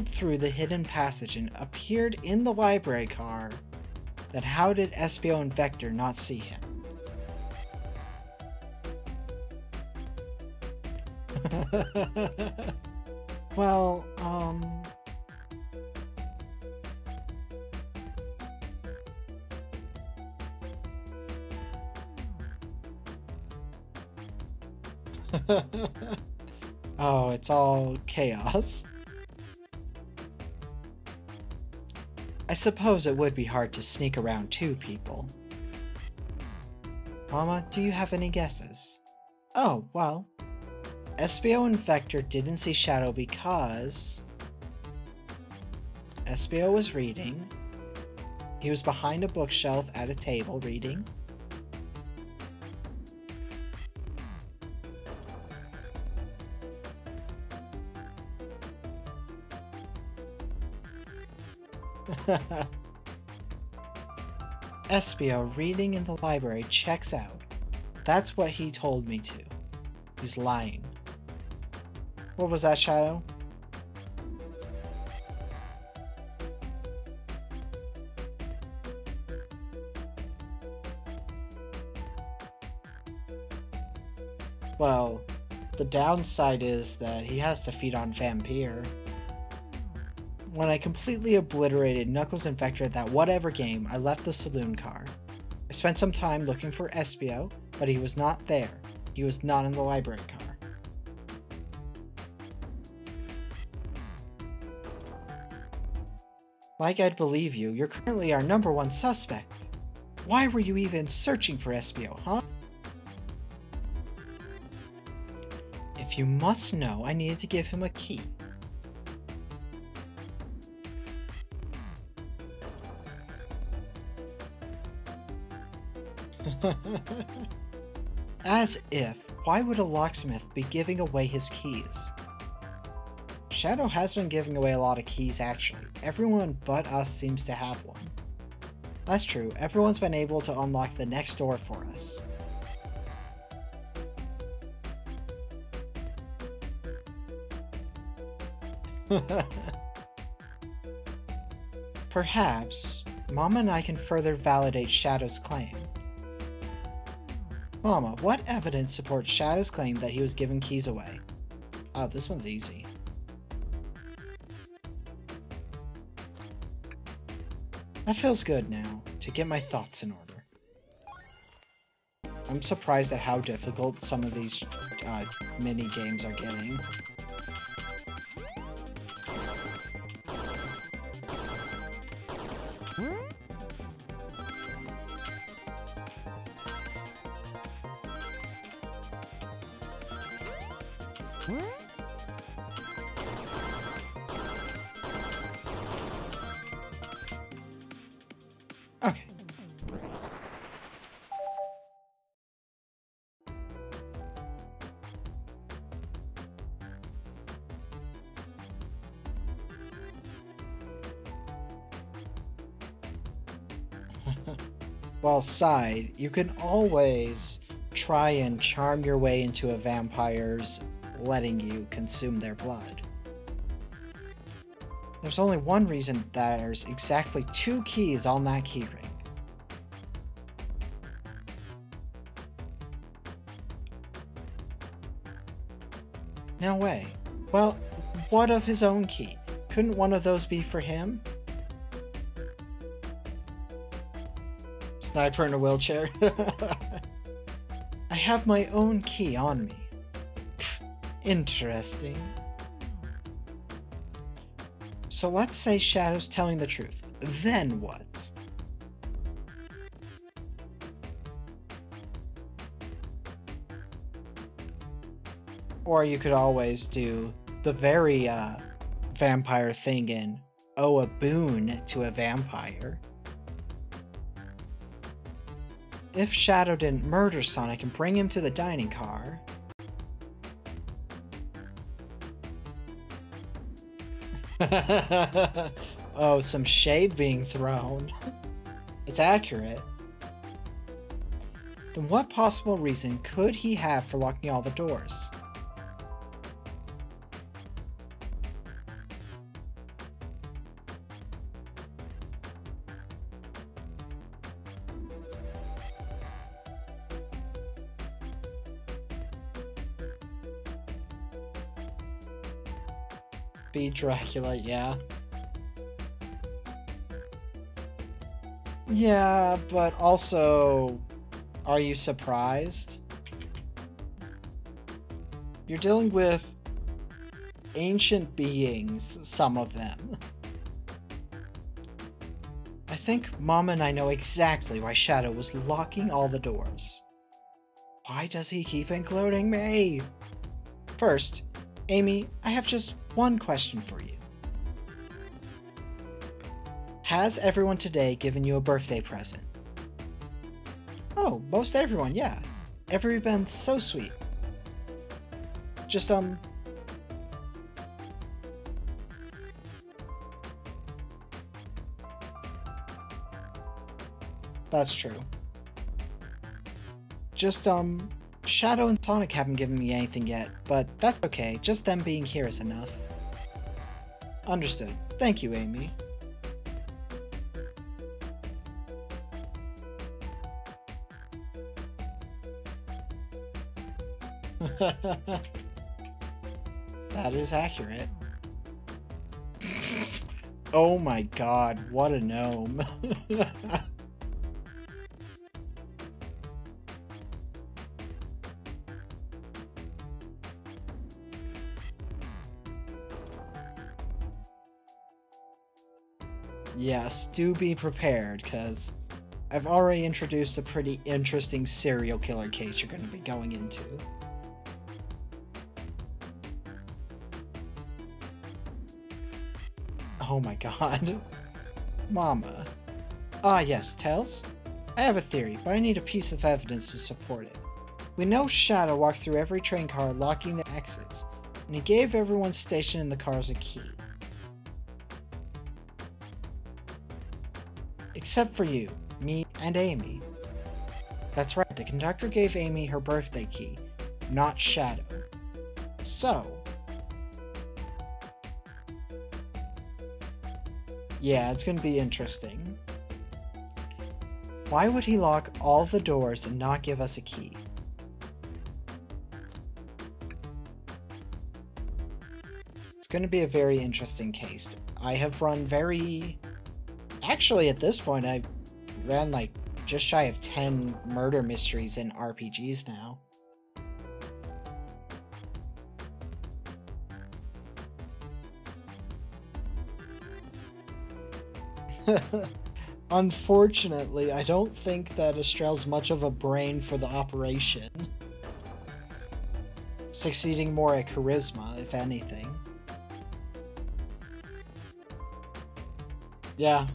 through the hidden passage and appeared in the library car, then how did Espio and Vector not see him? Well, oh, it's all chaos. I suppose it would be hard to sneak around two people. Mama, do you have any guesses? Oh, well, Espio and Vector didn't see Shadow because Espio was reading. He was behind a bookshelf at a table reading. Espio reading in the library checks out. That's what he told me to. He's lying. What was that, Shadow? Well, the downside is that he has to feed on Vampire. When I completely obliterated Knuckles and Vector at that whatever game, I left the saloon car. I spent some time looking for Espio, but he was not there. He was not in the library car. Like I'd believe you, you're currently our #1 suspect. Why were you even searching for Espio, huh? If you must know, I needed to give him a key. As if, why would a locksmith be giving away his keys? Shadow has been giving away a lot of keys actually. Everyone but us seems to have one. That's true, everyone's been able to unlock the next door for us. Perhaps, Mama and I can further validate Shadow's claim. Mama, what evidence supports Shadow's claim that he was giving keys away? Oh, this one's easy. That feels good now, to get my thoughts in order. I'm surprised at how difficult some of these mini-games are getting. Okay. Well, side, you can always try and charm your way into a vampire's letting you consume their blood. There's only one reason there's exactly 2 keys on that keyring. No way. Well, what of his own key? Couldn't one of those be for him? Sniper in a wheelchair. I have my own key on me. Interesting. So let's say Shadow's telling the truth. Then what? Or you could always do the very vampire thing in owe a boon to a vampire. If Shadow didn't murder Sonic and bring him to the dining car... Oh, some shade being thrown. It's accurate. Then what possible reason could he have for locking all the doors? Be Dracula, yeah. Yeah, but also, are you surprised? You're dealing with ancient beings, some of them. I think Mama and I know exactly why Shadow was locking all the doors. Why does he keep including me? First, Amy, I have just one question for you. Has everyone today given you a birthday present? Oh, most everyone, yeah. Everyone's so sweet. Just, That's true. Just, Shadow and Sonic haven't given me anything yet, but that's okay. Just them being here is enough. Understood. Thank you, Amy. That is accurate. Oh my god, what a gnome. Yes, do be prepared, because I've already introduced a pretty interesting serial killer case you're going to be going into. Oh my god. Mama. Ah yes, Tails? I have a theory, but I need a piece of evidence to support it. We know Shadow walked through every train car locking the exits, and he gave everyone stationed in the cars a key. Except for you, me, and Amy. That's right, the conductor gave Amy her birthday key, not Shadow. So... yeah, it's gonna be interesting. Why would he lock all the doors and not give us a key? It's gonna be a very interesting case. I have run Actually, at this point, I've ran like just shy of 10 murder mysteries in RPGs now. Unfortunately, I don't think that Estrell's much of a brain for the operation. Succeeding more at charisma, if anything. Yeah.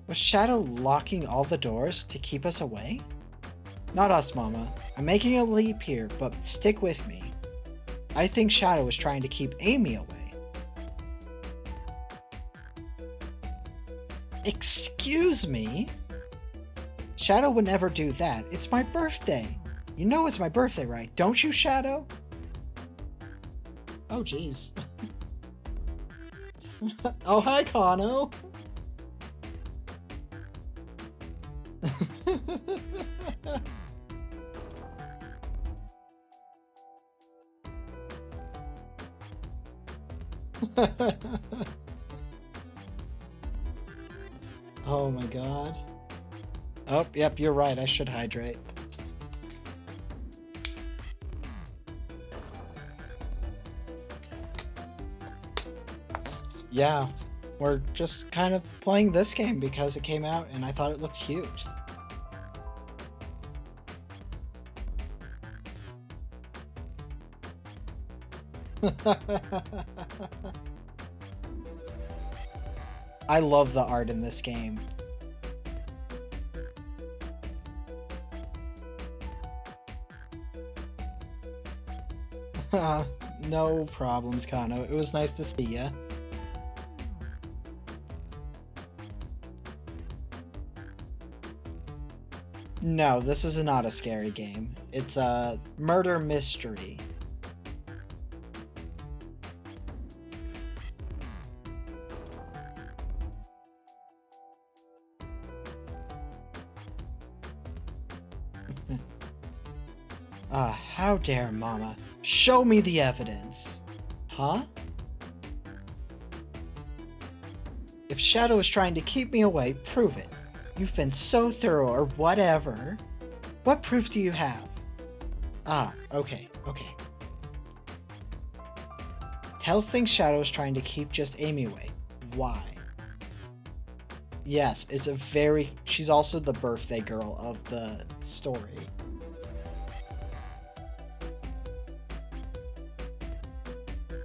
Was Shadow locking all the doors to keep us away? Not us, Mama. I'm making a leap here, but stick with me. I think Shadow was trying to keep Amy away. Excuse me? Shadow would never do that. It's my birthday. You know it's my birthday, right? Don't you, Shadow? Oh, jeez. Oh, hi, Kano. Oh my god. Oh, yep, you're right. I should hydrate. Yeah, we're just kind of playing this game because it came out and I thought it looked cute. I love the art in this game. No problems, Kano. It was nice to see ya. No, this is not a scary game. It's a murder mystery. How dare Mama? Show me the evidence! Huh? If Shadow is trying to keep me away, prove it. You've been so thorough or whatever. What proof do you have? Okay. Tails thinks Shadow is trying to keep just Amy away. Why? Yes, it's a very... She's also the birthday girl of the story.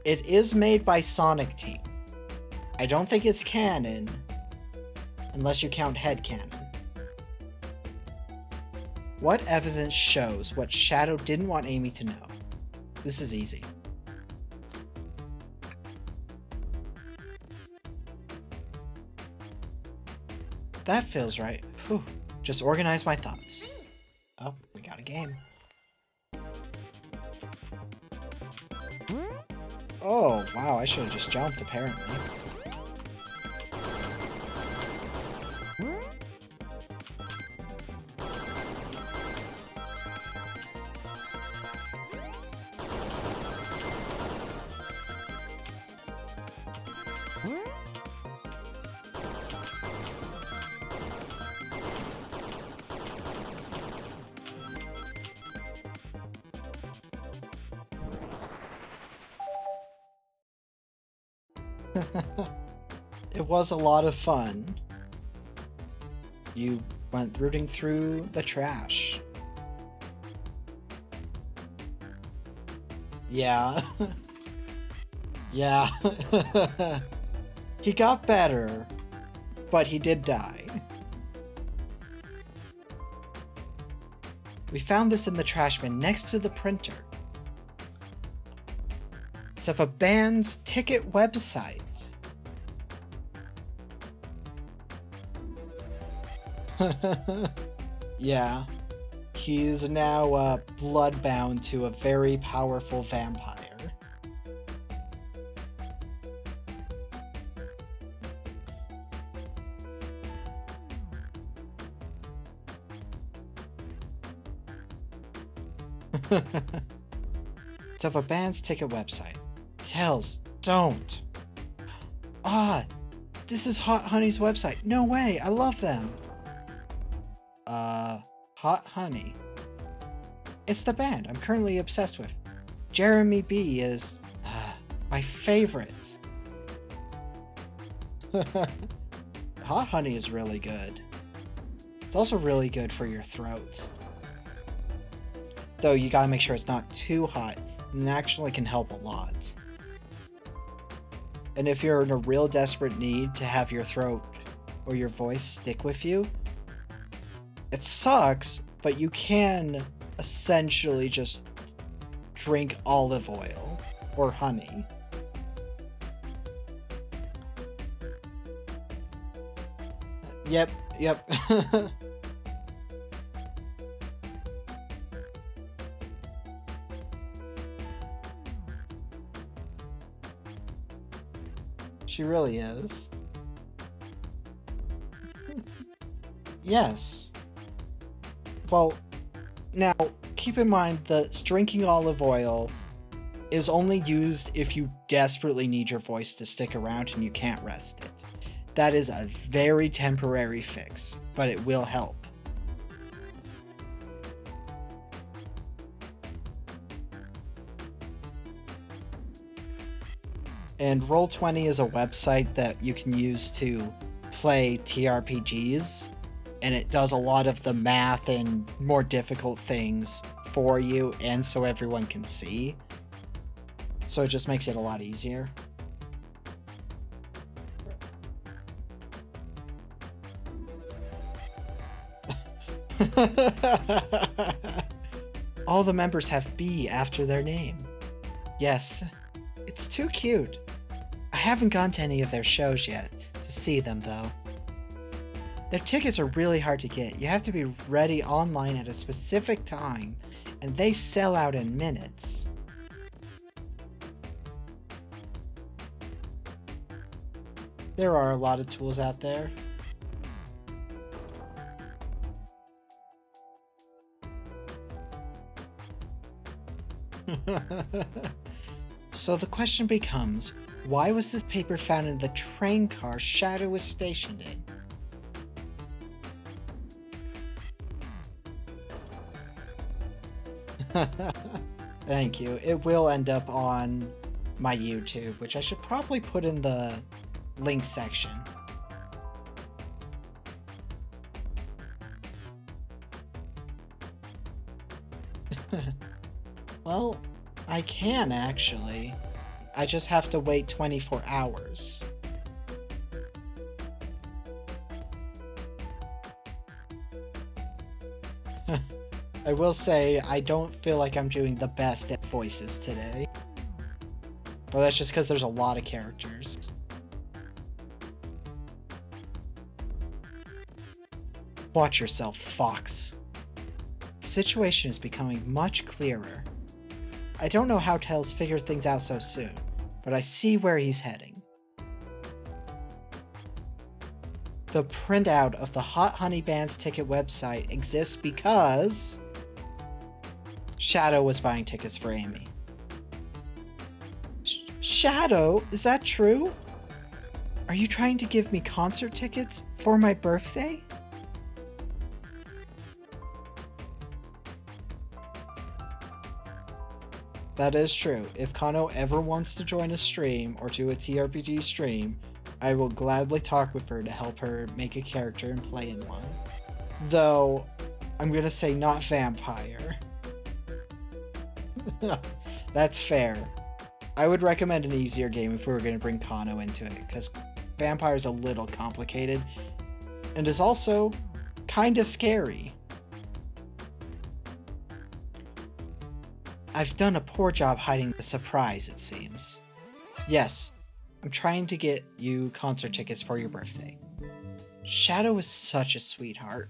It is made by Sonic Team. I don't think it's canon, unless you count headcanon. What evidence shows what Shadow didn't want Amy to know? This is easy. That feels right. Whew. Just organize my thoughts. Oh, we got a game. Oh, wow, I should have just jumped, apparently. It was a lot of fun. You went rooting through the trash. Yeah. Yeah. He got better, but he did die. We found this in the trash bin next to the printer. It's of a band's ticket website. Yeah, he's now bloodbound to a very powerful vampire. It's of a band's ticket website. Tails, don't. This is Hot Honey's website. No way, I love them. Hot Honey. It's the band I'm currently obsessed with. Jeremy B is my favorite. Hot Honey is really good. It's also really good for your throat. Though you gotta make sure it's not too hot, and it actually can help a lot. And if you're in a real desperate need to have your throat or your voice stick with you, it sucks, but you can essentially just drink olive oil or honey. Yep, yep. She really is. Yes. Well, now, keep in mind that drinking olive oil is only used if you desperately need your voice to stick around and you can't rest it. That is a very temporary fix, but it will help. And Roll20 is a website that you can use to play TRPGs, and it does a lot of the math and more difficult things for you, and so everyone can see. So it just makes it a lot easier. All the members have B after their name. Yes, it's too cute. I haven't gone to any of their shows yet to see them, though. Their tickets are really hard to get. You have to be ready online at a specific time, and they sell out in minutes. There are a lot of tools out there. So the question becomes, why was this paper found in the train car Shadow was stationed in? Thank you. It will end up on my YouTube, which I should probably put in the link section. Well, I can actually. I just have to wait 24 hours. I will say, I don't feel like I'm doing the best at voices today. But that's just because there's a lot of characters. Watch yourself, Fox. The situation is becoming much clearer. I don't know how Tails figured things out so soon, but I see where he's heading. The printout of the Hot Honey Band's ticket website exists because Shadow was buying tickets for Amy. Shadow? Is that true? Are you trying to give me concert tickets for my birthday? That is true. If Kano ever wants to join a stream or do a TRPG stream, I will gladly talk with her to help her make a character and play in one. Though, I'm gonna say not vampire. That's fair. I would recommend an easier game if we were gonna bring Kano into it, because vampire is a little complicated, and is also kinda scary. I've done a poor job hiding the surprise, it seems. Yes, I'm trying to get you concert tickets for your birthday. Shadow is such a sweetheart.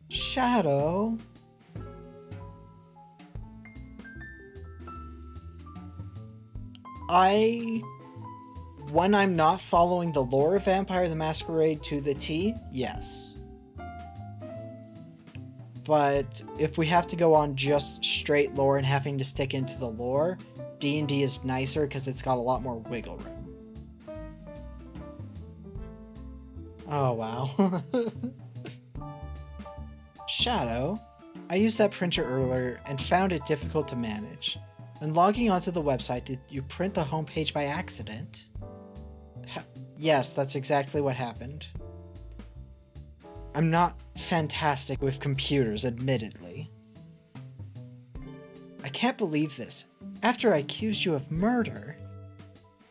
Shadow? When I'm not following the lore of Vampire the Masquerade to the T, yes. But if we have to go on just straight lore and having to stick into the lore, D&D is nicer because it's got a lot more wiggle room. Oh, wow. Shadow? I used that printer earlier and found it difficult to manage. When logging onto the website, did you print the homepage by accident? Yes, that's exactly what happened. I'm not fantastic with computers, admittedly. I can't believe this. After I accused you of murder.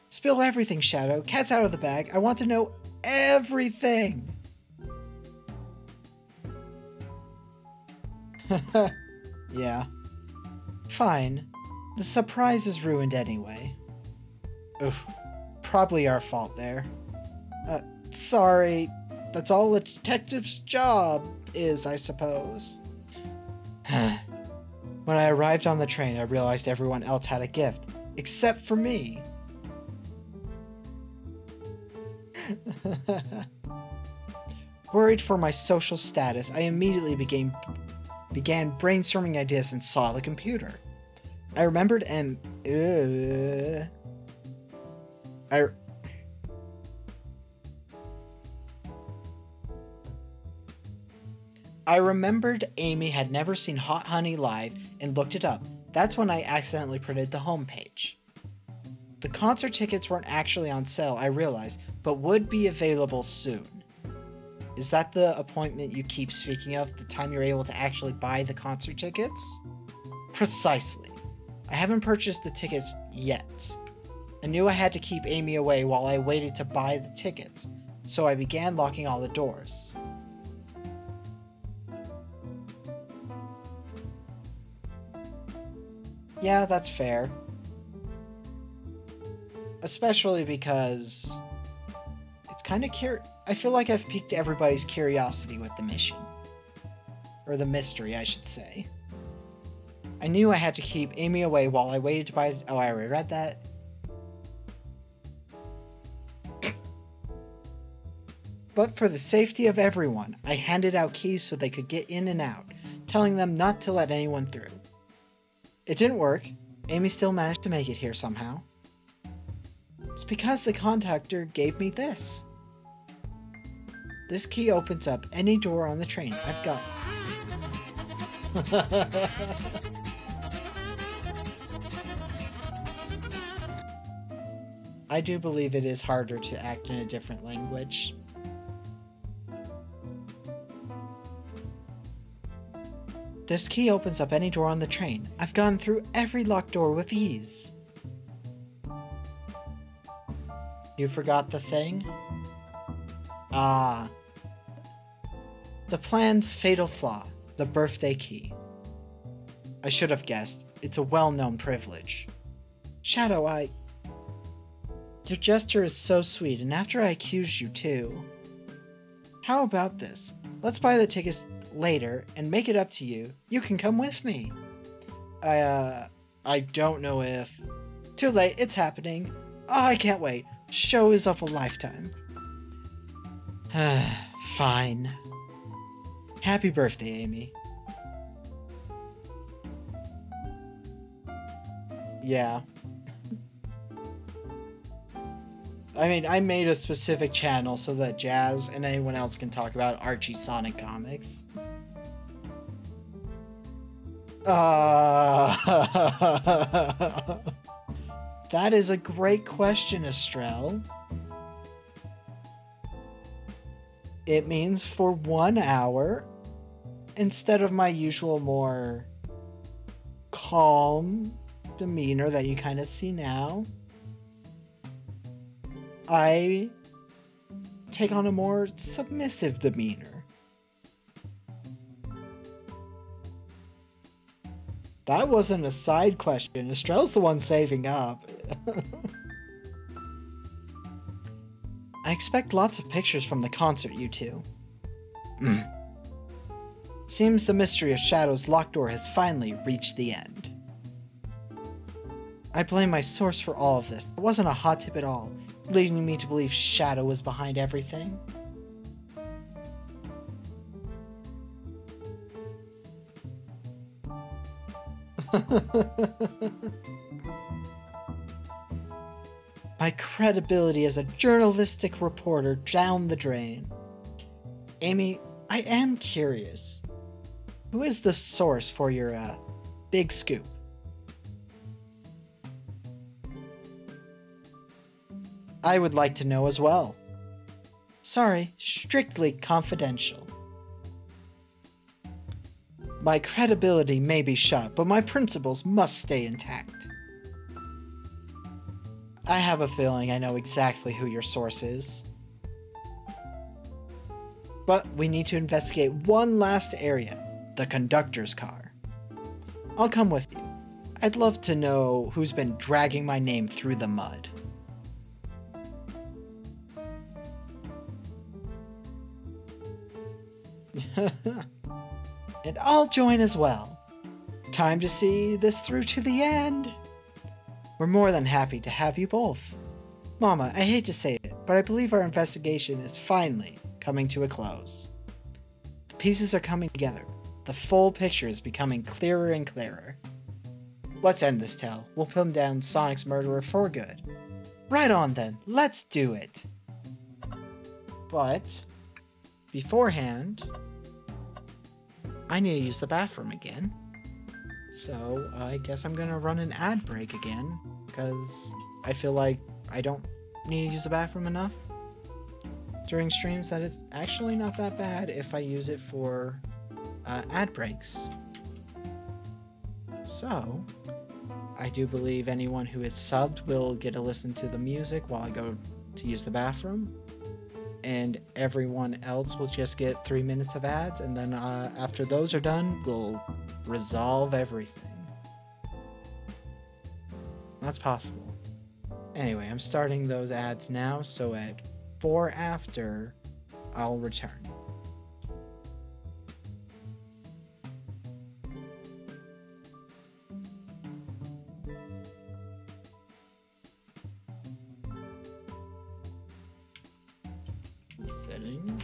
Spill everything, Shadow. Cat's out of the bag. I want to know everything. Yeah. Fine. The surprise is ruined anyway. Oof. Probably our fault there. Sorry, that's all a detective's job is, I suppose. When I arrived on the train, I realized everyone else had a gift, except for me. Worried for my social status, I immediately began brainstorming ideas and saw the computer. I remembered I remembered Amy had never seen Hot Honey live and looked it up. That's when I accidentally printed the homepage. The concert tickets weren't actually on sale, I realized, but would be available soon. Is that the appointment you keep speaking of, the time you're able to actually buy the concert tickets? Precisely. I haven't purchased the tickets yet. I knew I had to keep Amy away while I waited to buy the tickets, so I began locking all the doors. Yeah, that's fair. Especially because it's kind of I feel like I've piqued everybody's curiosity with the mission. Or the mystery, I should say. I knew I had to keep Amy away while I waited to buy... Oh, I already read that. But for the safety of everyone, I handed out keys so they could get in and out, telling them not to let anyone through. It didn't work. Amy still managed to make it here somehow. It's because the conductor gave me this. This key opens up any door on the train. I've got... I do believe it is harder to act in a different language. This key opens up any door on the train. I've gone through every locked door with ease. You forgot the thing? Ah. The plan's fatal flaw, the birthday key. I should have guessed. It's a well-known privilege. Shadow, Your gesture is so sweet, and after I accused you too. How about this? Let's buy the tickets later and make it up to you. You can come with me. I don't know if... Too late, it's happening. Oh, I can't wait. Show is of a lifetime. Fine. Happy birthday, Amy. Yeah. I mean, I made a specific channel so that Jazz and anyone else can talk about Archie Sonic comics. That is a great question, Estrelle. It means for 1 hour, instead of my usual more calm demeanor that you kind of see now, I take on a more submissive demeanor. That wasn't a side question. Estrelle's the one saving up. I expect lots of pictures from the concert, you two. Seems the mystery of Shadow's locked door has finally reached the end. I blame my source for all of this. It wasn't a hot tip at all, leading me to believe Shadow was behind everything. My credibility as a journalistic reporter down the drain. Amy, I am curious. Who is the source for your, big scoop? I would like to know as well. Sorry, strictly confidential. My credibility may be shot, but my principles must stay intact. I have a feeling I know exactly who your source is. But we need to investigate one last area, the conductor's car. I'll come with you. I'd love to know who's been dragging my name through the mud. And I'll join as well. Time to see this through to the end. We're more than happy to have you both. Mama, I hate to say it, but I believe our investigation is finally coming to a close. The pieces are coming together. The full picture is becoming clearer and clearer. Let's end this tale. We'll pin down Sonic's murderer for good. Right on then, let's do it. But beforehand, I need to use the bathroom again. So I guess I'm gonna run an ad break again, because I feel like I don't need to use the bathroom enough during streams, that it's actually not that bad if I use it for ad breaks. So I do believe anyone who is subbed will get to listen to the music while I go to use the bathroom, and everyone else will just get 3 minutes of ads, and then after those are done, we'll resolve everything. That's possible. Anyway, I'm starting those ads now, so at 4 after, I'll return. Setting.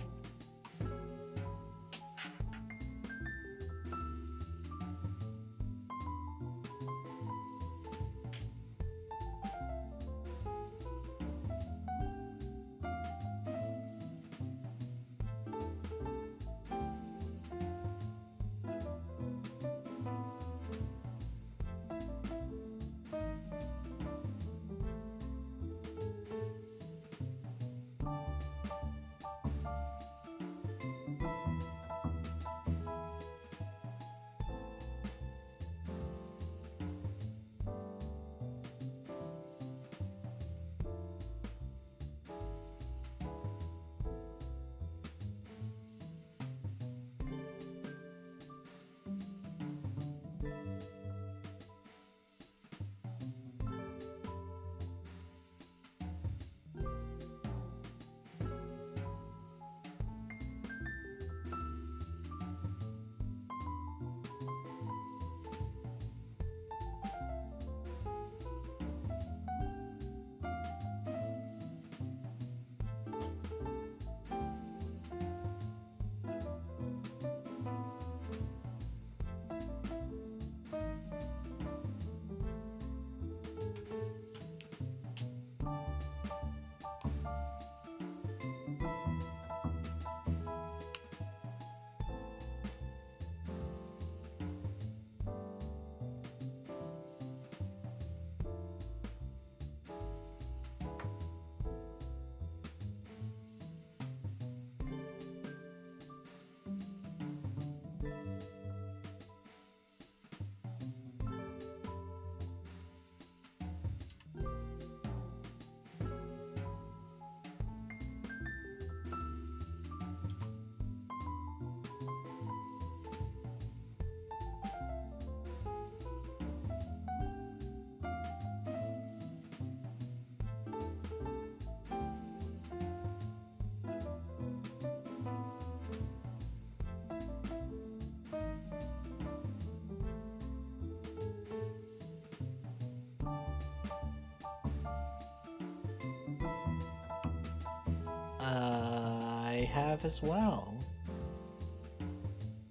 I have as well.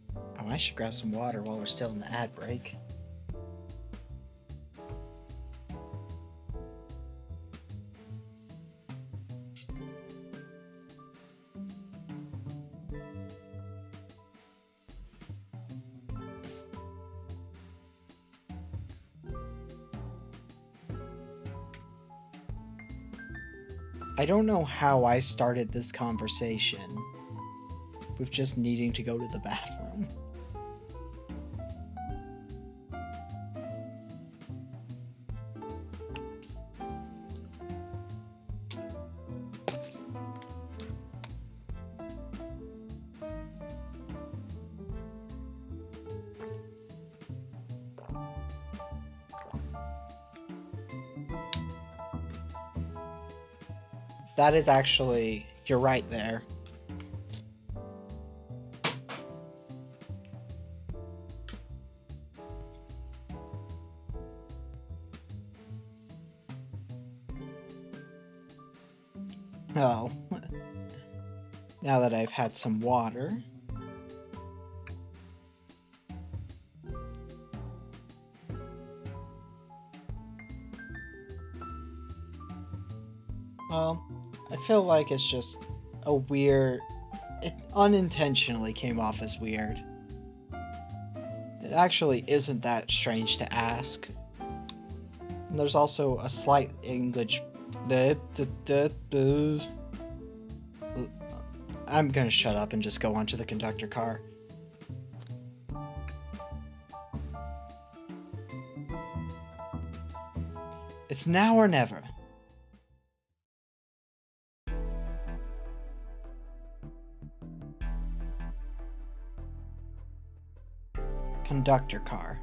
Oh, I should grab some water while we're still in the ad break. I don't know how I started this conversation with just needing to go to the bathroom. That is actually, you're right there. Oh, now that I've had some water. Well, I feel like it's just a weird... It unintentionally came off as weird. It actually isn't that strange to ask. And there's also a slight English... I'm gonna shut up and just go onto the conductor car. It's now or never. Conductor car.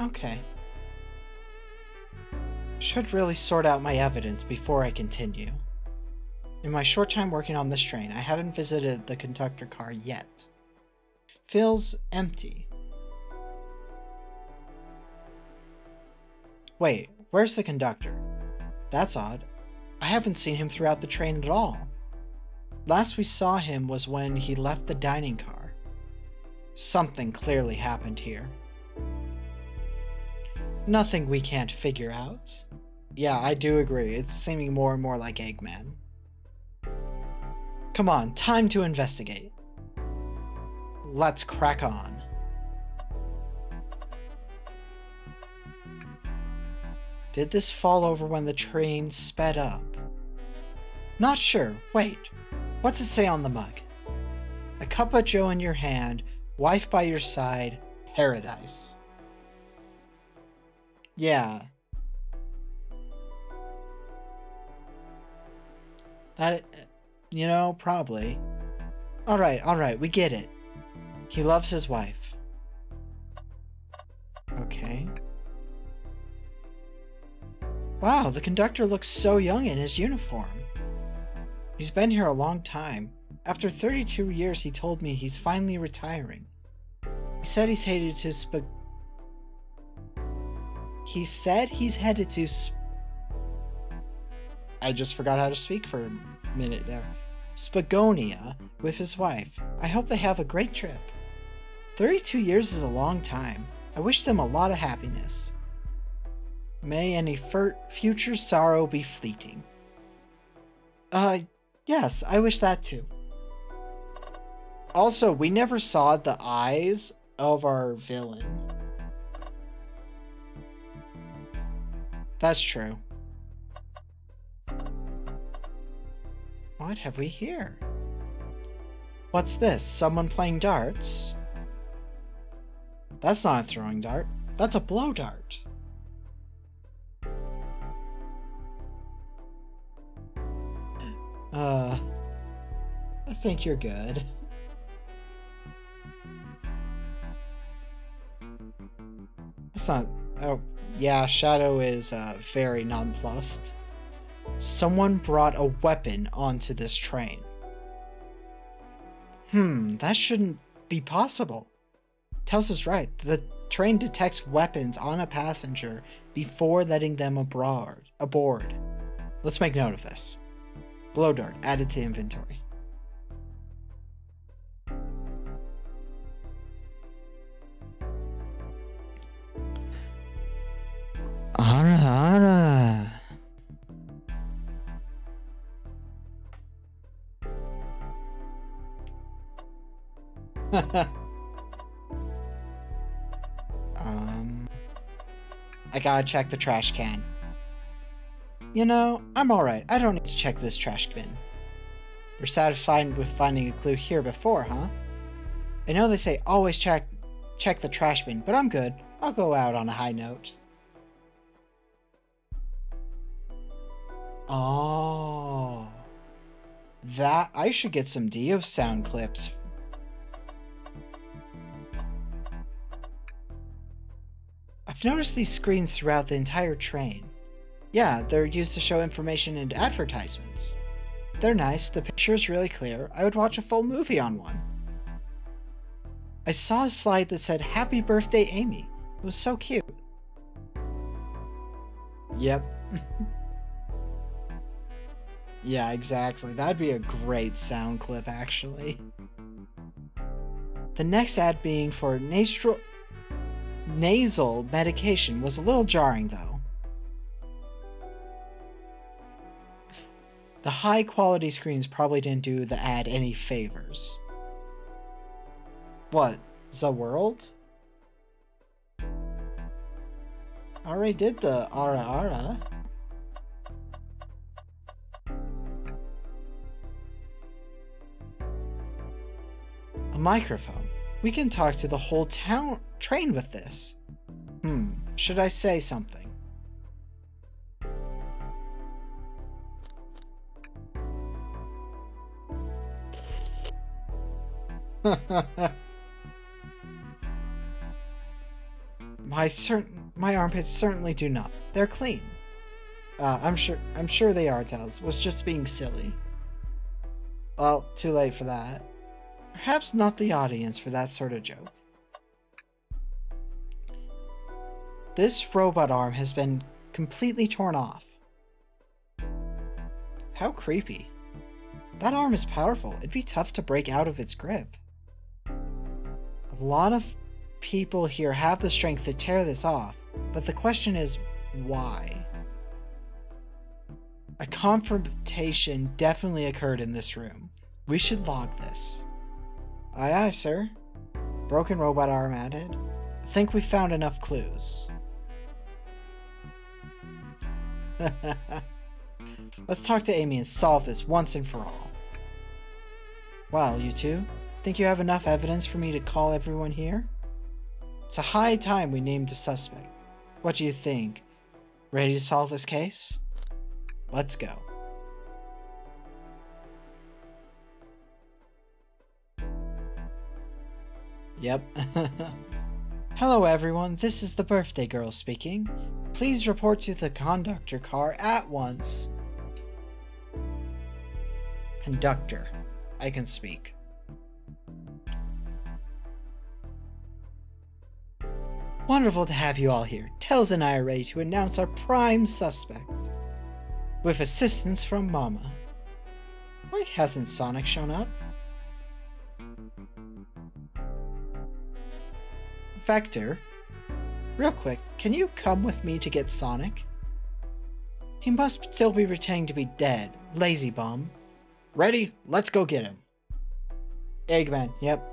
Okay. Should really sort out my evidence before I continue. In my short time working on this train, I haven't visited the conductor car yet. Feels empty. Wait, where's the conductor? That's odd. I haven't seen him throughout the train at all. Last we saw him was when he left the dining car. Something clearly happened here. Nothing we can't figure out. Yeah, I do agree. It's seeming more and more like Eggman. Come on, time to investigate. Let's crack on. Did this fall over when the train sped up? Not sure. Wait. What's it say on the mug? A cup of joe in your hand, wife by your side, paradise. Yeah. That, you know, probably. Alright, we get it. He loves his wife. Okay. Wow, the conductor looks so young in his uniform. He's been here a long time. After 32 years, he told me he's finally retiring. He said he's headed to I just forgot how to speak for a minute there. Spagonia with his wife. I hope they have a great trip. 32 years is a long time. I wish them a lot of happiness. May any future sorrow be fleeting. Yes, I wish that too. Also, we never saw the eyes of our villain. That's true. What have we here? What's this? Someone playing darts? That's not a throwing dart. That's a blow dart. I think you're good. That's not... Oh, yeah, Shadow is very nonplussed. Someone brought a weapon onto this train. That shouldn't be possible. Tells us right. The train detects weapons on a passenger before letting them aboard. Let's make note of this. Blow dart added to inventory. Ara. I gotta check the trash can. You know, I'm alright. I don't need to check this trash bin. You're satisfied with finding a clue here before, huh? I know they say always check the trash bin, but I'm good. I'll go out on a high note. Oh. That... I should get some Dio sound clips. I've noticed these screens throughout the entire train. Yeah, they're used to show information and advertisements. They're nice, the picture is really clear. I would watch a full movie on one. I saw a slide that said, "Happy birthday, Amy." It was so cute. Yep. Yeah, exactly. That'd be a great sound clip, actually. The next ad being for nasal medication was a little jarring, though. The high-quality screens probably didn't do the ad any favors. What? The world? Already did the ara ara. A microphone. We can talk to the whole train with this. Should I say something? My armpits certainly do not. They're clean. I'm sure they are, Tels. Was just being silly. Well, too late for that. Perhaps not the audience for that sort of joke. This robot arm has been completely torn off. How creepy. That arm is powerful. It'd be tough to break out of its grip. A lot of people here have the strength to tear this off, but the question is, why? A confrontation definitely occurred in this room. We should log this. Aye aye, sir. Broken robot arm added. I think we found enough clues. Let's talk to Amy and solve this once and for all. Well, you two, think you have enough evidence for me to call everyone here? It's a high time we named a suspect. What do you think? Ready to solve this case? Let's go. Yep. Hello everyone, this is the birthday girl speaking. Please report to the conductor car at once. Conductor. I can speak. Wonderful to have you all here. Tels and I are ready to announce our prime suspect. With assistance from Mama. Why hasn't Sonic shown up? Vector, real quick, can you come with me to get Sonic? He must still be pretending to be dead. Lazy bum. Ready? Let's go get him. Eggman, yep.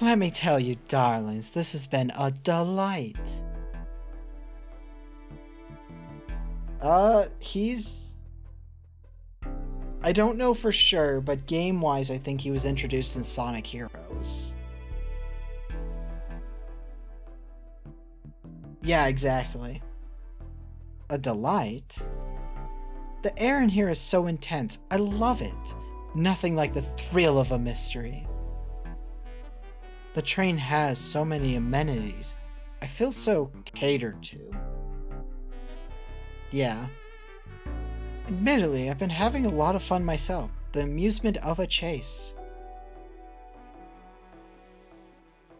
Let me tell you, darlings, this has been a delight. I don't know for sure, but game-wise, I think he was introduced in Sonic Heroes. Yeah, exactly. A delight? The air in here is so intense. I love it. Nothing like the thrill of a mystery. The train has so many amenities. I feel so catered to. Yeah. Admittedly, I've been having a lot of fun myself. The amusement of a chase.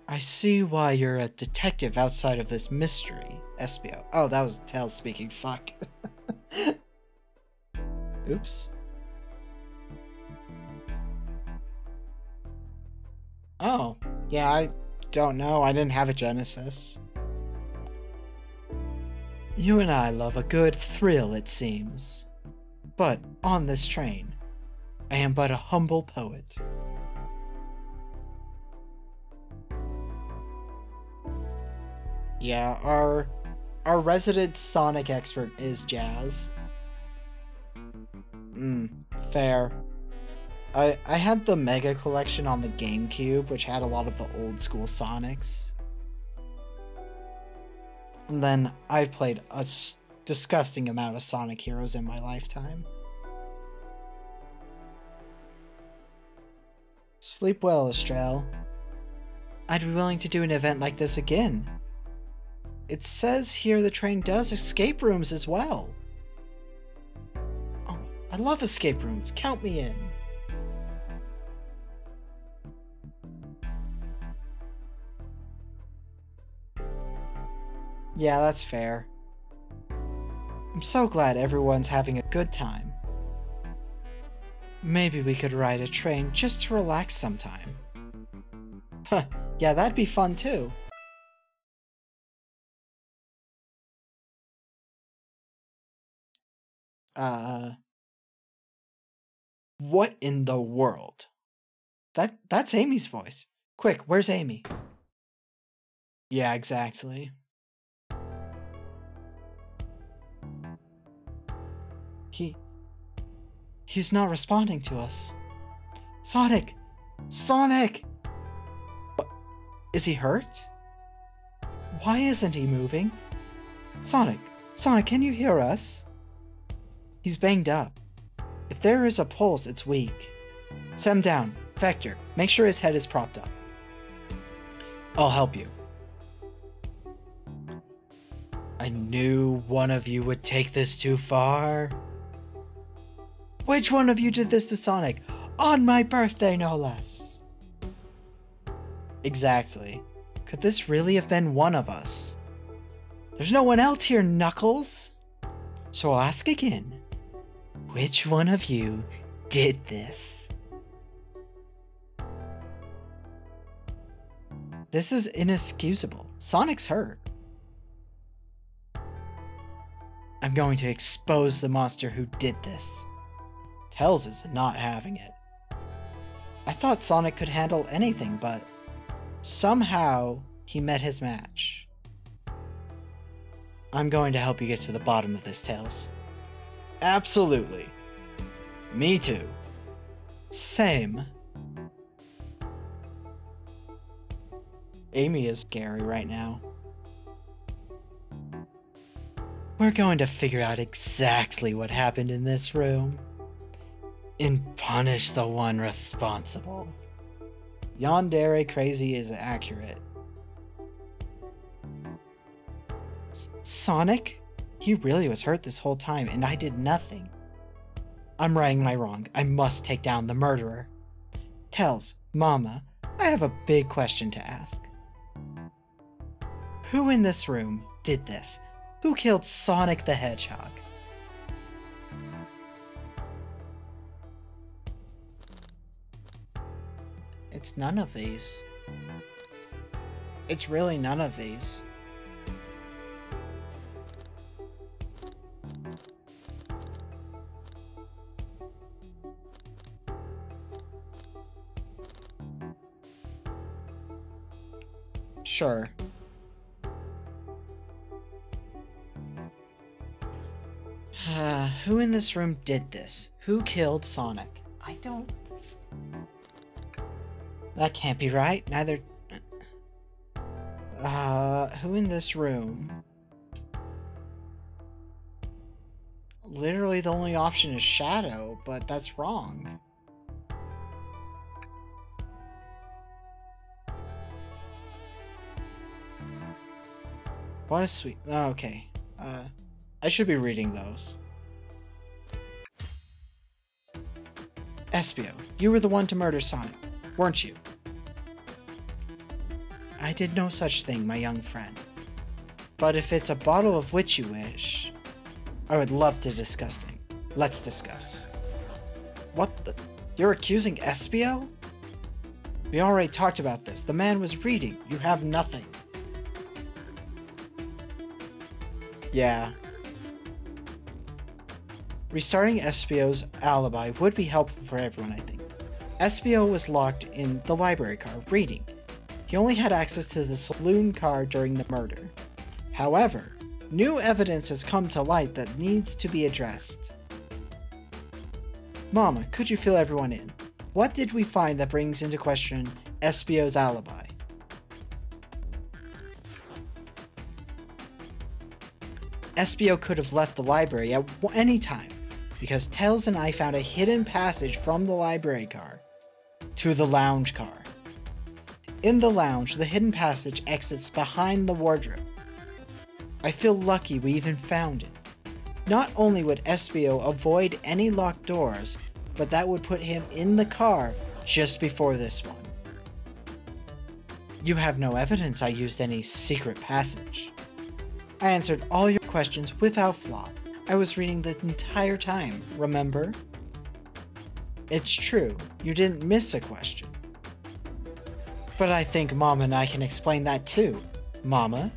I see why you're a detective outside of this mystery, SBO. Oh, that was Tails speaking, fuck. Oops. Oh, yeah, I don't know. I didn't have a Genesis. You and I love a good thrill, it seems. But on this train, I am but a humble poet. Yeah, our resident Sonic expert is Jazz. Fair. I had the Mega Collection on the GameCube, which had a lot of the old school Sonics. And then I've played a disgusting amount of Sonic Heroes in my lifetime. Sleep well, Estrelle. I'd be willing to do an event like this again. It says here the train does escape rooms as well. Oh, I love escape rooms. Count me in. Yeah, that's fair. I'm so glad everyone's having a good time. Maybe we could ride a train just to relax sometime. Huh, yeah, that'd be fun too. What in the world? That's Amy's voice. Quick, where's Amy? Yeah, exactly. He's not responding to us. Sonic! Sonic! What? Is he hurt? Why isn't he moving? Sonic! Sonic, can you hear us? He's banged up. If there is a pulse, it's weak. Set him down. Vector, make sure his head is propped up. I'll help you. I knew one of you would take this too far. Which one of you did this to Sonic? On my birthday, no less. Exactly. Could this really have been one of us? There's no one else here, Knuckles. So I'll ask again. Which one of you did this? This is inexcusable. Sonic's hurt. I'm going to expose the monster who did this. Tails is not having it. I thought Sonic could handle anything, but somehow he met his match. I'm going to help you get to the bottom of this, Tails. Absolutely. Me too. Same. Amy is scary right now. We're going to figure out exactly what happened in this room and punish the one responsible. Yandere crazy is accurate. Sonic? He really was hurt this whole time and I did nothing. I'm righting my wrong. I must take down the murderer. Tails, Mama, I have a big question to ask. Who in this room did this? Who killed Sonic the Hedgehog? It's none of these. It's really none of these. Sure. Who in this room did this? Who killed Sonic? I don't... That can't be right. Neither... who in this room? Literally the only option is Shadow, but that's wrong. What a sweet... Oh, okay. I should be reading those. Espio, you were the one to murder Sonic, weren't you? I did no such thing, my young friend. But if it's a bottle of which you wish, I would love to discuss things. Let's discuss. What the? You're accusing Espio? We already talked about this. The man was reading. You have nothing. Yeah. Restarting Espio's alibi would be helpful for everyone, I think. Espio was locked in the library car, reading. He only had access to the saloon car during the murder. However, new evidence has come to light that needs to be addressed. Mama, could you fill everyone in? What did we find that brings into question Espio's alibi? Espio could have left the library at any time, because Tails and I found a hidden passage from the library car to the lounge car. In the lounge, the hidden passage exits behind the wardrobe. I feel lucky we even found it. Not only would Espio avoid any locked doors, but that would put him in the car just before this one. You have no evidence I used any secret passage. I answered all your questions without flaw. I was reading the entire time, remember? It's true, you didn't miss a question. But I think Mama and I can explain that too. Mama?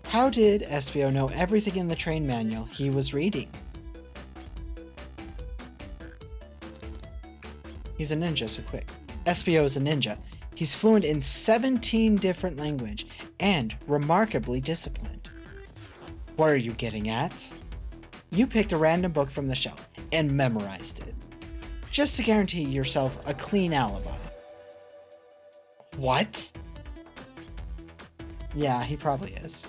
How did Espio know everything in the train manual he was reading? He's a ninja, so quick. Espio is a ninja. He's fluent in 17 different languages and remarkably disciplined. What are you getting at? You picked a random book from the shelf and memorized it, just to guarantee yourself a clean alibi. What? Yeah, he probably is.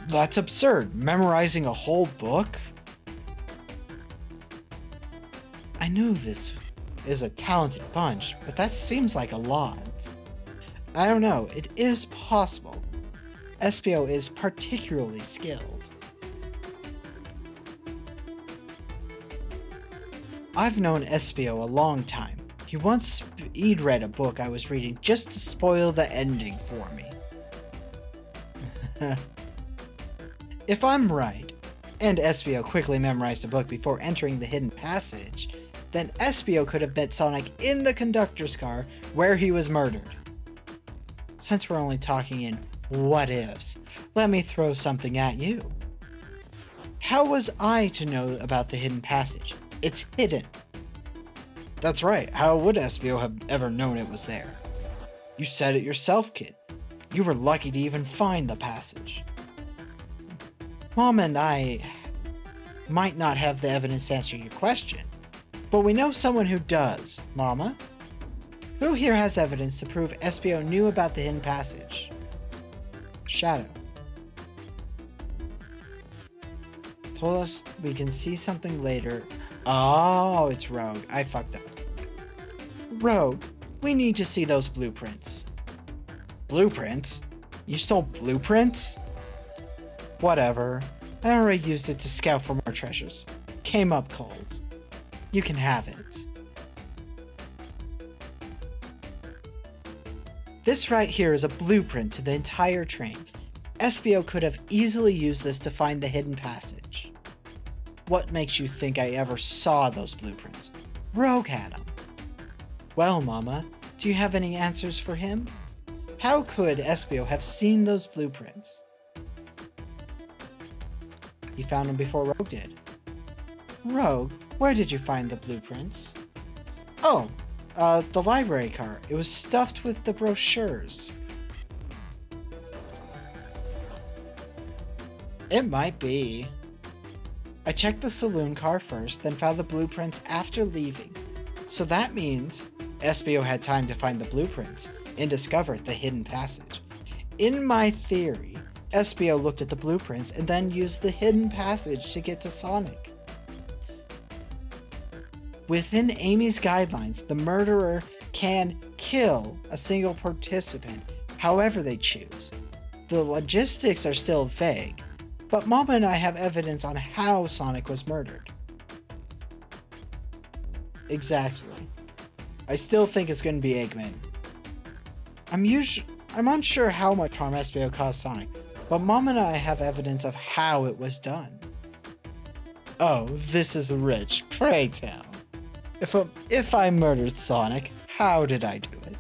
That's absurd. Memorizing a whole book? I know this is a talented bunch, but that seems like a lot. I don't know, it is possible. Espio is particularly skilled. I've known Espio a long time. He once speed-read a book I was reading just to spoil the ending for me. If I'm right, and Espio quickly memorized a book before entering the hidden passage, then Espio could have met Sonic in the conductor's car where he was murdered. Since we're only talking in what-ifs, let me throw something at you. How was I to know about the hidden passage? It's hidden. That's right, how would Espio have ever known it was there? You said it yourself, kid. You were lucky to even find the passage. Mom and I might not have the evidence to answer your question, but we know someone who does. Mama? Who here has evidence to prove Espio knew about the hidden passage? Shadow. Told us we can see something later. Oh, it's Rogue. I fucked up. Rogue, we need to see those blueprints. Blueprints? You stole blueprints? Whatever. I already used it to scout for more treasures. Came up cold. You can have it. This right here is a blueprint to the entire train. Espio could have easily used this to find the hidden passage. What makes you think I ever saw those blueprints? Rogue had them. Well, Mama, do you have any answers for him? How could Espio have seen those blueprints? He found them before Rogue did. Rogue, where did you find the blueprints? Oh, the library car. It was stuffed with the brochures. It might be. I checked the saloon car first, then found the blueprints after leaving. So that means Espio had time to find the blueprints and discover the hidden passage. In my theory, Espio looked at the blueprints and then used the hidden passage to get to Sonic. Within Amy's guidelines, the murderer can kill a single participant however they choose. The logistics are still vague, but Mama and I have evidence on how Sonic was murdered. Exactly. I still think it's going to be Eggman. I'm unsure how much harm Espio caused Sonic, but Mom and I have evidence of how it was done. Oh, this is rich. Pray tell. If I murdered Sonic, how did I do it?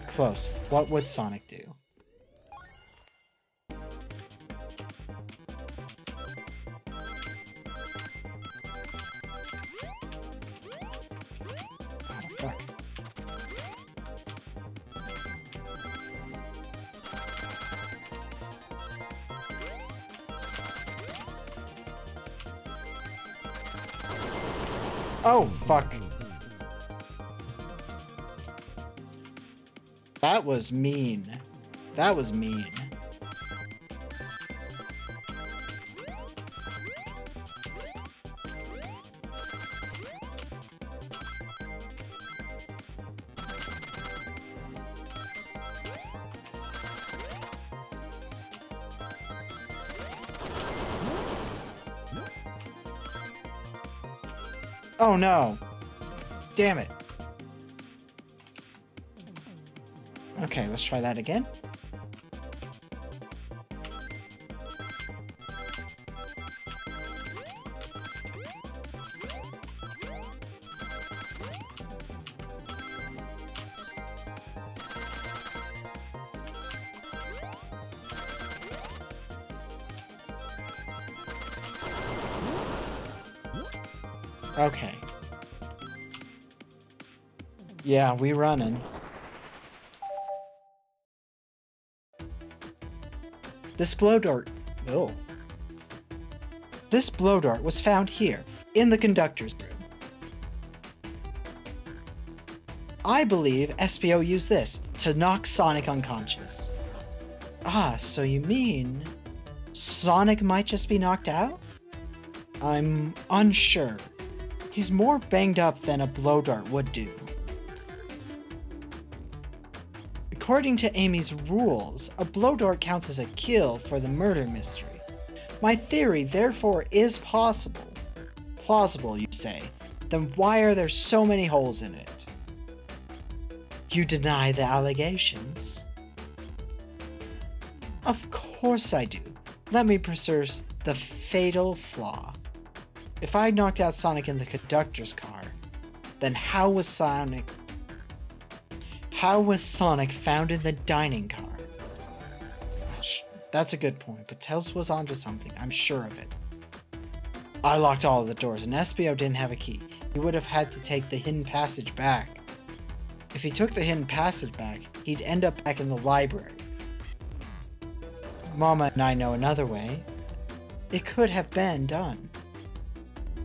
Close. What would Sonic do? Oh, fuck. Oh, fuck. That was mean. That was mean. Oh no. Damn it. Okay, let's try that again. Okay. Yeah, we running. This blow dart... Oh. This blow dart was found here, in the conductor's room. I believe SPO used this to knock Sonic unconscious. Ah, so you mean... Sonic might just be knocked out? I'm unsure. He's more banged up than a blow dart would do. According to Amy's rules, a blow dart counts as a kill for the murder mystery. My theory, therefore, is possible. Plausible, you say. Then why are there so many holes in it? You deny the allegations? Of course I do. Let me pursue the fatal flaw. If I knocked out Sonic in the conductor's car, then how was Sonic found in the dining car? That's a good point, but Tails was onto something, I'm sure of it. I locked all of the doors, and SPO didn't have a key. He would have had to take the hidden passage back. If he took the hidden passage back, he'd end up back in the library. Mama and I know another way. It could have been done.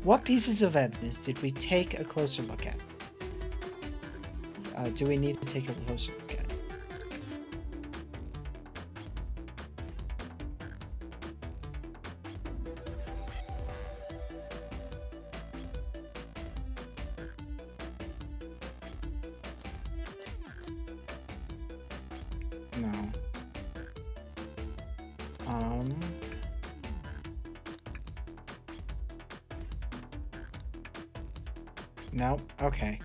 What pieces of evidence did we take a closer look at? Do we need to take a closer look at? No. Nope. Okay.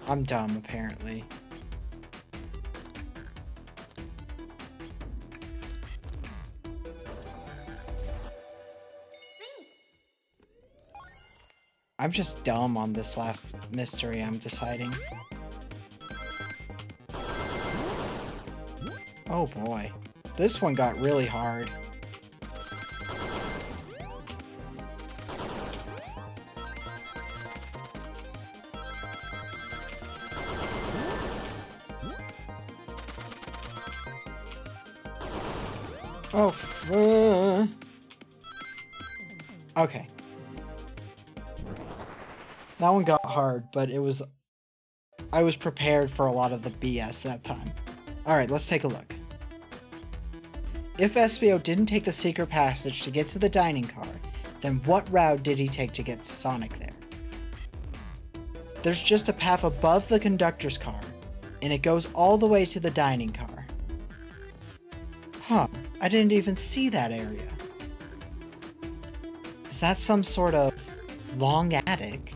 I'm dumb, apparently. I'm just dumb on this last mystery, I'm deciding. Oh boy. This one got really hard. Oh, okay. That one got hard, but I was prepared for a lot of the BS that time. Alright, let's take a look. If SPO didn't take the secret passage to get to the dining car, then what route did he take to get Sonic there? There's just a path above the conductor's car, and it goes all the way to the dining car. Huh. I didn't even see that area. Is that some sort of long attic?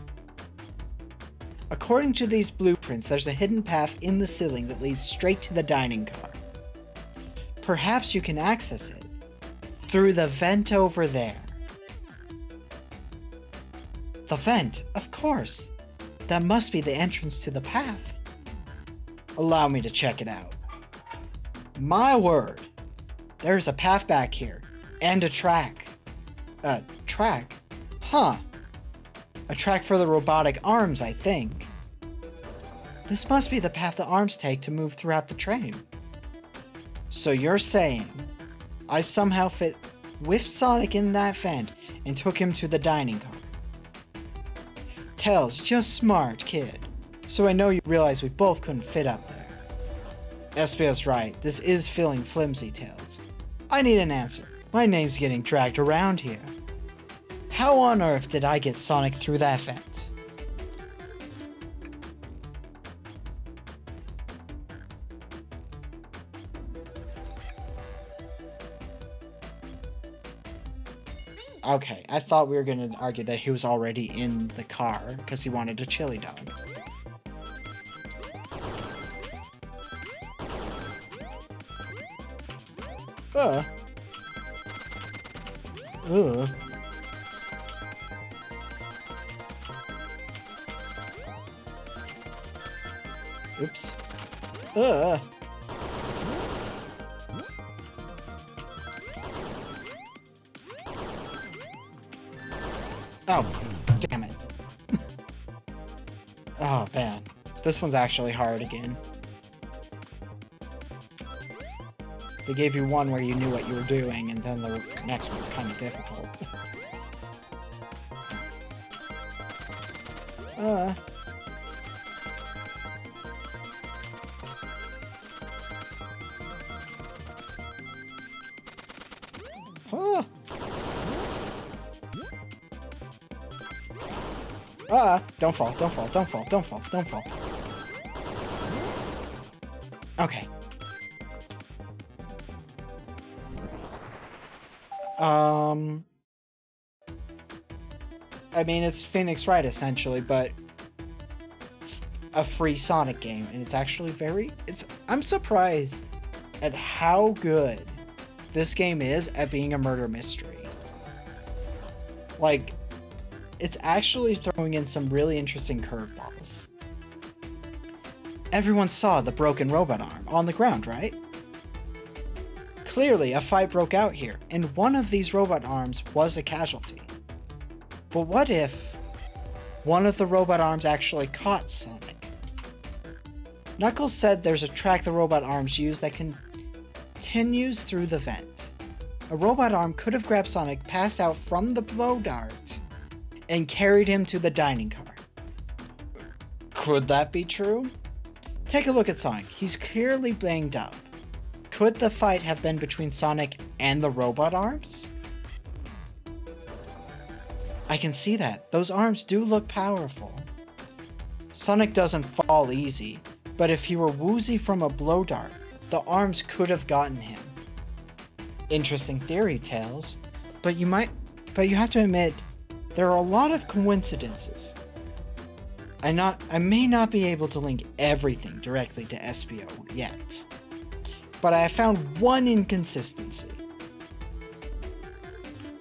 According to these blueprints, there's a hidden path in the ceiling that leads straight to the dining car. Perhaps you can access it through the vent over there. The vent, of course. That must be the entrance to the path. Allow me to check it out. My word. There's a path back here, and a track. Track? Huh. A track for the robotic arms, I think. This must be the path the arms take to move throughout the train. So you're saying, I somehow fit with Sonic in that vent and took him to the dining car. Tails, just smart, kid. So I know you realize we both couldn't fit up there. SPO's right, this is feeling flimsy, Tails. I need an answer. My name's getting dragged around here. How on earth did I get Sonic through that vent? Okay, I thought we were going to argue that he was already in the car because he wanted a chili dog. Ugh. Oops. Oh, damn it. Oh, man. This one's actually hard again. They gave you one where you knew what you were doing, and then the next one's kind of difficult. Don't fall, don't fall, don't fall, don't fall, don't fall. Okay. I mean, it's Phoenix Wright, essentially, but a free Sonic game, and it's actually I'm surprised at how good this game is at being a murder mystery. Like, it's actually throwing in some really interesting curveballs. Everyone saw the broken robot arm on the ground, right? Clearly, a fight broke out here, and one of these robot arms was a casualty. But what if one of the robot arms actually caught Sonic? Knuckles said there's a track the robot arms use that continues through the vent. A robot arm could have grabbed Sonic, passed out from the blow dart, and carried him to the dining car. Could that be true? Take a look at Sonic. He's clearly banged up. Could the fight have been between Sonic and the robot arms? I can see that. Those arms do look powerful. Sonic doesn't fall easy, but if he were woozy from a blow dart, the arms could have gotten him. Interesting theory, Tails, but you have to admit, there are a lot of coincidences. I may not be able to link everything directly to Espio yet, but I have found one inconsistency.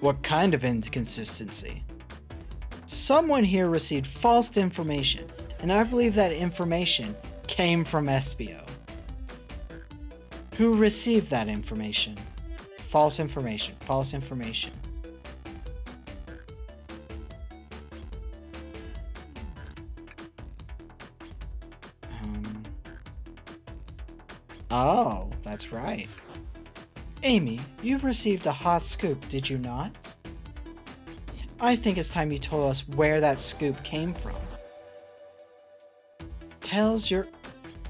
What kind of inconsistency? Someone here received false information, and I believe that information came from Espio. Who received that information? False information, false information. Oh, that's right. Amy, you received a hot scoop, did you not? I think it's time you told us where that scoop came from. Tails, you're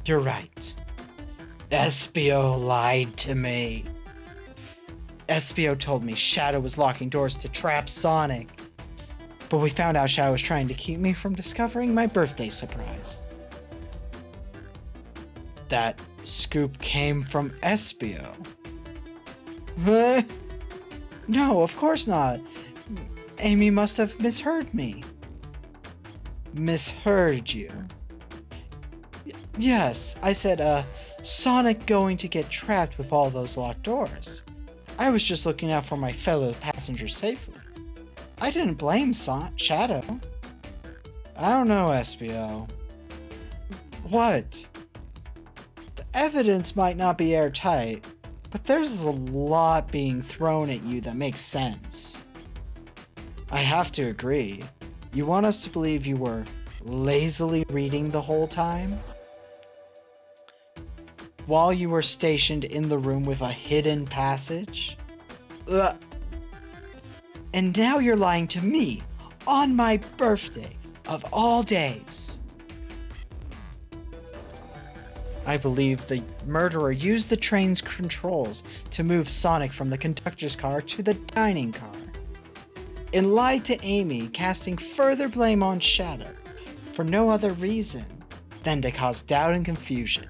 right. Espio lied to me. Espio told me Shadow was locking doors to trap Sonic. But we found out Shadow was trying to keep me from discovering my birthday surprise. That scoop came from Espio. Huh? No, of course not. Amy must have misheard me. Misheard you? Yes, I said, Sonic going to get trapped with all those locked doors. I was just looking out for my fellow passengers safely. I didn't blame Shadow. I don't know, Espio. What? The evidence might not be airtight, but there's a lot being thrown at you that makes sense. I have to agree. You want us to believe you were lazily reading the whole time? While you were stationed in the room with a hidden passage? Ugh. And now you're lying to me on my birthday of all days. I believe the murderer used the train's controls to move Sonic from the conductor's car to the dining car, and lied to Amy, casting further blame on Shadow for no other reason than to cause doubt and confusion.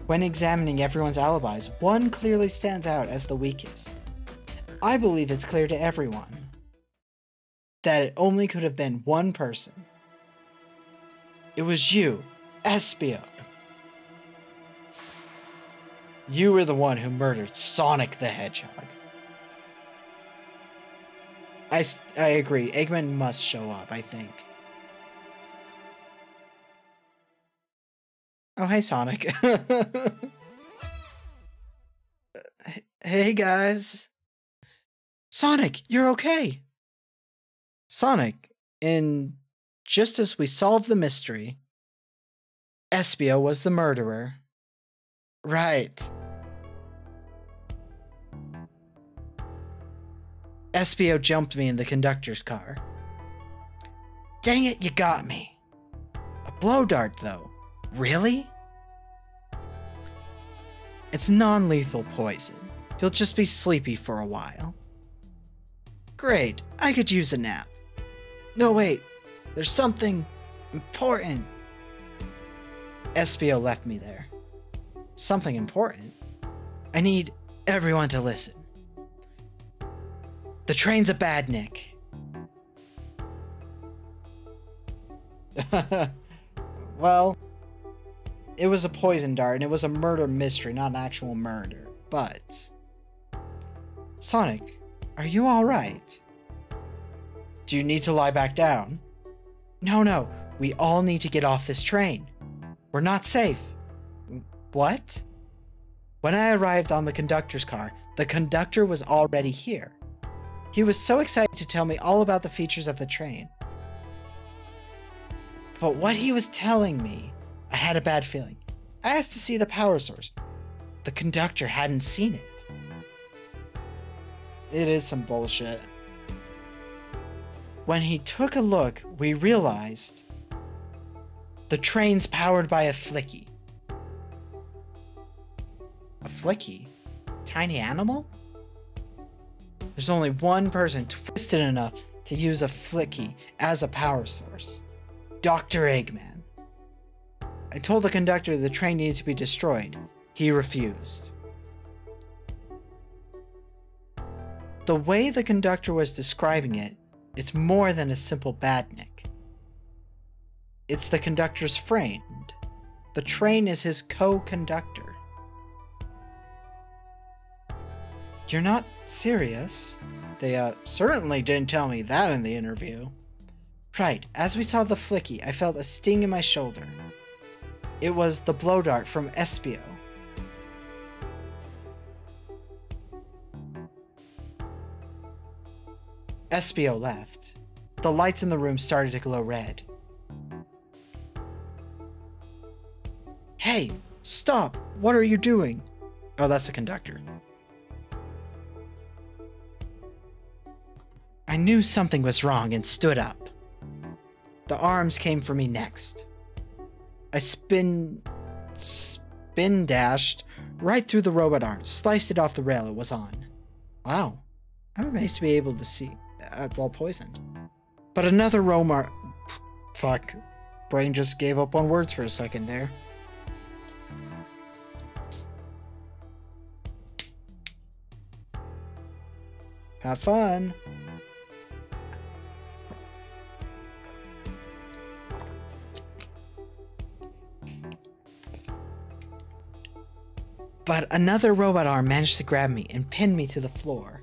When examining everyone's alibis, one clearly stands out as the weakest. I believe it's clear to everyone that it only could have been one person. It was you, Espio. You were the one who murdered Sonic the Hedgehog. I agree. Eggman must show up, I think. Oh, hey, Sonic. Hey, guys. Sonic, you're okay. Sonic, and just as we solved the mystery, Espio was the murderer. Right. Espio jumped me in the conductor's car. Dang it, you got me. A blow dart, though. Really? It's non-lethal poison. You'll just be sleepy for a while. Great, I could use a nap. No, wait. There's something important. Espio left me there. Something important? I need everyone to listen. The train's a bad nick. Well, it was a poison dart and it was a murder mystery, not an actual murder. But... Sonic, are you alright? Do you need to lie back down? No, we all need to get off this train. We're not safe. What? When I arrived on the conductor's car, the conductor was already here. He was so excited to tell me all about the features of the train. But what he was telling me, I had a bad feeling. I asked to see the power source. The conductor hadn't seen it. It is some bullshit. When he took a look, we realized the train's powered by a flicky. A flicky? Tiny animal? There's only one person twisted enough to use a flicky as a power source. Dr. Eggman. I told the conductor the train needed to be destroyed. He refused. The way the conductor was describing it, it's more than a simple badnik. It's the conductor's friend. The train is his co-conductor. You're not serious? They certainly didn't tell me that in the interview. Right, as we saw the flicky, I felt a sting in my shoulder. It was the blow dart from Espio. Espio left. The lights in the room started to glow red. Hey, stop! What are you doing? Oh, that's the conductor. I knew something was wrong and stood up. The arms came for me next. I spin dashed right through the robot arm, sliced it off the rail it was on. Wow, I'm amazed to be able to see while poisoned. But another robot... Fuck. Brain just gave up on words for a second there. Have fun. But another robot arm managed to grab me and pin me to the floor.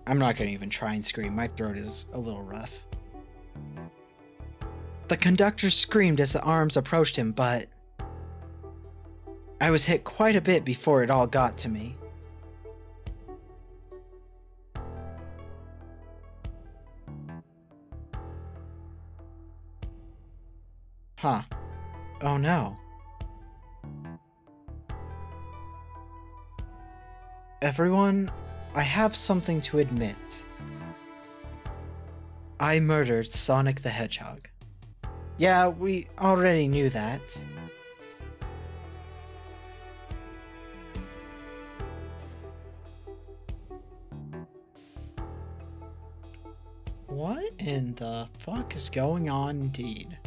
I'm not going to even try and scream. My throat is a little rough. The conductor screamed as the arms approached him, but I was hit quite a bit before it all got to me. Huh. Oh no. Everyone, I have something to admit. I murdered Sonic the Hedgehog. Yeah, we already knew that. What in the fuck is going on indeed?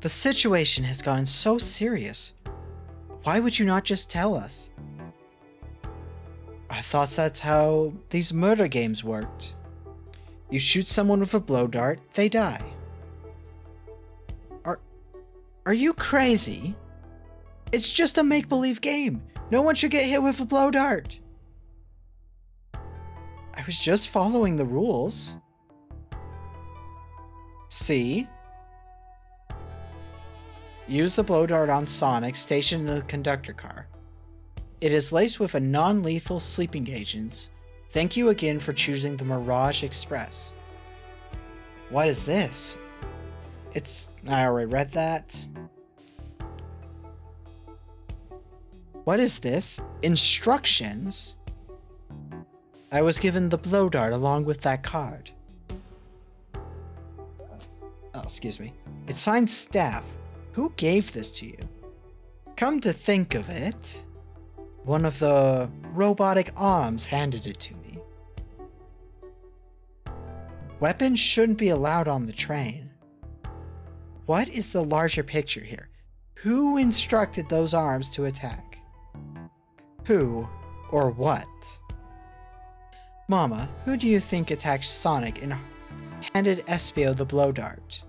The situation has gotten so serious. Why would you not just tell us? I thought that's how these murder games worked. You shoot someone with a blow dart, they die. Are you crazy? It's just a make-believe game. No one should get hit with a blow dart. I was just following the rules. See? Use the blow dart on Sonic stationed in the conductor car. It is laced with a non-lethal sleeping agent. Thank you again for choosing the Mirage Express. What is this? I already read that. What is this? Instructions? I was given the blow dart along with that card. Oh, excuse me. It's signed Staff. Who gave this to you? Come to think of it, one of the robotic arms handed it to me. Weapons shouldn't be allowed on the train. What is the larger picture here? Who instructed those arms to attack? Who or what? Mama, who do you think attacked Sonic and handed Espio the blow dart?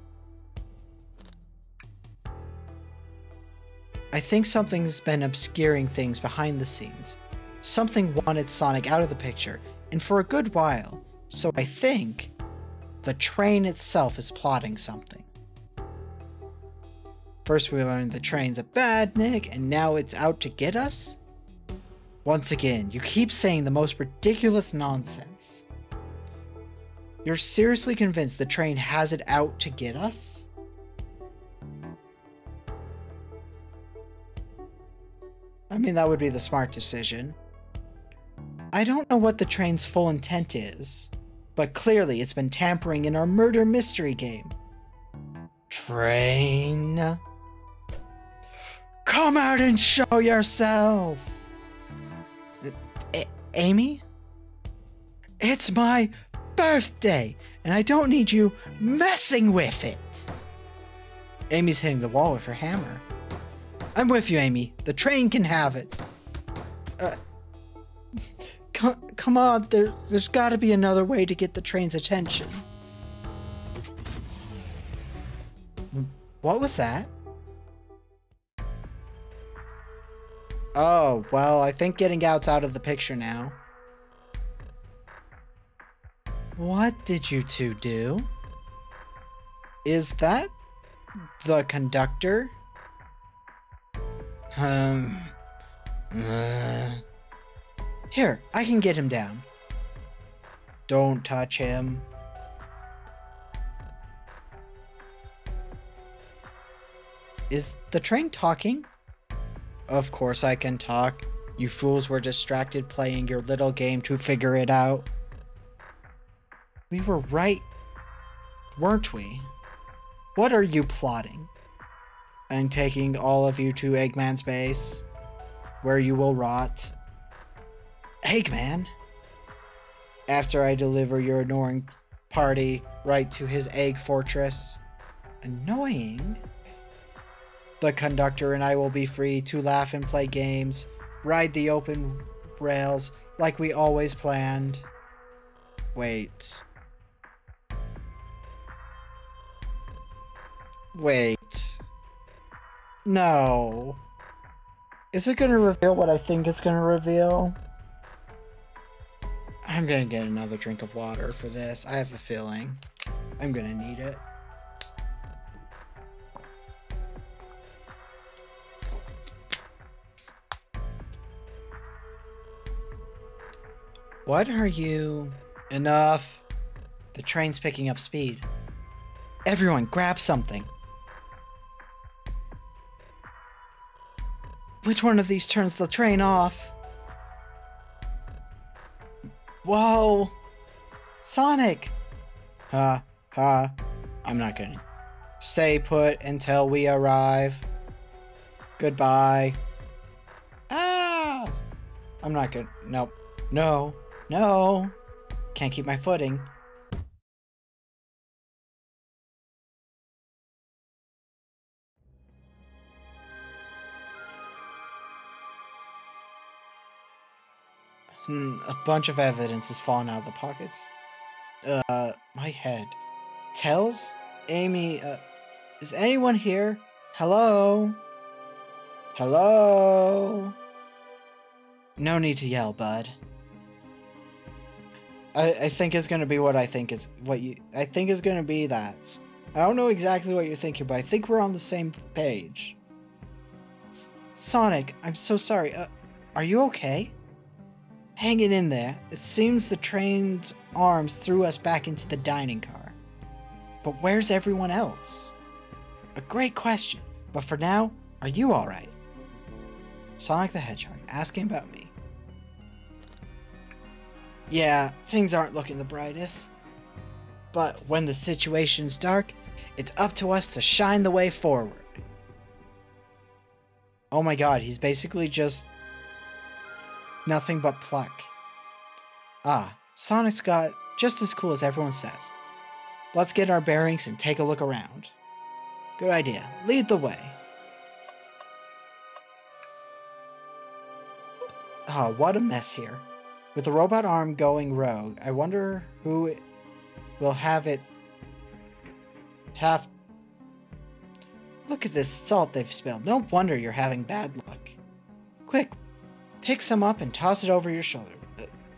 I think something's been obscuring things behind the scenes. Something wanted Sonic out of the picture, and for a good while, so I think the train itself is plotting something. First we learned the train's a badnik, and now it's out to get us? Once again, you keep saying the most ridiculous nonsense. You're seriously convinced the train has it out to get us? I mean, that would be the smart decision. I don't know what the train's full intent is, but clearly it's been tampering in our murder mystery game. Train? Come out and show yourself! Amy? It's my birthday, and I don't need you messing with it! Amy's hitting the wall with her hammer. I'm with you, Amy. The train can have it. Come on, there's gotta be another way to get the train's attention. What was that? Oh, well, I think getting out's out of the picture now. What did you two do? Is that the conductor? Here, I can get him down. Don't touch him. Is the train talking? Of course I can talk. You fools were distracted playing your little game to figure it out. We were right, weren't we? What are you plotting? I'm taking all of you to Eggman's base, where you will rot. Eggman? After I deliver your annoying party right to his egg fortress. Annoying? The conductor and I will be free to laugh and play games, ride the open rails like we always planned. Wait. No. Is it gonna reveal what I think it's gonna reveal? I'm gonna get another drink of water for this. I have a feeling I'm gonna need it. What are you... Enough. The train's picking up speed. Everyone, grab something. Which one of these turns the train off? Whoa! Sonic! I'm not gonna. Stay put until we arrive. Goodbye. Ah! I'm not gonna. Nope. No. No! Can't keep my footing. A bunch of evidence has fallen out of the pockets. My head. Tells? Amy, is anyone here? Hello? Hello? No need to yell, bud. I think it's gonna be what I think is gonna be that. I don't know exactly what you're thinking, but I think we're on the same page. Sonic, I'm so sorry. Are you okay? Hanging in there. It seems the train's arms threw us back into the dining car. But where's everyone else? A great question, but for now, are you alright? Sonic the Hedgehog, asking about me. Yeah, things aren't looking the brightest. But when the situation's dark, it's up to us to shine the way forward. Oh my god, he's basically just nothing but pluck. Ah, Sonic's got just as cool as everyone says. Let's get our bearings and take a look around. Good idea. Lead the way. Ah, what a mess here. With the robot arm going rogue, I wonder who will have it Look at this salt they've spilled. No wonder you're having bad luck. Quick, pick some up and toss it over your shoulder.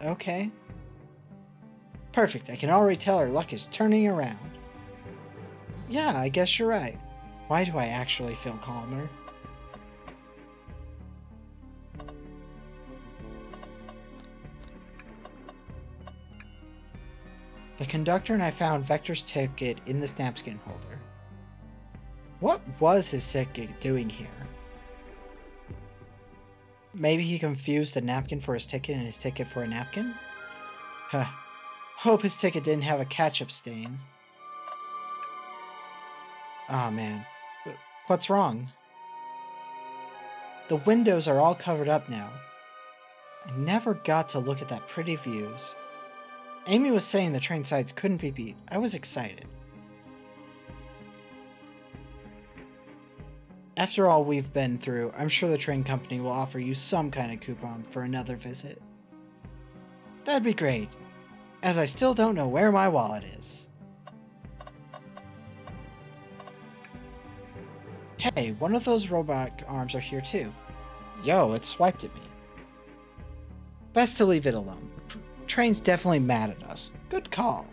Okay. Perfect. I can already tell our luck is turning around. Yeah, I guess you're right. Why do I actually feel calmer? The conductor and I found Vector's ticket in this napkin holder. What was his ticket doing here? Maybe he confused the napkin for his ticket and his ticket for a napkin? Huh. Hope his ticket didn't have a ketchup stain. Aw, oh, man. What's wrong? The windows are all covered up now. I never got to look at that pretty views. Amy was saying the train sides couldn't be beat. I was excited. After all we've been through, I'm sure the train company will offer you some kind of coupon for another visit. That'd be great, as I still don't know where my wallet is. Hey, one of those robot arms are here too. Yo, it swiped at me. Best to leave it alone. Train's definitely mad at us. Good call.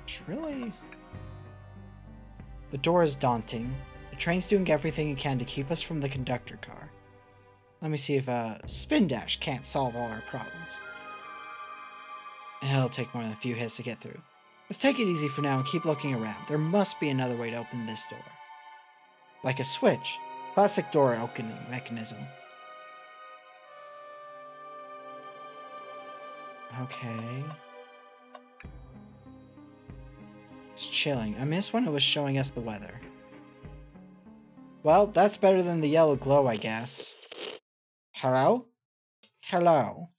It's really... The door is daunting. The train's doing everything it can to keep us from the conductor car. Let me see if a spin dash can't solve all our problems. It'll take more than a few hits to get through. Let's take it easy for now and keep looking around. There must be another way to open this door. Like a switch. Plastic door opening mechanism. Okay. It's chilling. I missed when it was showing us the weather. Well, that's better than the yellow glow, I guess. Hello? Hello?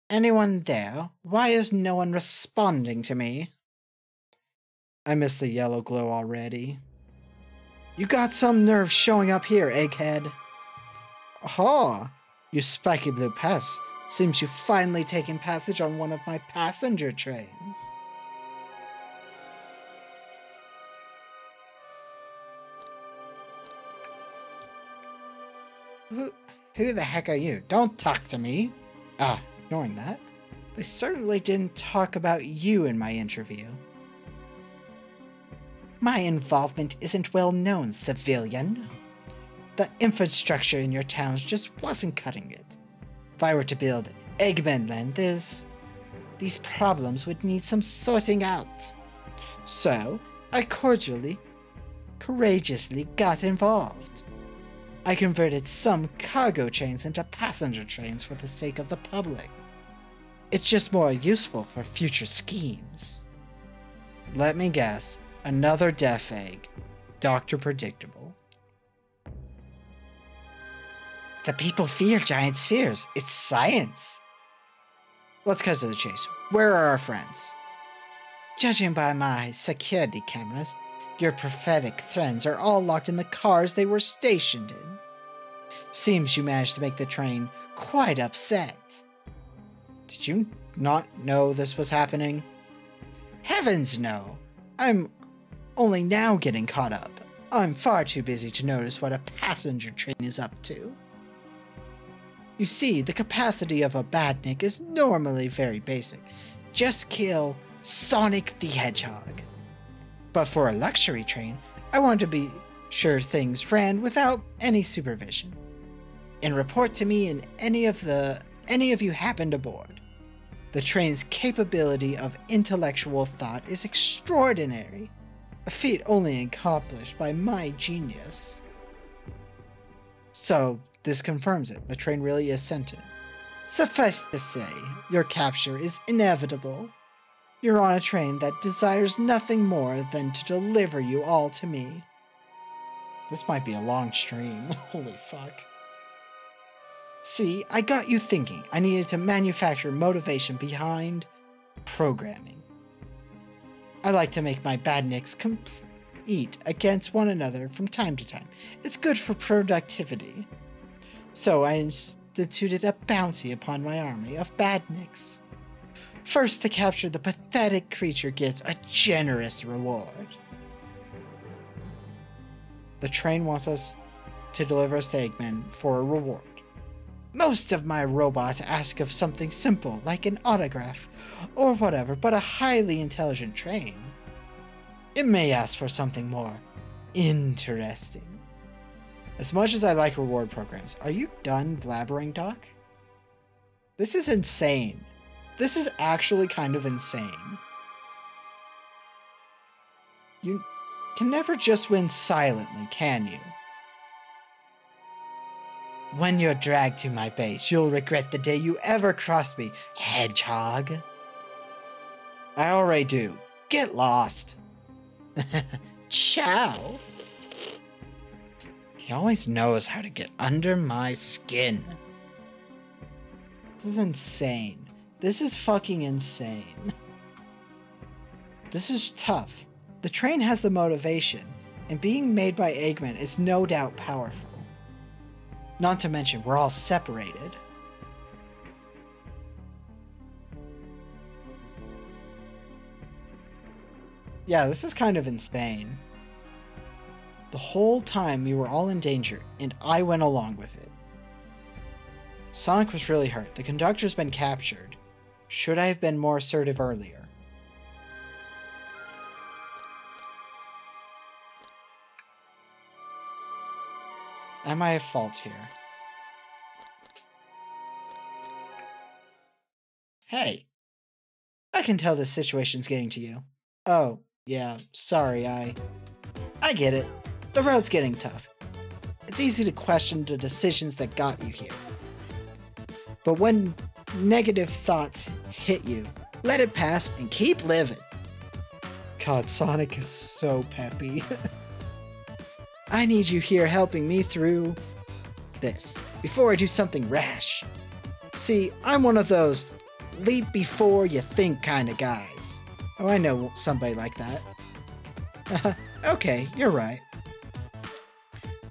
Anyone there? Why is no one responding to me? I missed the yellow glow already. You got some nerve showing up here, egghead. Aha! You spiky blue pest. Seems you've finally taken passage on one of my passenger trains. Who the heck are you? Don't talk to me. Ah, ignoring that. They certainly didn't talk about you in my interview. My involvement isn't well known, civilian. The infrastructure in your towns just wasn't cutting it. If I were to build Eggman Land, these problems would need some sorting out. So, I courageously got involved. I converted some cargo trains into passenger trains for the sake of the public. It's just more useful for future schemes. Let me guess, another death egg. Dr. Predictable. The people fear giant spheres. It's science. Let's cut to the chase. Where are our friends? Judging by my security cameras, your prophetic friends are all locked in the cars they were stationed in. Seems you managed to make the train quite upset. Did you not know this was happening? Heavens no! I'm only now getting caught up. I'm far too busy to notice what a passenger train is up to. You see, the capacity of a badnik is normally very basic. Just kill Sonic the Hedgehog. But for a luxury train, I want to be sure things ran without any supervision. And report to me in any of you happened aboard. The train's capability of intellectual thought is extraordinary, a feat only accomplished by my genius. So, this confirms it. The train really is sentient. Suffice to say, your capture is inevitable. You're on a train that desires nothing more than to deliver you all to me. This might be a long stream. Holy fuck. See, I got you thinking. I needed to manufacture motivation behind programming. I like to make my badniks compete against one another from time to time. It's good for productivity. So I instituted a bounty upon my army of badniks. First to capture the pathetic creature gets a generous reward. The train wants us to deliver us to Eggman for a reward. Most of my robots ask of something simple, like an autograph, or whatever, but a highly intelligent train, it may ask for something more interesting. As much as I like reward programs, are you done blabbering, Doc? This is insane. This is actually kind of insane. You can never just win silently, can you? When you're dragged to my base, you'll regret the day you ever crossed me, Hedgehog. I already do. Get lost. Ciao. He always knows how to get under my skin. This is insane. This is fucking insane. This is tough. The train has the motivation, and being made by Eggman is no doubt powerful. Not to mention, we're all separated. Yeah, this is kind of insane. The whole time we were all in danger, and I went along with it. Sonic was really hurt. The conductor's been captured. Should I have been more assertive earlier? Am I at fault here? Hey, I can tell this situation's getting to you. Oh, yeah, sorry, I get it. The road's getting tough. It's easy to question the decisions that got you here. But when negative thoughts hit you, let it pass and keep living. God, Sonic is so peppy. I need you here helping me through this before I do something rash. See, I'm one of those leap before you think kind of guys. Oh, I know somebody like that. Okay, you're right.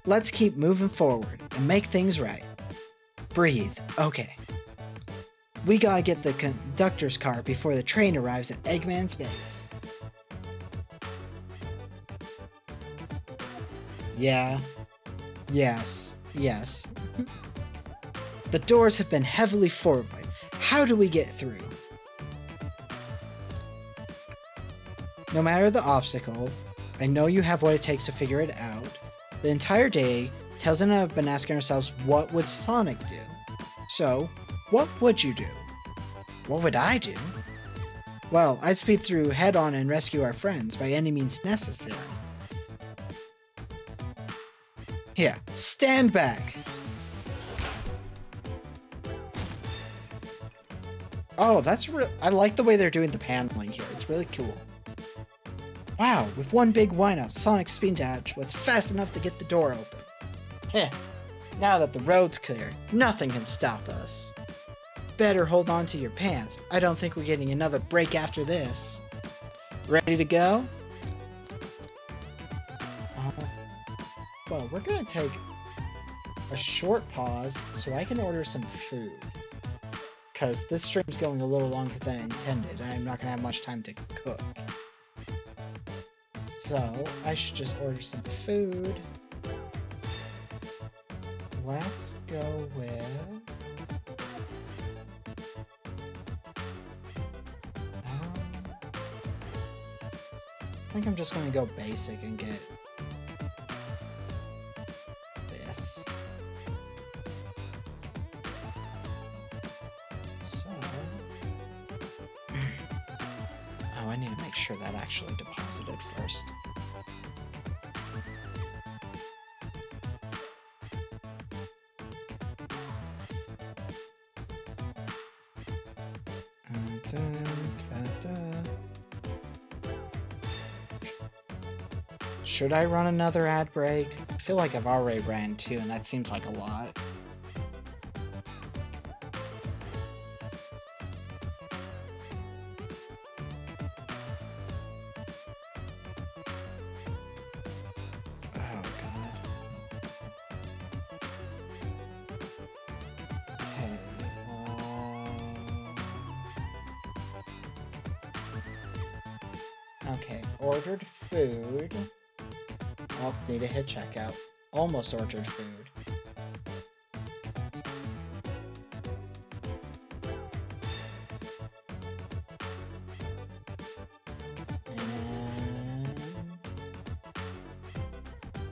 Let's keep moving forward and make things right. Breathe. Okay. We gotta get the conductor's car before the train arrives at Eggman's base. Yeah. Yes. Yes. The doors have been heavily fortified. How do we get through? No matter the obstacle, I know you have what it takes to figure it out. The entire day, Tails and I have been asking ourselves, what would Sonic do? So, what would you do? What would I do? Well, I'd speed through head-on and rescue our friends by any means necessary. Here, stand back! Oh, that's I like the way they're doing the paneling here. It's really cool. Wow, with one big wind-up, Sonic's speed dash was fast enough to get the door open. Heh, now that the road's clear, nothing can stop us. Better hold on to your pants. I don't think we're getting another break after this. Ready to go? Well, we're gonna take a short pause so I can order some food. Because this stream's going a little longer than I intended, and I'm not gonna have much time to cook. So, I should just order some food. Let's go with... I think I'm just gonna go basic and get this. So... oh, I need to make sure that actually deposited first. Should I run another ad break? I feel like I've already ran two, and that seems like a lot. Oh, God. Okay. Okay, ordered food. Oh, need to hit checkout. Almost ordered food. And...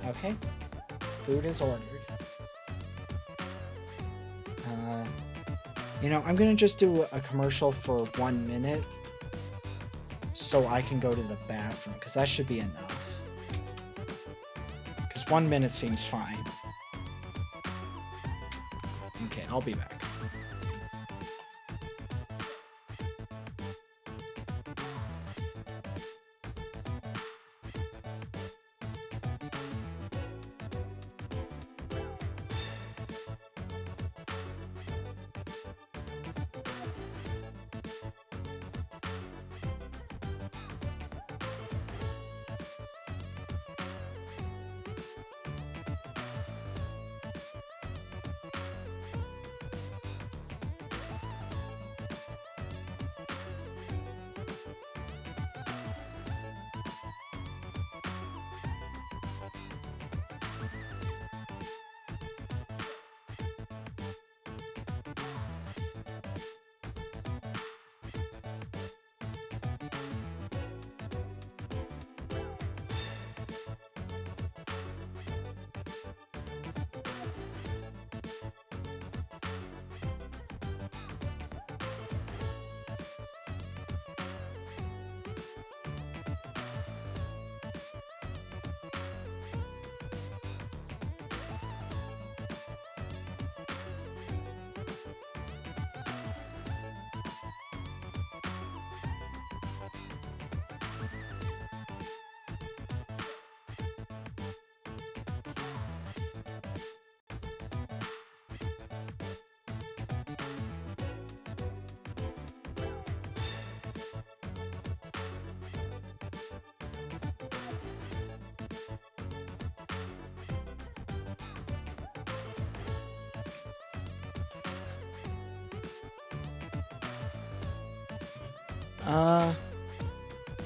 okay. Food is ordered. You know, I'm gonna just do a commercial for 1 minute so I can go to the bathroom, because that should be enough. 1 minute seems fine. Okay, I'll be back.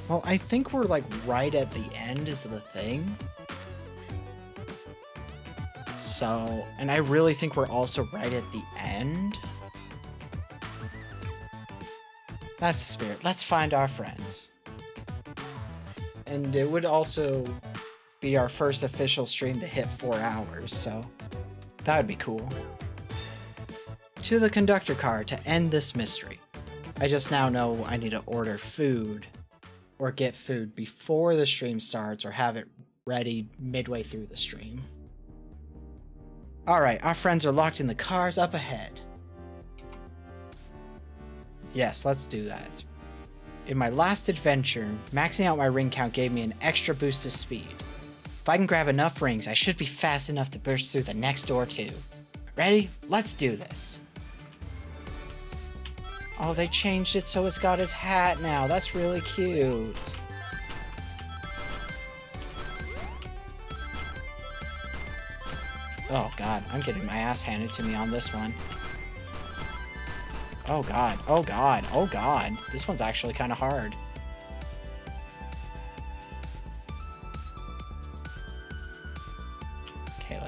Well, I think we're, like, right at the end is the thing. So, and I really think we're also right at the end. That's the spirit. Let's find our friends. And it would also be our first official stream to hit 4 hours, so that would be cool. To the conductor car to end this mystery. I just now know I need to order food or get food before the stream starts or have it ready midway through the stream. Alright, our friends are locked in the cars up ahead. Yes, let's do that. In my last adventure, maxing out my ring count gave me an extra boost of speed. If I can grab enough rings, I should be fast enough to burst through the next door too. Ready? Let's do this. Oh, they changed it so it's got his hat now. That's really cute. Oh god, I'm getting my ass handed to me on this one. Oh god, oh god, oh god. This one's actually kind of hard.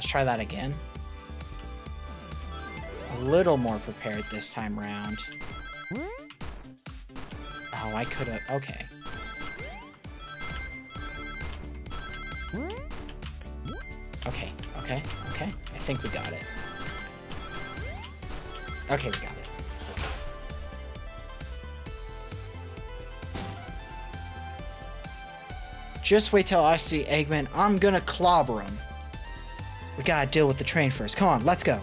Let's try that again. A little more prepared this time around. Oh, I could have... Okay. Okay, okay, okay. I think we got it. Okay, we got it. Just wait till I see Eggman. I'm gonna clobber him. We gotta deal with the train first. Come on, let's go.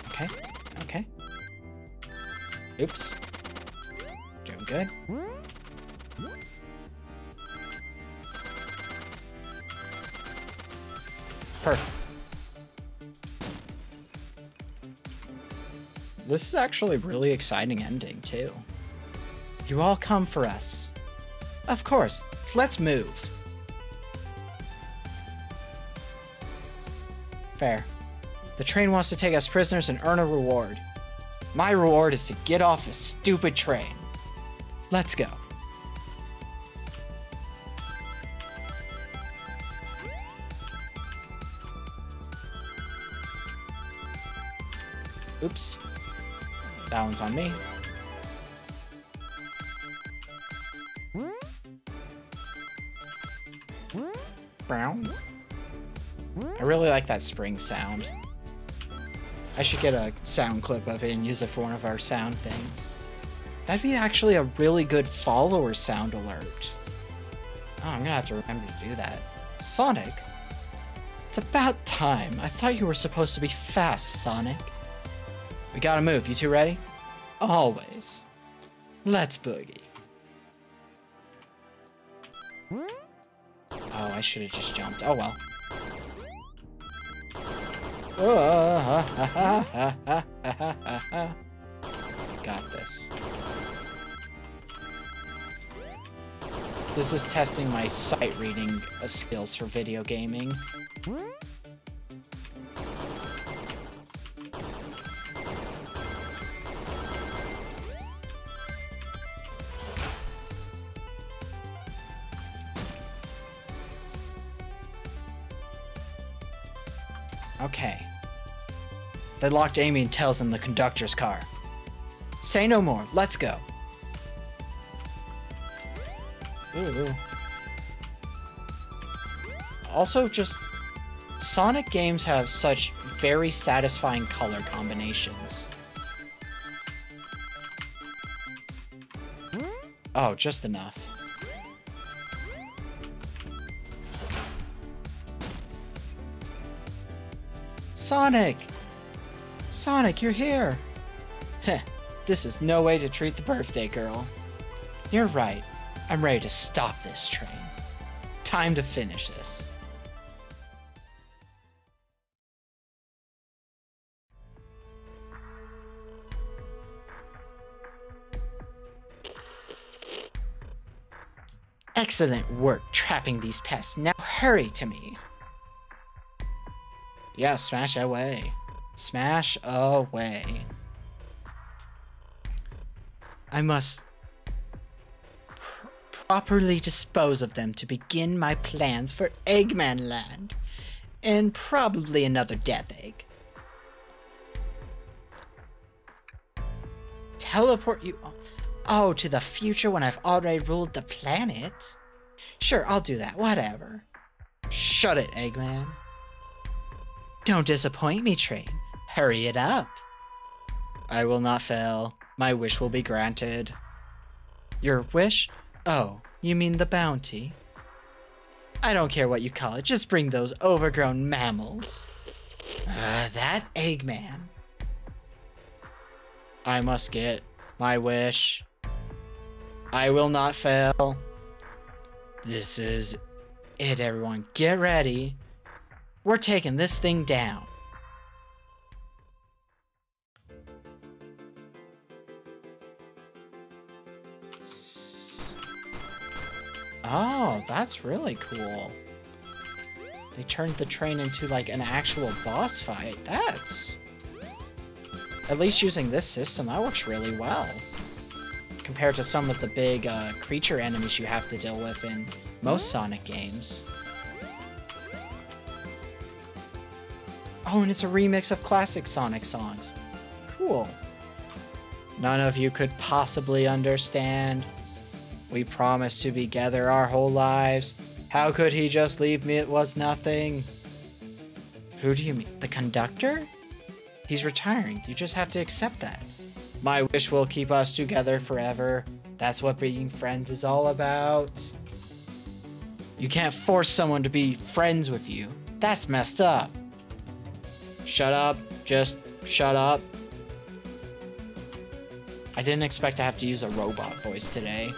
Okay, okay. Oops. Doing good. Perfect. This is actually a really exciting ending, too. You all come for us. Of course. Let's move. Fair. The train wants to take us prisoners and earn a reward. My reward is to get off this stupid train. Let's go. Oops. That one's on me. Brown. I really like that spring sound. I should get a sound clip of it and use it for one of our sound things. That'd be actually a really good follower sound alert. Oh, I'm gonna have to remember to do that. Sonic? It's about time. I thought you were supposed to be fast, Sonic. We gotta move. You two ready? Always. Let's boogie. Oh, I should have just jumped. Oh well. Got this. This is testing my sight reading skills for video gaming. Okay. They locked Amy and Tails in the conductor's car. Say no more. Let's go. Ooh. Also, just... Sonic games have such very satisfying color combinations. Oh, just enough. Sonic! Sonic, you're here! Heh, this is no way to treat the birthday girl. You're right. I'm ready to stop this train. Time to finish this. Excellent work trapping these pests. Now hurry to me. Yeah, smash away. Smash away. I must properly dispose of them to begin my plans for Eggman Land. And probably another Death Egg. Teleport you... Oh, to the future when I've already ruled the planet? Sure, I'll do that. Whatever. Shut it, Eggman. Don't disappoint me, train. Hurry it up. I will not fail. My wish will be granted. Your wish? Oh, you mean the bounty? I don't care what you call it. Just bring those overgrown mammals. That Eggman. I must get my wish. I will not fail. This is it, everyone. Get ready. We're taking this thing down. Oh, that's really cool. They turned the train into like an actual boss fight. That's At least using this system, that works really well. Compared to some of the big creature enemies you have to deal with in most Sonic games. Oh, and it's a remix of classic Sonic songs. Cool. None of you could possibly understand. We promised to be together our whole lives. How could he just leave me? It was nothing. Who do you mean? The conductor? He's retiring. You just have to accept that. My wish will keep us together forever. That's what being friends is all about. You can't force someone to be friends with you. That's messed up. Shut up. Just shut up. I didn't expect to have to use a robot voice today.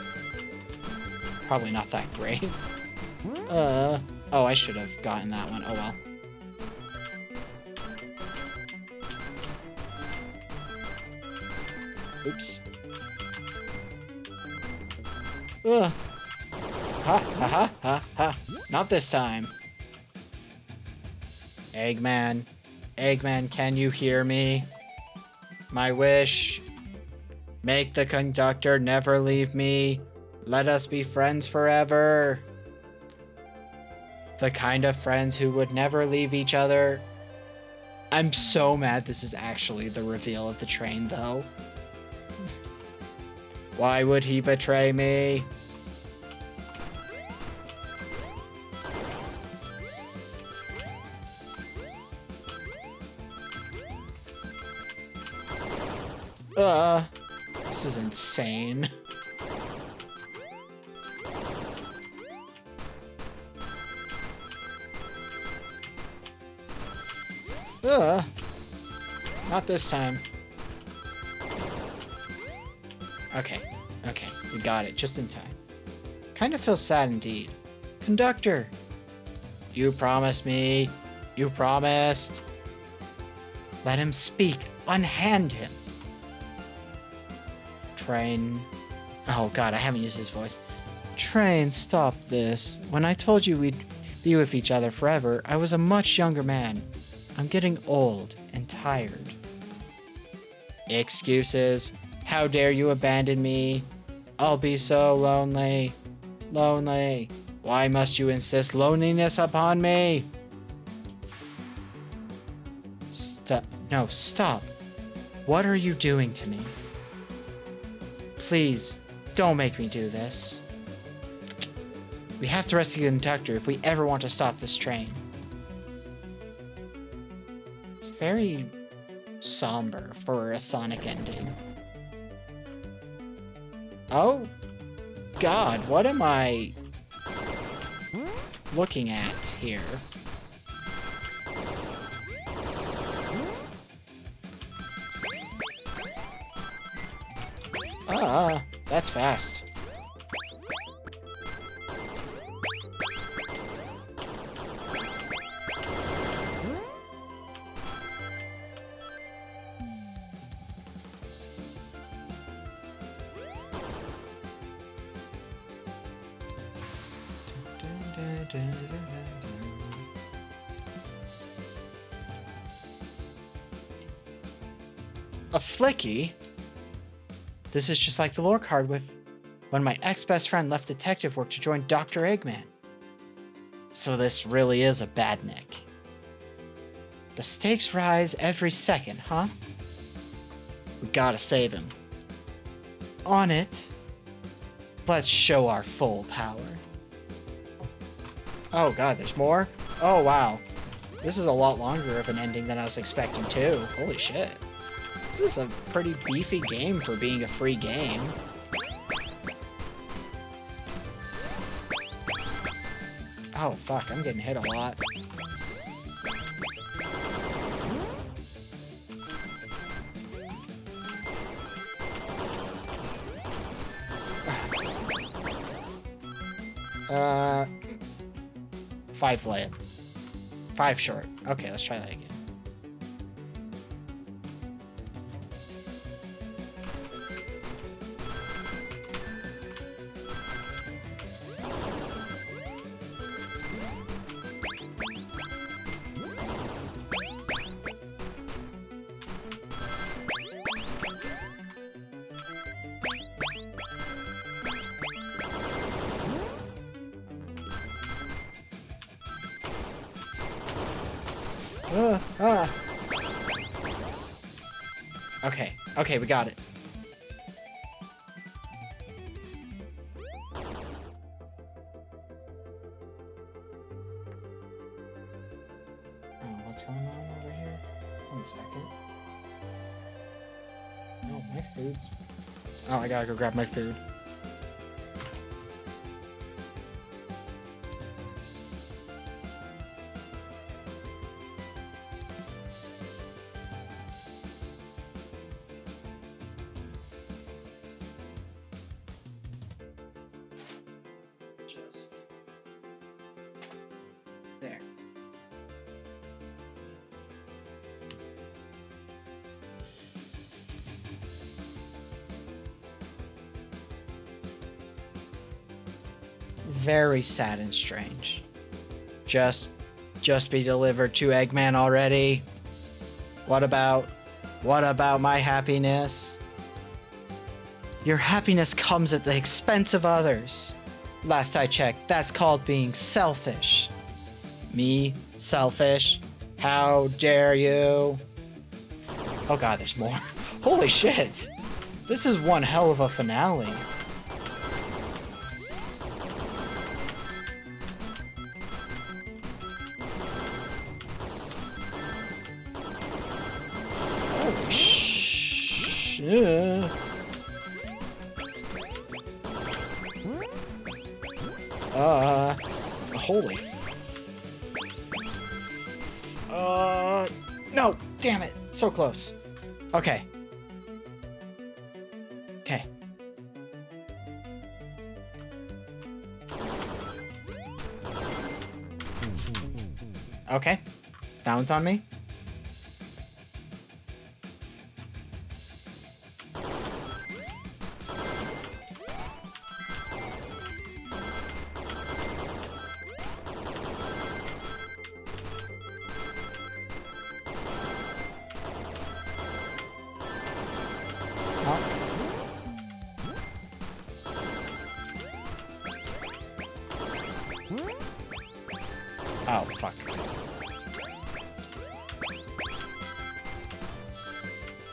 Probably not that great. Oh, I should have gotten that one. Oh well. Oops. Ugh. Ha ha ha ha ha. Not this time. Eggman. Eggman, can you hear me? My wish. Make the conductor never leave me. Let us be friends forever. The kind of friends who would never leave each other. I'm so mad this is actually the reveal of the train, though. Why would he betray me? This is insane. Not this time. Okay, we got it, just in time. Kind of feels sad indeed. Conductor! You promised me. You promised. Let him speak. Unhand him. Train. Oh god, I haven't used his voice. Train, stop this. When I told you we'd be with each other forever, I was a much younger man. I'm getting old and tired. Excuses. How dare you abandon me? I'll be so lonely. Lonely. Why must you insist loneliness upon me? Stop. No, stop. What are you doing to me? Please, don't make me do this. We have to rescue the conductor if we ever want to stop this train. It's very somber for a Sonic ending. Oh, God, what am I looking at here? That's fast. A flicky? This is just like the lore card with when my ex-best friend left detective work to join Dr. Eggman. So this really is a badnik. The stakes rise every second, huh? We gotta save him. On it. Let's show our full power. Oh god, there's more? Oh wow. This is a lot longer of an ending than I was expecting too. Holy shit. This is a pretty beefy game for being a free game. Oh fuck, I'm getting hit a lot. Five late. 5 short. Okay, let's try that again. Ah. Okay, okay, we got it. Oh, what's going on over here? 1 second. No, my food's... Oh, I gotta go grab my food. Just... there. Very sad and strange. Just be delivered to Eggman already. What about my happiness? Your happiness comes at the expense of others. Last I checked, that's called being selfish. Me? Selfish? How dare you? Oh god, there's more. Holy shit! This is one hell of a finale. Holy shit. Holy. No, damn it. So close. Okay. Okay. Okay. That one's on me. Oh, fuck.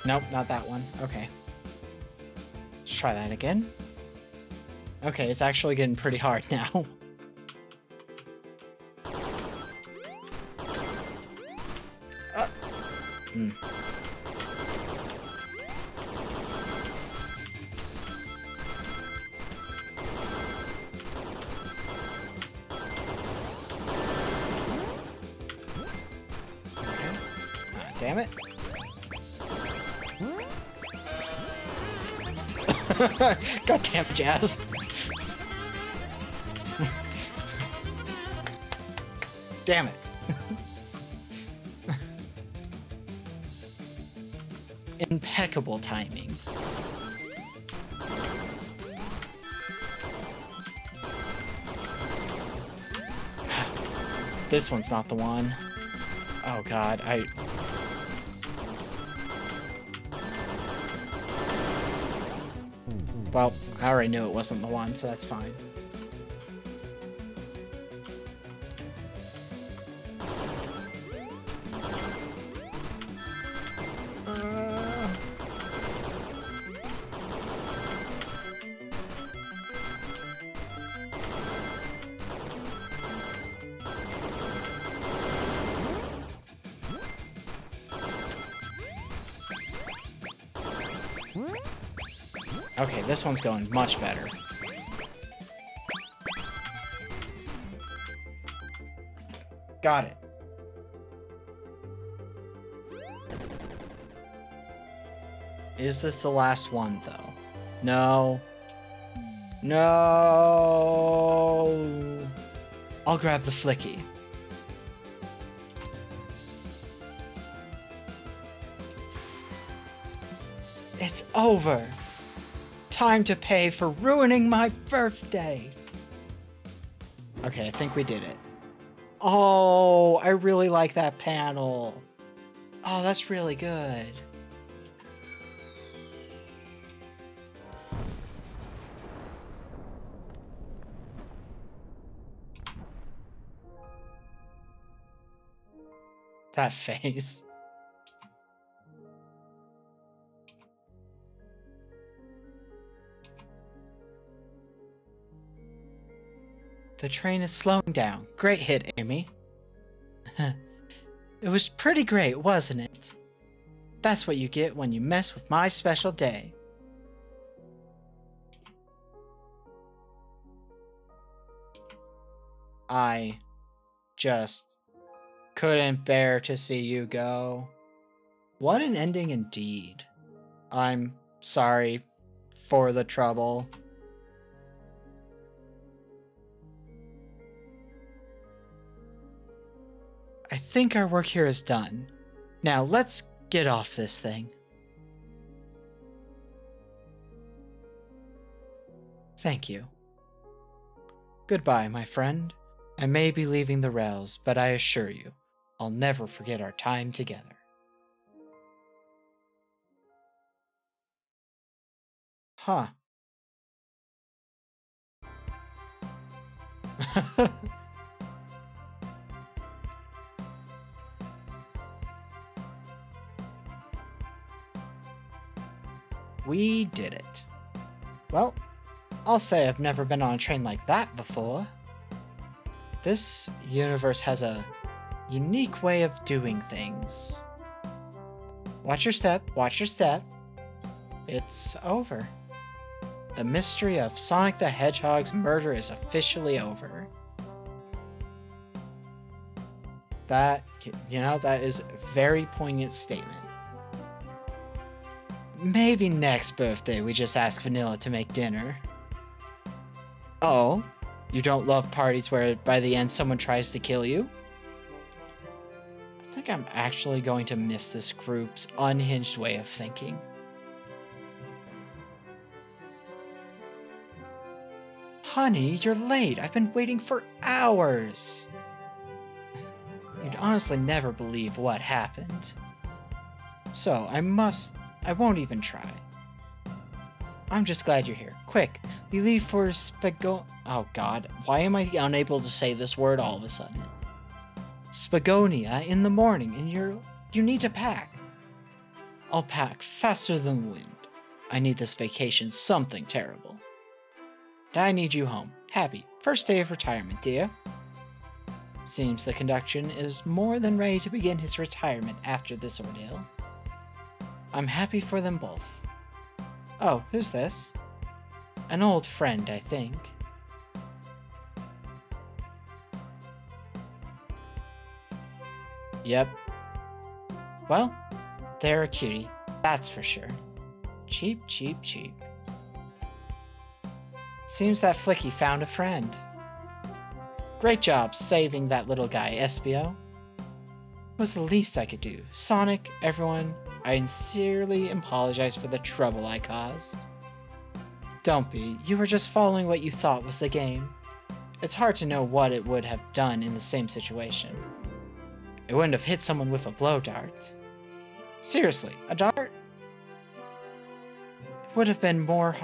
Nope, not that one. Okay. Let's try that again. Okay, it's actually getting pretty hard now. Hmm. Damn it. God damn it, Jazz. Damn it. Impeccable timing. This one's not the one. Oh god, Well, I already knew it wasn't the one, so that's fine. Okay, this one's going much better. Got it. Is this the last one, though? No. No. I'll grab the flicky. It's over. Time to pay for ruining my birthday. Okay, I think we did it. Oh, I really like that panel. Oh, that's really good. That face. The train is slowing down. Great hit, Amy. It was pretty great, wasn't it? That's what you get when you mess with my special day. I just couldn't bear to see you go. What an ending indeed. I'm sorry for the trouble. I think our work here is done. Now let's get off this thing. Thank you. Goodbye, my friend. I may be leaving the rails, but I assure you, I'll never forget our time together. Huh. We did it. Well, I'll say I've never been on a train like that before. This universe has a unique way of doing things. Watch your step, watch your step. It's over. The mystery of Sonic the Hedgehog's murder is officially over. That is a very poignant statement. Maybe next birthday we just ask Vanilla to make dinner. Oh, you don't love parties where by the end someone tries to kill you? I think I'm actually going to miss this group's unhinged way of thinking. Honey, you're late. I've been waiting for hours. You'd honestly never believe what happened. So, I won't even try. I'm just glad you're here. Quick, we leave for oh god, why am I unable to say this word all of a sudden? Spagonia in the morning, and you need to pack. I'll pack faster than the wind. I need this vacation something terrible. And I need you home. Happy first day of retirement, dear. Seems the conductor is more than ready to begin his retirement after this ordeal. I'm happy for them both. Oh, who's this? An old friend, I think. Yep. Well, they're a cutie, that's for sure. Cheap, cheap, cheap. Seems that Flicky found a friend. Great job saving that little guy, Espio. Was the least I could do. Sonic, everyone, I sincerely apologize for the trouble I caused. Don't be. You were just following what you thought was the game. It's hard to know what it would have done in the same situation. It wouldn't have hit someone with a blow dart. Seriously, a dart? It would have been more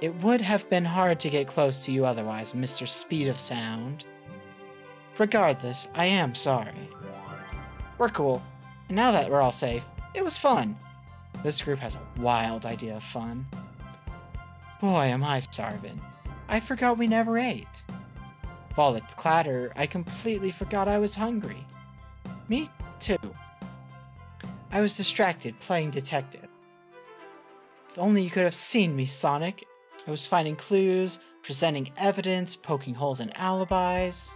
It would have been hard to get close to you otherwise, Mr. Speed of Sound. Regardless, I am sorry. We're cool. And now that we're all safe, it was fun. This group has a wild idea of fun. Boy, am I starving. I forgot we never ate. With all the clatter, I completely forgot I was hungry. Me too. I was distracted playing detective. If only you could have seen me, Sonic. I was finding clues, presenting evidence, poking holes in alibis.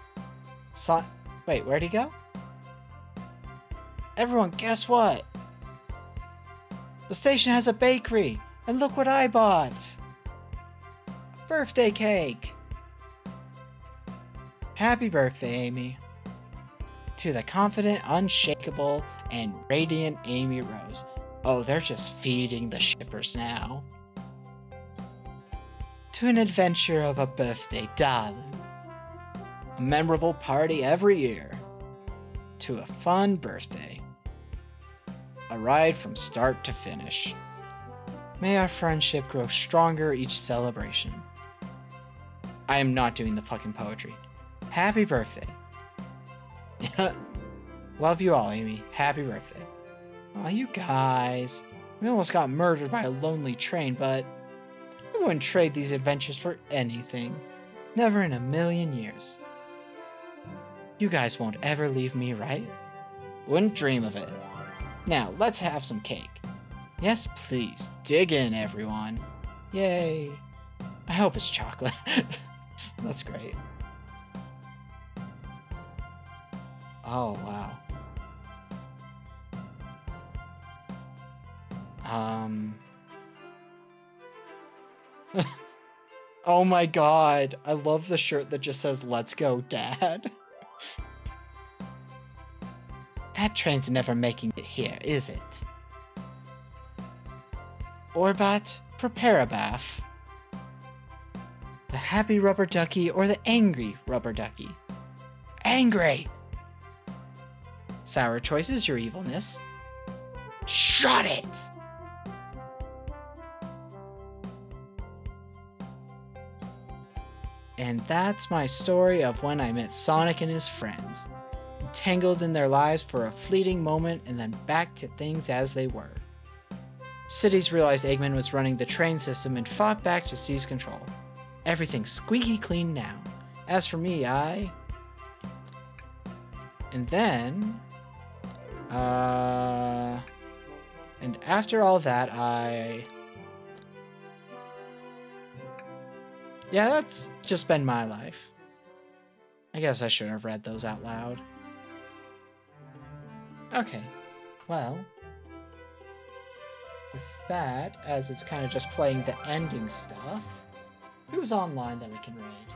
Wait, where'd he go? Everyone, guess what? The station has a bakery, and look what I bought! A birthday cake! Happy birthday, Amy. To the confident, unshakable, and radiant Amy Rose. Oh, they're just feeding the shippers now. To an adventure of a birthday, darling. A memorable party every year. To a fun birthday. A ride from start to finish. May our friendship grow stronger each celebration. I am not doing the fucking poetry. Happy birthday. Love you all, Amy. Happy birthday. Aw, you guys. We almost got murdered by a lonely train, but I wouldn't trade these adventures for anything. Never in a million years. You guys won't ever leave me, right? Wouldn't dream of it. Now, let's have some cake. Yes, please. Dig in, everyone. Yay. I hope it's chocolate. That's great. Oh, wow. Oh my god. I love the shirt that just says, "Let's go, Dad." That train's never making it here, is it? Orbat, prepare a bath. The happy rubber ducky or the angry rubber ducky? Angry! Sour choices, your evilness. Shut it! And that's my story of when I met Sonic and his friends. Tangled in their lives for a fleeting moment and then back to things as they were. Cities realized Eggman was running the train system and fought back to seize control. Everything's squeaky clean now. As for me, And then... And after all that, Yeah, that's just been my life. I guess I shouldn't have read those out loud. Okay, well... With that, as it's kind of just playing the ending stuff, who's online that we can raid?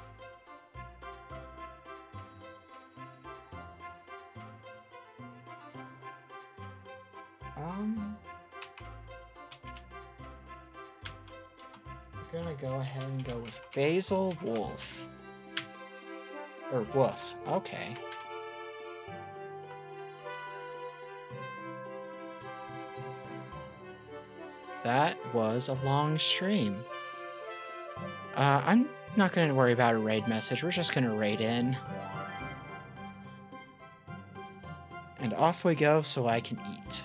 We're gonna go ahead and go with Basil Wolf. Or Wolf, okay. That was a long stream. I'm not gonna worry about a raid message, we're just gonna raid in. And off we go so I can eat.